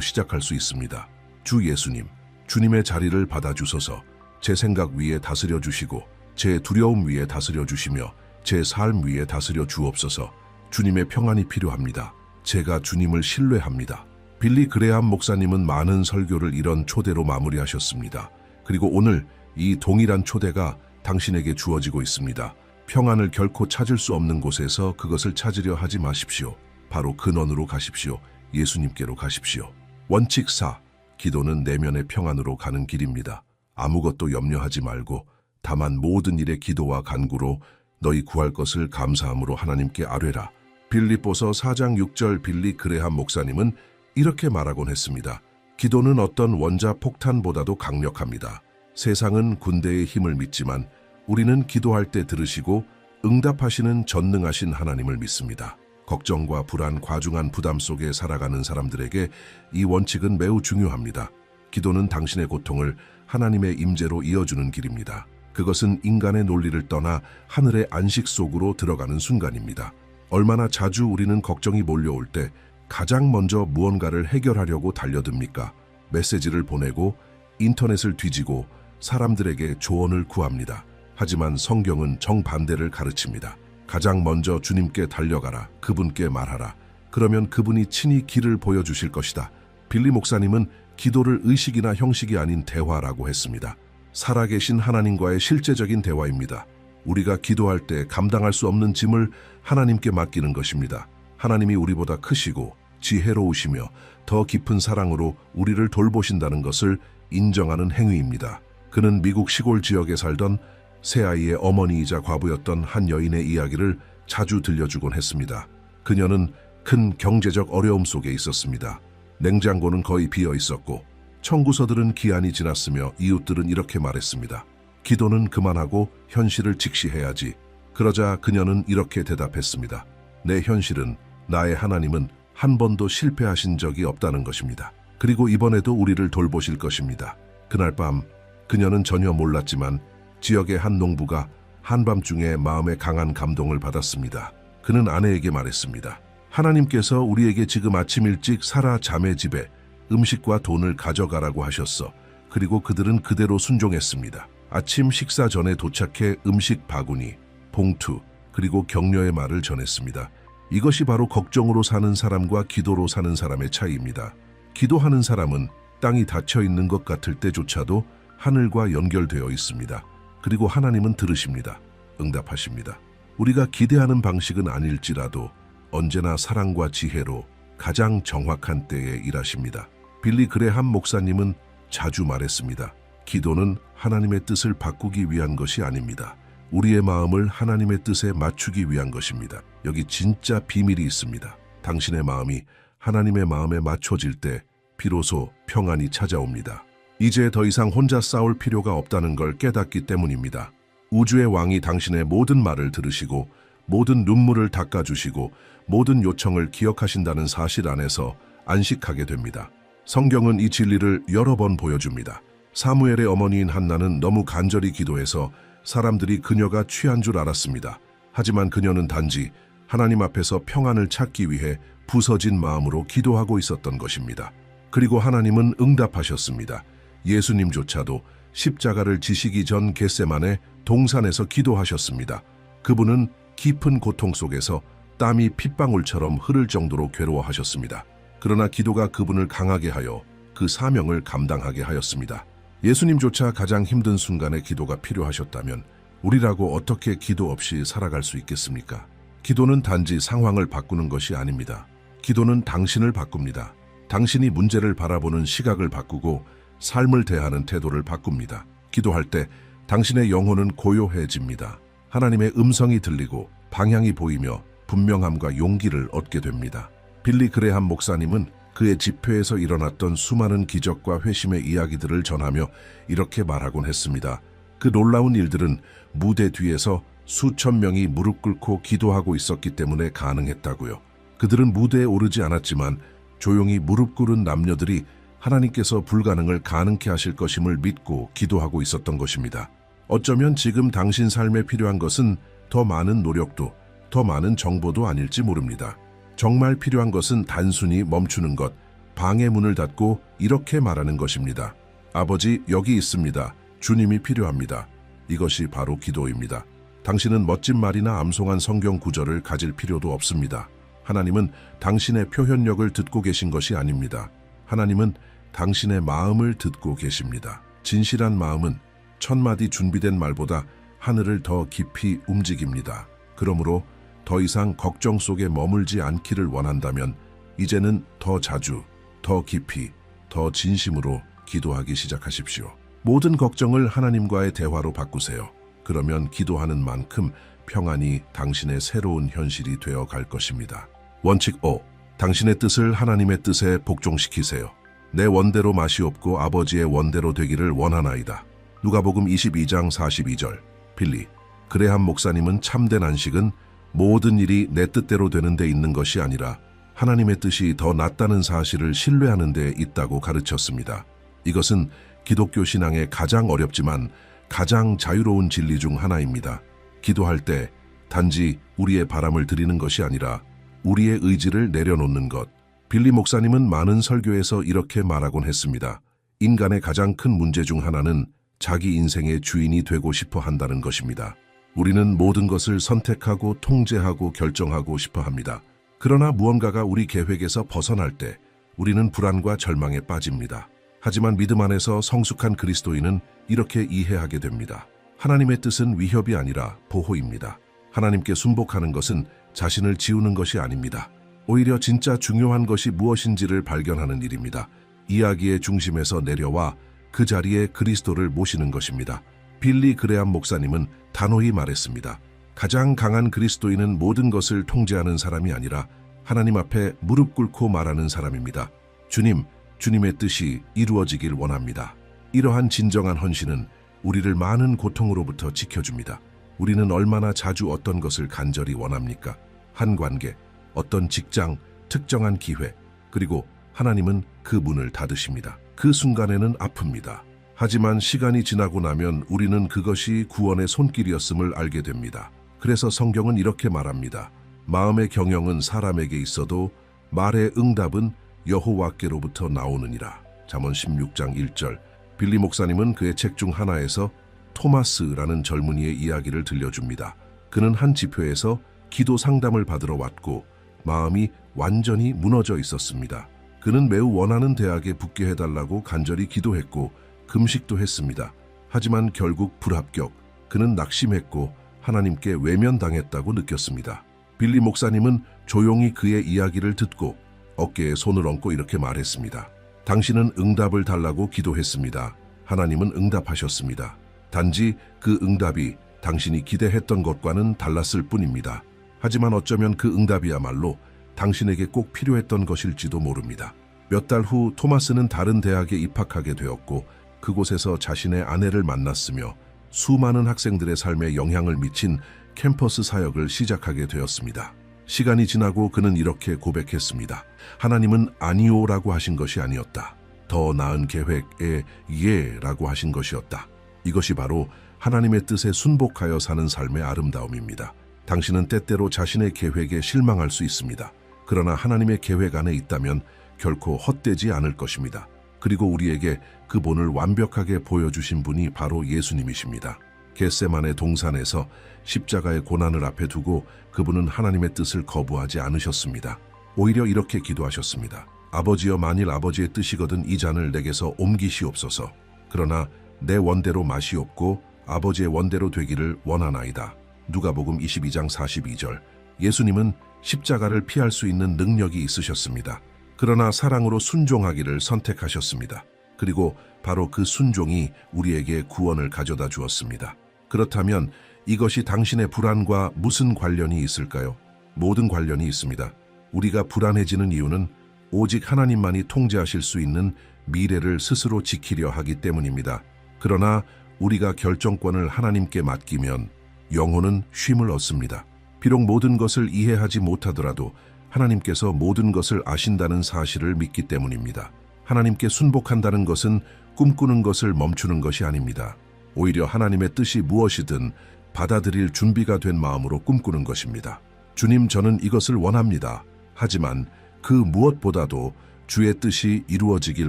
시작할 수 있습니다. 주 예수님, 주님의 자리를 받아주소서. 제 생각 위에 다스려 주시고 제 두려움 위에 다스려 주시며 제 삶 위에 다스려 주옵소서. 주님의 평안이 필요합니다. 제가 주님을 신뢰합니다. 빌리 그레함 목사님은 많은 설교를 이런 초대로 마무리하셨습니다. 그리고 오늘 이 동일한 초대가 당신에게 주어지고 있습니다. 평안을 결코 찾을 수 없는 곳에서 그것을 찾으려 하지 마십시오. 바로 근원으로 가십시오. 예수님께로 가십시오. 원칙 4. 기도는 내면의 평안으로 가는 길입니다. 아무것도 염려하지 말고 다만 모든 일에 기도와 간구로 너희 구할 것을 감사함으로 하나님께 아뢰라. 빌립보서 4장 6절. 빌리 그레함 목사님은 이렇게 말하곤 했습니다. 기도는 어떤 원자 폭탄보다도 강력합니다. 세상은 군대의 힘을 믿지만 우리는 기도할 때 들으시고 응답하시는 전능하신 하나님을 믿습니다. 걱정과 불안, 과중한 부담 속에 살아가는 사람들에게 이 원칙은 매우 중요합니다. 기도는 당신의 고통을 하나님의 임재로 이어주는 길입니다. 그것은 인간의 논리를 떠나 하늘의 안식 속으로 들어가는 순간입니다. 얼마나 자주 우리는 걱정이 몰려올 때 가장 먼저 무언가를 해결하려고 달려듭니까? 메시지를 보내고 인터넷을 뒤지고 사람들에게 조언을 구합니다. 하지만 성경은 정반대를 가르칩니다. 가장 먼저 주님께 달려가라. 그분께 말하라. 그러면 그분이 친히 길을 보여주실 것이다. 빌리 목사님은 기도를 의식이나 형식이 아닌 대화라고 했습니다. 살아계신 하나님과의 실제적인 대화입니다. 우리가 기도할 때 감당할 수 없는 짐을 하나님께 맡기는 것입니다. 하나님이 우리보다 크시고 지혜로우시며 더 깊은 사랑으로 우리를 돌보신다는 것을 인정하는 행위입니다. 그는 미국 시골 지역에 살던 새아이의 어머니이자 과부였던 한 여인의 이야기를 자주 들려주곤 했습니다. 그녀는 큰 경제적 어려움 속에 있었습니다. 냉장고는 거의 비어 있었고 청구서들은 기한이 지났으며 이웃들은 이렇게 말했습니다. 기도는 그만하고 현실을 직시해야지. 그러자 그녀는 이렇게 대답했습니다. 내 현실은, 나의 하나님은 한 번도 실패하신 적이 없다는 것입니다. 그리고 이번에도 우리를 돌보실 것입니다. 그날 밤 그녀는 전혀 몰랐지만 지역의 한 농부가 한밤중에 마음에 강한 감동을 받았습니다. 그는 아내에게 말했습니다. 하나님께서 우리에게 지금 아침 일찍 사라 자매 집에 음식과 돈을 가져가라고 하셨어. 그리고 그들은 그대로 순종했습니다. 아침 식사 전에 도착해 음식 바구니, 봉투, 그리고 격려의 말을 전했습니다. 이것이 바로 걱정으로 사는 사람과 기도로 사는 사람의 차이입니다. 기도하는 사람은 땅이 닫혀 있는 것 같을 때조차도 하늘과 연결되어 있습니다. 그리고 하나님은 들으십니다. 응답하십니다. 우리가 기대하는 방식은 아닐지라도 언제나 사랑과 지혜로 가장 정확한 때에 일하십니다. 빌리 그레함 목사님은 자주 말했습니다. 기도는 하나님의 뜻을 바꾸기 위한 것이 아닙니다. 우리의 마음을 하나님의 뜻에 맞추기 위한 것입니다. 여기 진짜 비밀이 있습니다. 당신의 마음이 하나님의 마음에 맞춰질 때 비로소 평안이 찾아옵니다. 이제 더 이상 혼자 싸울 필요가 없다는 걸 깨닫기 때문입니다. 우주의 왕이 당신의 모든 말을 들으시고 모든 눈물을 닦아주시고 모든 요청을 기억하신다는 사실 안에서 안식하게 됩니다. 성경은 이 진리를 여러 번 보여줍니다. 사무엘의 어머니인 한나는 너무 간절히 기도해서 사람들이 그녀가 취한 줄 알았습니다. 하지만 그녀는 단지 하나님 앞에서 평안을 찾기 위해 부서진 마음으로 기도하고 있었던 것입니다. 그리고 하나님은 응답하셨습니다. 예수님조차도 십자가를 지시기 전 겟세마네 동산에서 기도하셨습니다. 그분은 깊은 고통 속에서 땀이 핏방울처럼 흐를 정도로 괴로워하셨습니다. 그러나 기도가 그분을 강하게 하여 그 사명을 감당하게 하였습니다. 예수님조차 가장 힘든 순간에 기도가 필요하셨다면 우리라고 어떻게 기도 없이 살아갈 수 있겠습니까? 기도는 단지 상황을 바꾸는 것이 아닙니다. 기도는 당신을 바꿉니다. 당신이 문제를 바라보는 시각을 바꾸고 삶을 대하는 태도를 바꿉니다. 기도할 때 당신의 영혼은 고요해집니다. 하나님의 음성이 들리고 방향이 보이며 분명함과 용기를 얻게 됩니다. 빌리 그레함 목사님은 그의 집회에서 일어났던 수많은 기적과 회심의 이야기들을 전하며 이렇게 말하곤 했습니다. 그 놀라운 일들은 무대 뒤에서 수천 명이 무릎 꿇고 기도하고 있었기 때문에 가능했다고요. 그들은 무대에 오르지 않았지만 조용히 무릎 꿇은 남녀들이 하나님께서 불가능을 가능케 하실 것임을 믿고 기도하고 있었던 것입니다. 어쩌면 지금 당신 삶에 필요한 것은 더 많은 노력도, 더 많은 정보도 아닐지 모릅니다. 정말 필요한 것은 단순히 멈추는 것, 방의 문을 닫고 이렇게 말하는 것입니다. 아버지, 여기 있습니다. 주님이 필요합니다. 이것이 바로 기도입니다. 당신은 멋진 말이나 암송한 성경 구절을 가질 필요도 없습니다. 하나님은 당신의 표현력을 듣고 계신 것이 아닙니다. 하나님은 당신의 마음을 듣고 계십니다. 진실한 마음은 천마디 준비된 말보다 하늘을 더 깊이 움직입니다. 그러므로 더 이상 걱정 속에 머물지 않기를 원한다면 이제는 더 자주, 더 깊이, 더 진심으로 기도하기 시작하십시오. 모든 걱정을 하나님과의 대화로 바꾸세요. 그러면 기도하는 만큼 평안이 당신의 새로운 현실이 되어 갈 것입니다. 원칙 5. 당신의 뜻을 하나님의 뜻에 복종시키세요. 내 원대로 맛이 없고 아버지의 원대로 되기를 원하나이다. 누가복음 22장 42절. 빌리 그레함 목사님은 참된 안식은 모든 일이 내 뜻대로 되는 데 있는 것이 아니라 하나님의 뜻이 더 낫다는 사실을 신뢰하는 데 있다고 가르쳤습니다. 이것은 기독교 신앙의 가장 어렵지만 가장 자유로운 진리 중 하나입니다. 기도할 때 단지 우리의 바람을 드리는 것이 아니라 우리의 의지를 내려놓는 것, 빌리 목사님은 많은 설교에서 이렇게 말하곤 했습니다. 인간의 가장 큰 문제 중 하나는 자기 인생의 주인이 되고 싶어 한다는 것입니다. 우리는 모든 것을 선택하고 통제하고 결정하고 싶어 합니다. 그러나 무언가가 우리 계획에서 벗어날 때 우리는 불안과 절망에 빠집니다. 하지만 믿음 안에서 성숙한 그리스도인은 이렇게 이해하게 됩니다. 하나님의 뜻은 위협이 아니라 보호입니다. 하나님께 순복하는 것은 자신을 지우는 것이 아닙니다. 오히려 진짜 중요한 것이 무엇인지를 발견하는 일입니다. 이야기의 중심에서 내려와 그 자리에 그리스도를 모시는 것입니다. 빌리 그레암 목사님은 단호히 말했습니다. 가장 강한 그리스도인은 모든 것을 통제하는 사람이 아니라 하나님 앞에 무릎 꿇고 말하는 사람입니다. 주님, 주님의 뜻이 이루어지길 원합니다. 이러한 진정한 헌신은 우리를 많은 고통으로부터 지켜줍니다. 우리는 얼마나 자주 어떤 것을 간절히 원합니까? 한 관계, 어떤 직장, 특정한 기회, 그리고 하나님은 그 문을 닫으십니다. 그 순간에는 아픕니다. 하지만 시간이 지나고 나면 우리는 그것이 구원의 손길이었음을 알게 됩니다. 그래서 성경은 이렇게 말합니다. 마음의 경영은 사람에게 있어도 말의 응답은 여호와께로부터 나오느니라. 잠언 16장 1절. 빌리 목사님은 그의 책 중 하나에서 토마스라는 젊은이의 이야기를 들려줍니다. 그는 한 집회에서 기도 상담을 받으러 왔고 마음이 완전히 무너져 있었습니다. 그는 매우 원하는 대학에 붙게 해달라고 간절히 기도했고 금식도 했습니다. 하지만 결국 불합격, 그는 낙심했고 하나님께 외면당했다고 느꼈습니다. 빌리 목사님은 조용히 그의 이야기를 듣고 어깨에 손을 얹고 이렇게 말했습니다. 당신은 응답을 달라고 기도했습니다. 하나님은 응답하셨습니다. 단지 그 응답이 당신이 기대했던 것과는 달랐을 뿐입니다. 하지만 어쩌면 그 응답이야말로 당신에게 꼭 필요했던 것일지도 모릅니다. 몇 달 후 토마스는 다른 대학에 입학하게 되었고 그곳에서 자신의 아내를 만났으며 수많은 학생들의 삶에 영향을 미친 캠퍼스 사역을 시작하게 되었습니다. 시간이 지나고 그는 이렇게 고백했습니다. 하나님은 아니오라고 하신 것이 아니었다. 더 나은 계획에 예라고 하신 것이었다. 이것이 바로 하나님의 뜻에 순복하여 사는 삶의 아름다움입니다. 당신은 때때로 자신의 계획에 실망할 수 있습니다. 그러나 하나님의 계획 안에 있다면 결코 헛되지 않을 것입니다. 그리고 우리에게 그 본을 완벽하게 보여주신 분이 바로 예수님이십니다. 겟세마네 동산에서 십자가의 고난을 앞에 두고 그분은 하나님의 뜻을 거부하지 않으셨습니다. 오히려 이렇게 기도하셨습니다. 아버지여, 만일 아버지의 뜻이거든 이 잔을 내게서 옮기시옵소서. 그러나 내 원대로 마시옵고 아버지의 원대로 되기를 원하나이다. 누가복음 22장 42절. 예수님은 십자가를 피할 수 있는 능력이 있으셨습니다. 그러나 사랑으로 순종하기를 선택하셨습니다. 그리고 바로 그 순종이 우리에게 구원을 가져다 주었습니다. 그렇다면 이것이 당신의 불안과 무슨 관련이 있을까요? 모든 관련이 있습니다. 우리가 불안해지는 이유는 오직 하나님만이 통제하실 수 있는 미래를 스스로 지키려 하기 때문입니다. 그러나 우리가 결정권을 하나님께 맡기면 영혼은 쉼을 얻습니다. 비록 모든 것을 이해하지 못하더라도 하나님께서 모든 것을 아신다는 사실을 믿기 때문입니다. 하나님께 순복한다는 것은 꿈꾸는 것을 멈추는 것이 아닙니다. 오히려 하나님의 뜻이 무엇이든 받아들일 준비가 된 마음으로 꿈꾸는 것입니다. 주님, 저는 이것을 원합니다. 하지만 그 무엇보다도 주의 뜻이 이루어지길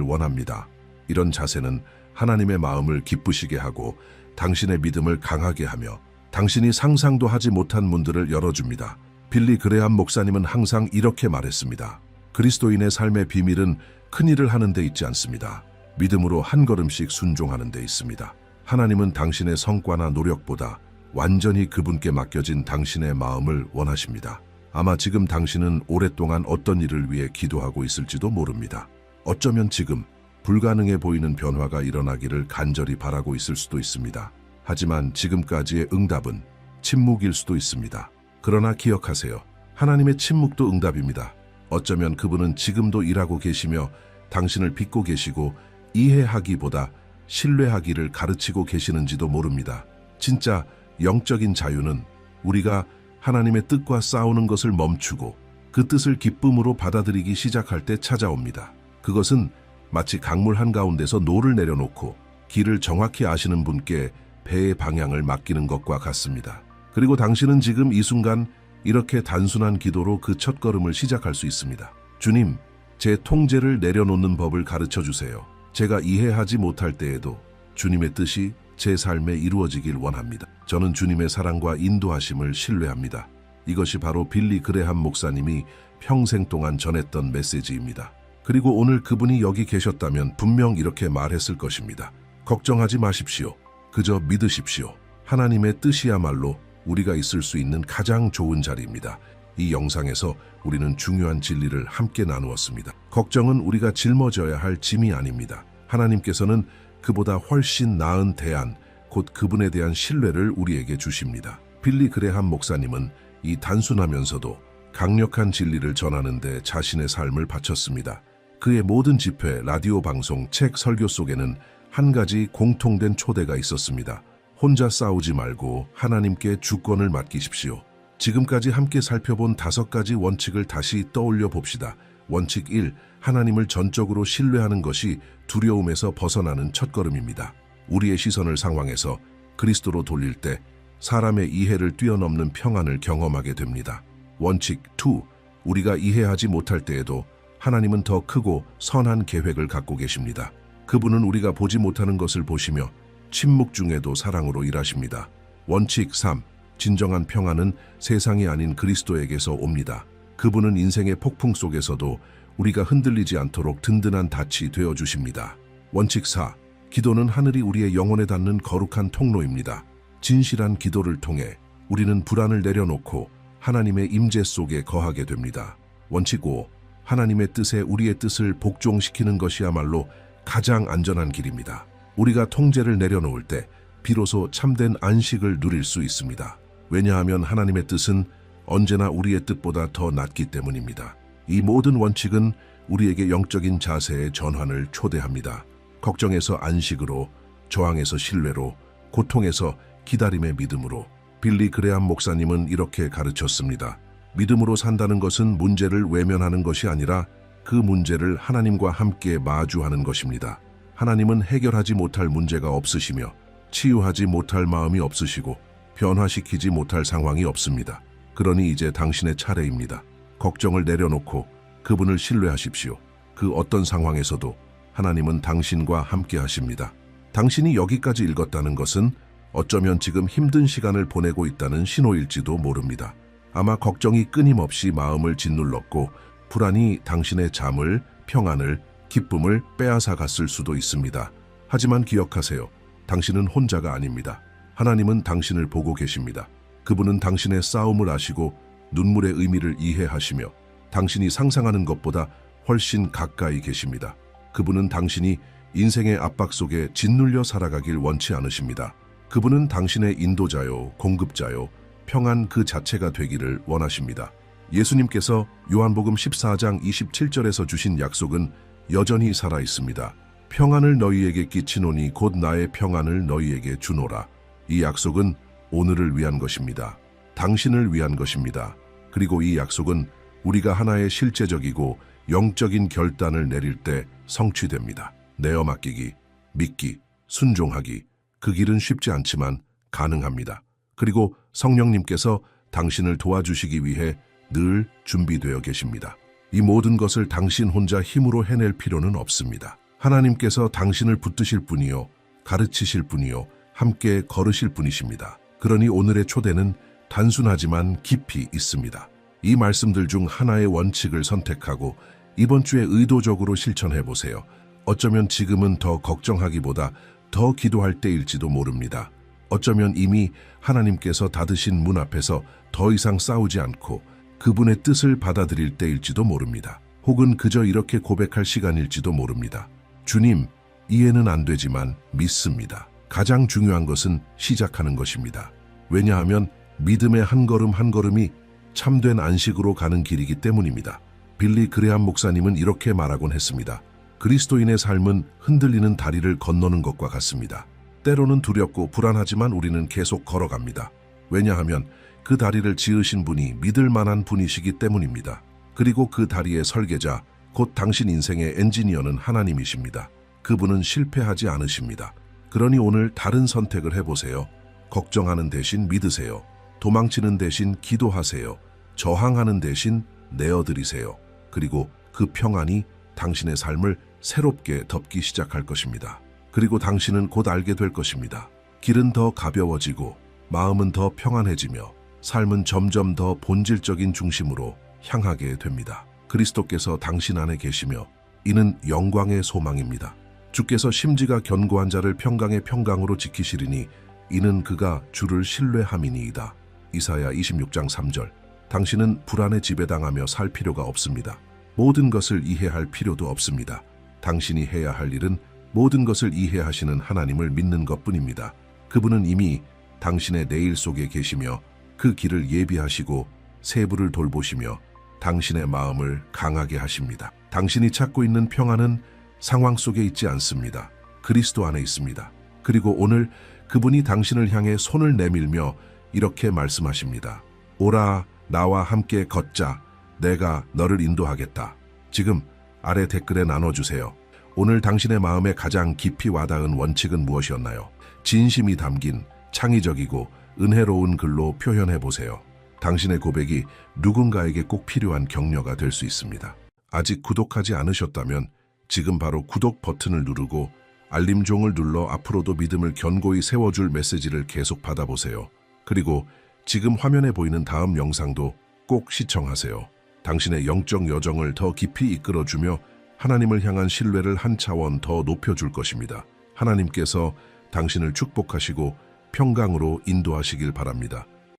원합니다. 이런 자세는 하나님의 마음을 기쁘시게 하고 당신의 믿음을 강하게 하며 당신이 상상도 하지 못한 문들을 열어줍니다. 빌리 그레암 목사님은 항상 이렇게 말했습니다. 그리스도인의 삶의 비밀은 큰 일을 하는 데 있지 않습니다. 믿음으로 한 걸음씩 순종하는 데 있습니다. 하나님은 당신의 성과나 노력보다 완전히 그분께 맡겨진 당신의 마음을 원하십니다. 아마 지금 당신은 오랫동안 어떤 일을 위해 기도하고 있을지도 모릅니다. 어쩌면 지금 불가능해 보이는 변화가 일어나기를 간절히 바라고 있을 수도 있습니다. 하지만 지금까지의 응답은 침묵일 수도 있습니다. 그러나 기억하세요. 하나님의 침묵도 응답입니다. 어쩌면 그분은 지금도 일하고 계시며 당신을 빚고 계시고 이해하기보다 신뢰하기를 가르치고 계시는지도 모릅니다. 진짜 영적인 자유는 우리가 하나님의 뜻과 싸우는 것을 멈추고 그 뜻을 기쁨으로 받아들이기 시작할 때 찾아옵니다. 그것은 마치 강물 한가운데서 노를 내려놓고 길을 정확히 아시는 분께 배의 방향을 맡기는 것과 같습니다. 그리고 당신은 지금 이 순간 이렇게 단순한 기도로 그 첫걸음을 시작할 수 있습니다. 주님, 제 통제를 내려놓는 법을 가르쳐 주세요. 제가 이해하지 못할 때에도 주님의 뜻이 제 삶에 이루어지길 원합니다. 저는 주님의 사랑과 인도하심을 신뢰합니다. 이것이 바로 빌리 그레함 목사님이 평생 동안 전했던 메시지입니다. 그리고 오늘 그분이 여기 계셨다면 분명 이렇게 말했을 것입니다. 걱정하지 마십시오. 그저 믿으십시오. 하나님의 뜻이야말로 우리가 있을 수 있는 가장 좋은 자리입니다. 이 영상에서 우리는 중요한 진리를 함께 나누었습니다. 걱정은 우리가 짊어져야 할 짐이 아닙니다. 하나님께서는 그보다 훨씬 나은 대안, 곧 그분에 대한 신뢰를 우리에게 주십니다. 빌리 그레함 목사님은 이 단순하면서도 강력한 진리를 전하는 데 자신의 삶을 바쳤습니다. 그의 모든 집회, 라디오 방송, 책, 설교 속에는 한 가지 공통된 초대가 있었습니다. 혼자 싸우지 말고 하나님께 주권을 맡기십시오. 지금까지 함께 살펴본 5가지 원칙을 다시 떠올려 봅시다. 원칙 1. 하나님을 전적으로 신뢰하는 것이 두려움에서 벗어나는 첫걸음입니다. 우리의 시선을 상황에서 그리스도로 돌릴 때 사람의 이해를 뛰어넘는 평안을 경험하게 됩니다. 원칙 2. 우리가 이해하지 못할 때에도 하나님은 더 크고 선한 계획을 갖고 계십니다. 그분은 우리가 보지 못하는 것을 보시며 침묵 중에도 사랑으로 일하십니다. 원칙 3. 진정한 평안은 세상이 아닌 그리스도에게서 옵니다. 그분은 인생의 폭풍 속에서도 우리가 흔들리지 않도록 든든한 닻이 되어주십니다. 원칙 4. 기도는 하늘이 우리의 영혼에 닿는 거룩한 통로입니다. 진실한 기도를 통해 우리는 불안을 내려놓고 하나님의 임재 속에 거하게 됩니다. 원칙 5. 하나님의 뜻에 우리의 뜻을 복종시키는 것이야말로 가장 안전한 길입니다. 우리가 통제를 내려놓을 때 비로소 참된 안식을 누릴 수 있습니다. 왜냐하면 하나님의 뜻은 언제나 우리의 뜻보다 더 낫기 때문입니다. 이 모든 원칙은 우리에게 영적인 자세의 전환을 초대합니다. 걱정에서 안식으로, 저항에서 신뢰로, 고통에서 기다림의 믿음으로. 빌리 그레함 목사님은 이렇게 가르쳤습니다. 믿음으로 산다는 것은 문제를 외면하는 것이 아니라 그 문제를 하나님과 함께 마주하는 것입니다. 하나님은 해결하지 못할 문제가 없으시며 치유하지 못할 마음이 없으시고 변화시키지 못할 상황이 없습니다. 그러니 이제 당신의 차례입니다. 걱정을 내려놓고 그분을 신뢰하십시오. 그 어떤 상황에서도 하나님은 당신과 함께 하십니다. 당신이 여기까지 읽었다는 것은 어쩌면 지금 힘든 시간을 보내고 있다는 신호일지도 모릅니다. 아마 걱정이 끊임없이 마음을 짓눌렀고 불안이 당신의 잠을, 평안을, 기쁨을 빼앗아 갔을 수도 있습니다. 하지만 기억하세요. 당신은 혼자가 아닙니다. 하나님은 당신을 보고 계십니다. 그분은 당신의 싸움을 아시고 눈물의 의미를 이해하시며 당신이 상상하는 것보다 훨씬 가까이 계십니다. 그분은 당신이 인생의 압박 속에 짓눌려 살아가길 원치 않으십니다. 그분은 당신의 인도자요, 공급자요, 평안 그 자체가 되기를 원하십니다. 예수님께서 요한복음 14장 27절에서 주신 약속은 여전히 살아있습니다. 평안을 너희에게 끼치노니 곧 나의 평안을 너희에게 주노라. 이 약속은 오늘을 위한 것입니다. 당신을 위한 것입니다. 그리고 이 약속은 우리가 하나의 실제적이고 영적인 결단을 내릴 때 성취됩니다. 내어 맡기기, 믿기, 순종하기. 그 길은 쉽지 않지만 가능합니다. 그리고 성령님께서 당신을 도와주시기 위해 늘 준비되어 계십니다. 이 모든 것을 당신 혼자 힘으로 해낼 필요는 없습니다. 하나님께서 당신을 붙드실 분이요, 가르치실 분이요, 함께 걸으실 분이십니다. 그러니 오늘의 초대는 단순하지만 깊이 있습니다. 이 말씀들 중 하나의 원칙을 선택하고 이번 주에 의도적으로 실천해 보세요. 어쩌면 지금은 더 걱정하기보다 더 기도할 때일지도 모릅니다. 어쩌면 이미 하나님께서 닫으신 문 앞에서 더 이상 싸우지 않고 그분의 뜻을 받아들일 때일지도 모릅니다. 혹은 그저 이렇게 고백할 시간일지도 모릅니다. 주님, 이해는 안 되지만 믿습니다. 가장 중요한 것은 시작하는 것입니다. 왜냐하면 믿음의 한 걸음 한 걸음이 참된 안식으로 가는 길이기 때문입니다. 빌리 그레함 목사님은 이렇게 말하곤 했습니다. 그리스도인의 삶은 흔들리는 다리를 건너는 것과 같습니다. 때로는 두렵고 불안하지만 우리는 계속 걸어갑니다. 왜냐하면 그 다리를 지으신 분이 믿을 만한 분이시기 때문입니다. 그리고 그 다리의 설계자, 곧 당신 인생의 엔지니어는 하나님이십니다. 그분은 실패하지 않으십니다. 그러니 오늘 다른 선택을 해보세요. 걱정하는 대신 믿으세요. 도망치는 대신 기도하세요. 저항하는 대신 내어드리세요. 그리고 그 평안이 당신의 삶을 새롭게 덮기 시작할 것입니다. 그리고 당신은 곧 알게 될 것입니다. 길은 더 가벼워지고 마음은 더 평안해지며 삶은 점점 더 본질적인 중심으로 향하게 됩니다. 그리스도께서 당신 안에 계시며 이는 영광의 소망입니다. 주께서 심지가 견고한 자를 평강의 평강으로 지키시리니 이는 그가 주를 신뢰함이니이다. 이사야 26장 3절. 당신은 불안에 지배당하며 살 필요가 없습니다. 모든 것을 이해할 필요도 없습니다. 당신이 해야 할 일은 모든 것을 이해하시는 하나님을 믿는 것뿐입니다. 그분은 이미 당신의 내일 속에 계시며 그 길을 예비하시고 세부를 돌보시며 당신의 마음을 강하게 하십니다. 당신이 찾고 있는 평안은 상황 속에 있지 않습니다. 그리스도 안에 있습니다. 그리고 오늘 그분이 당신을 향해 손을 내밀며 이렇게 말씀하십니다. 오라, 나와 함께 걷자. 내가 너를 인도하겠다. 지금 아래 댓글에 나눠주세요. 오늘 당신의 마음에 가장 깊이 와닿은 원칙은 무엇이었나요? 진심이 담긴 창의적이고 은혜로운 글로 표현해보세요. 당신의 고백이 누군가에게 꼭 필요한 격려가 될 수 있습니다. 아직 구독하지 않으셨다면 지금 바로 구독 버튼을 누르고 알림종을 눌러 앞으로도 믿음을 견고히 세워줄 메시지를 계속 받아보세요. 그리고 지금 화면에 보이는 다음 영상도 꼭 시청하세요. 당신의 영적 여정을 더 깊이 이끌어주며 하나님을 향한 신뢰를 한 차원 더 높여줄 것입니다. 하나님께서 당신을 축복하시고 평강으로 인도하시길 바랍니다.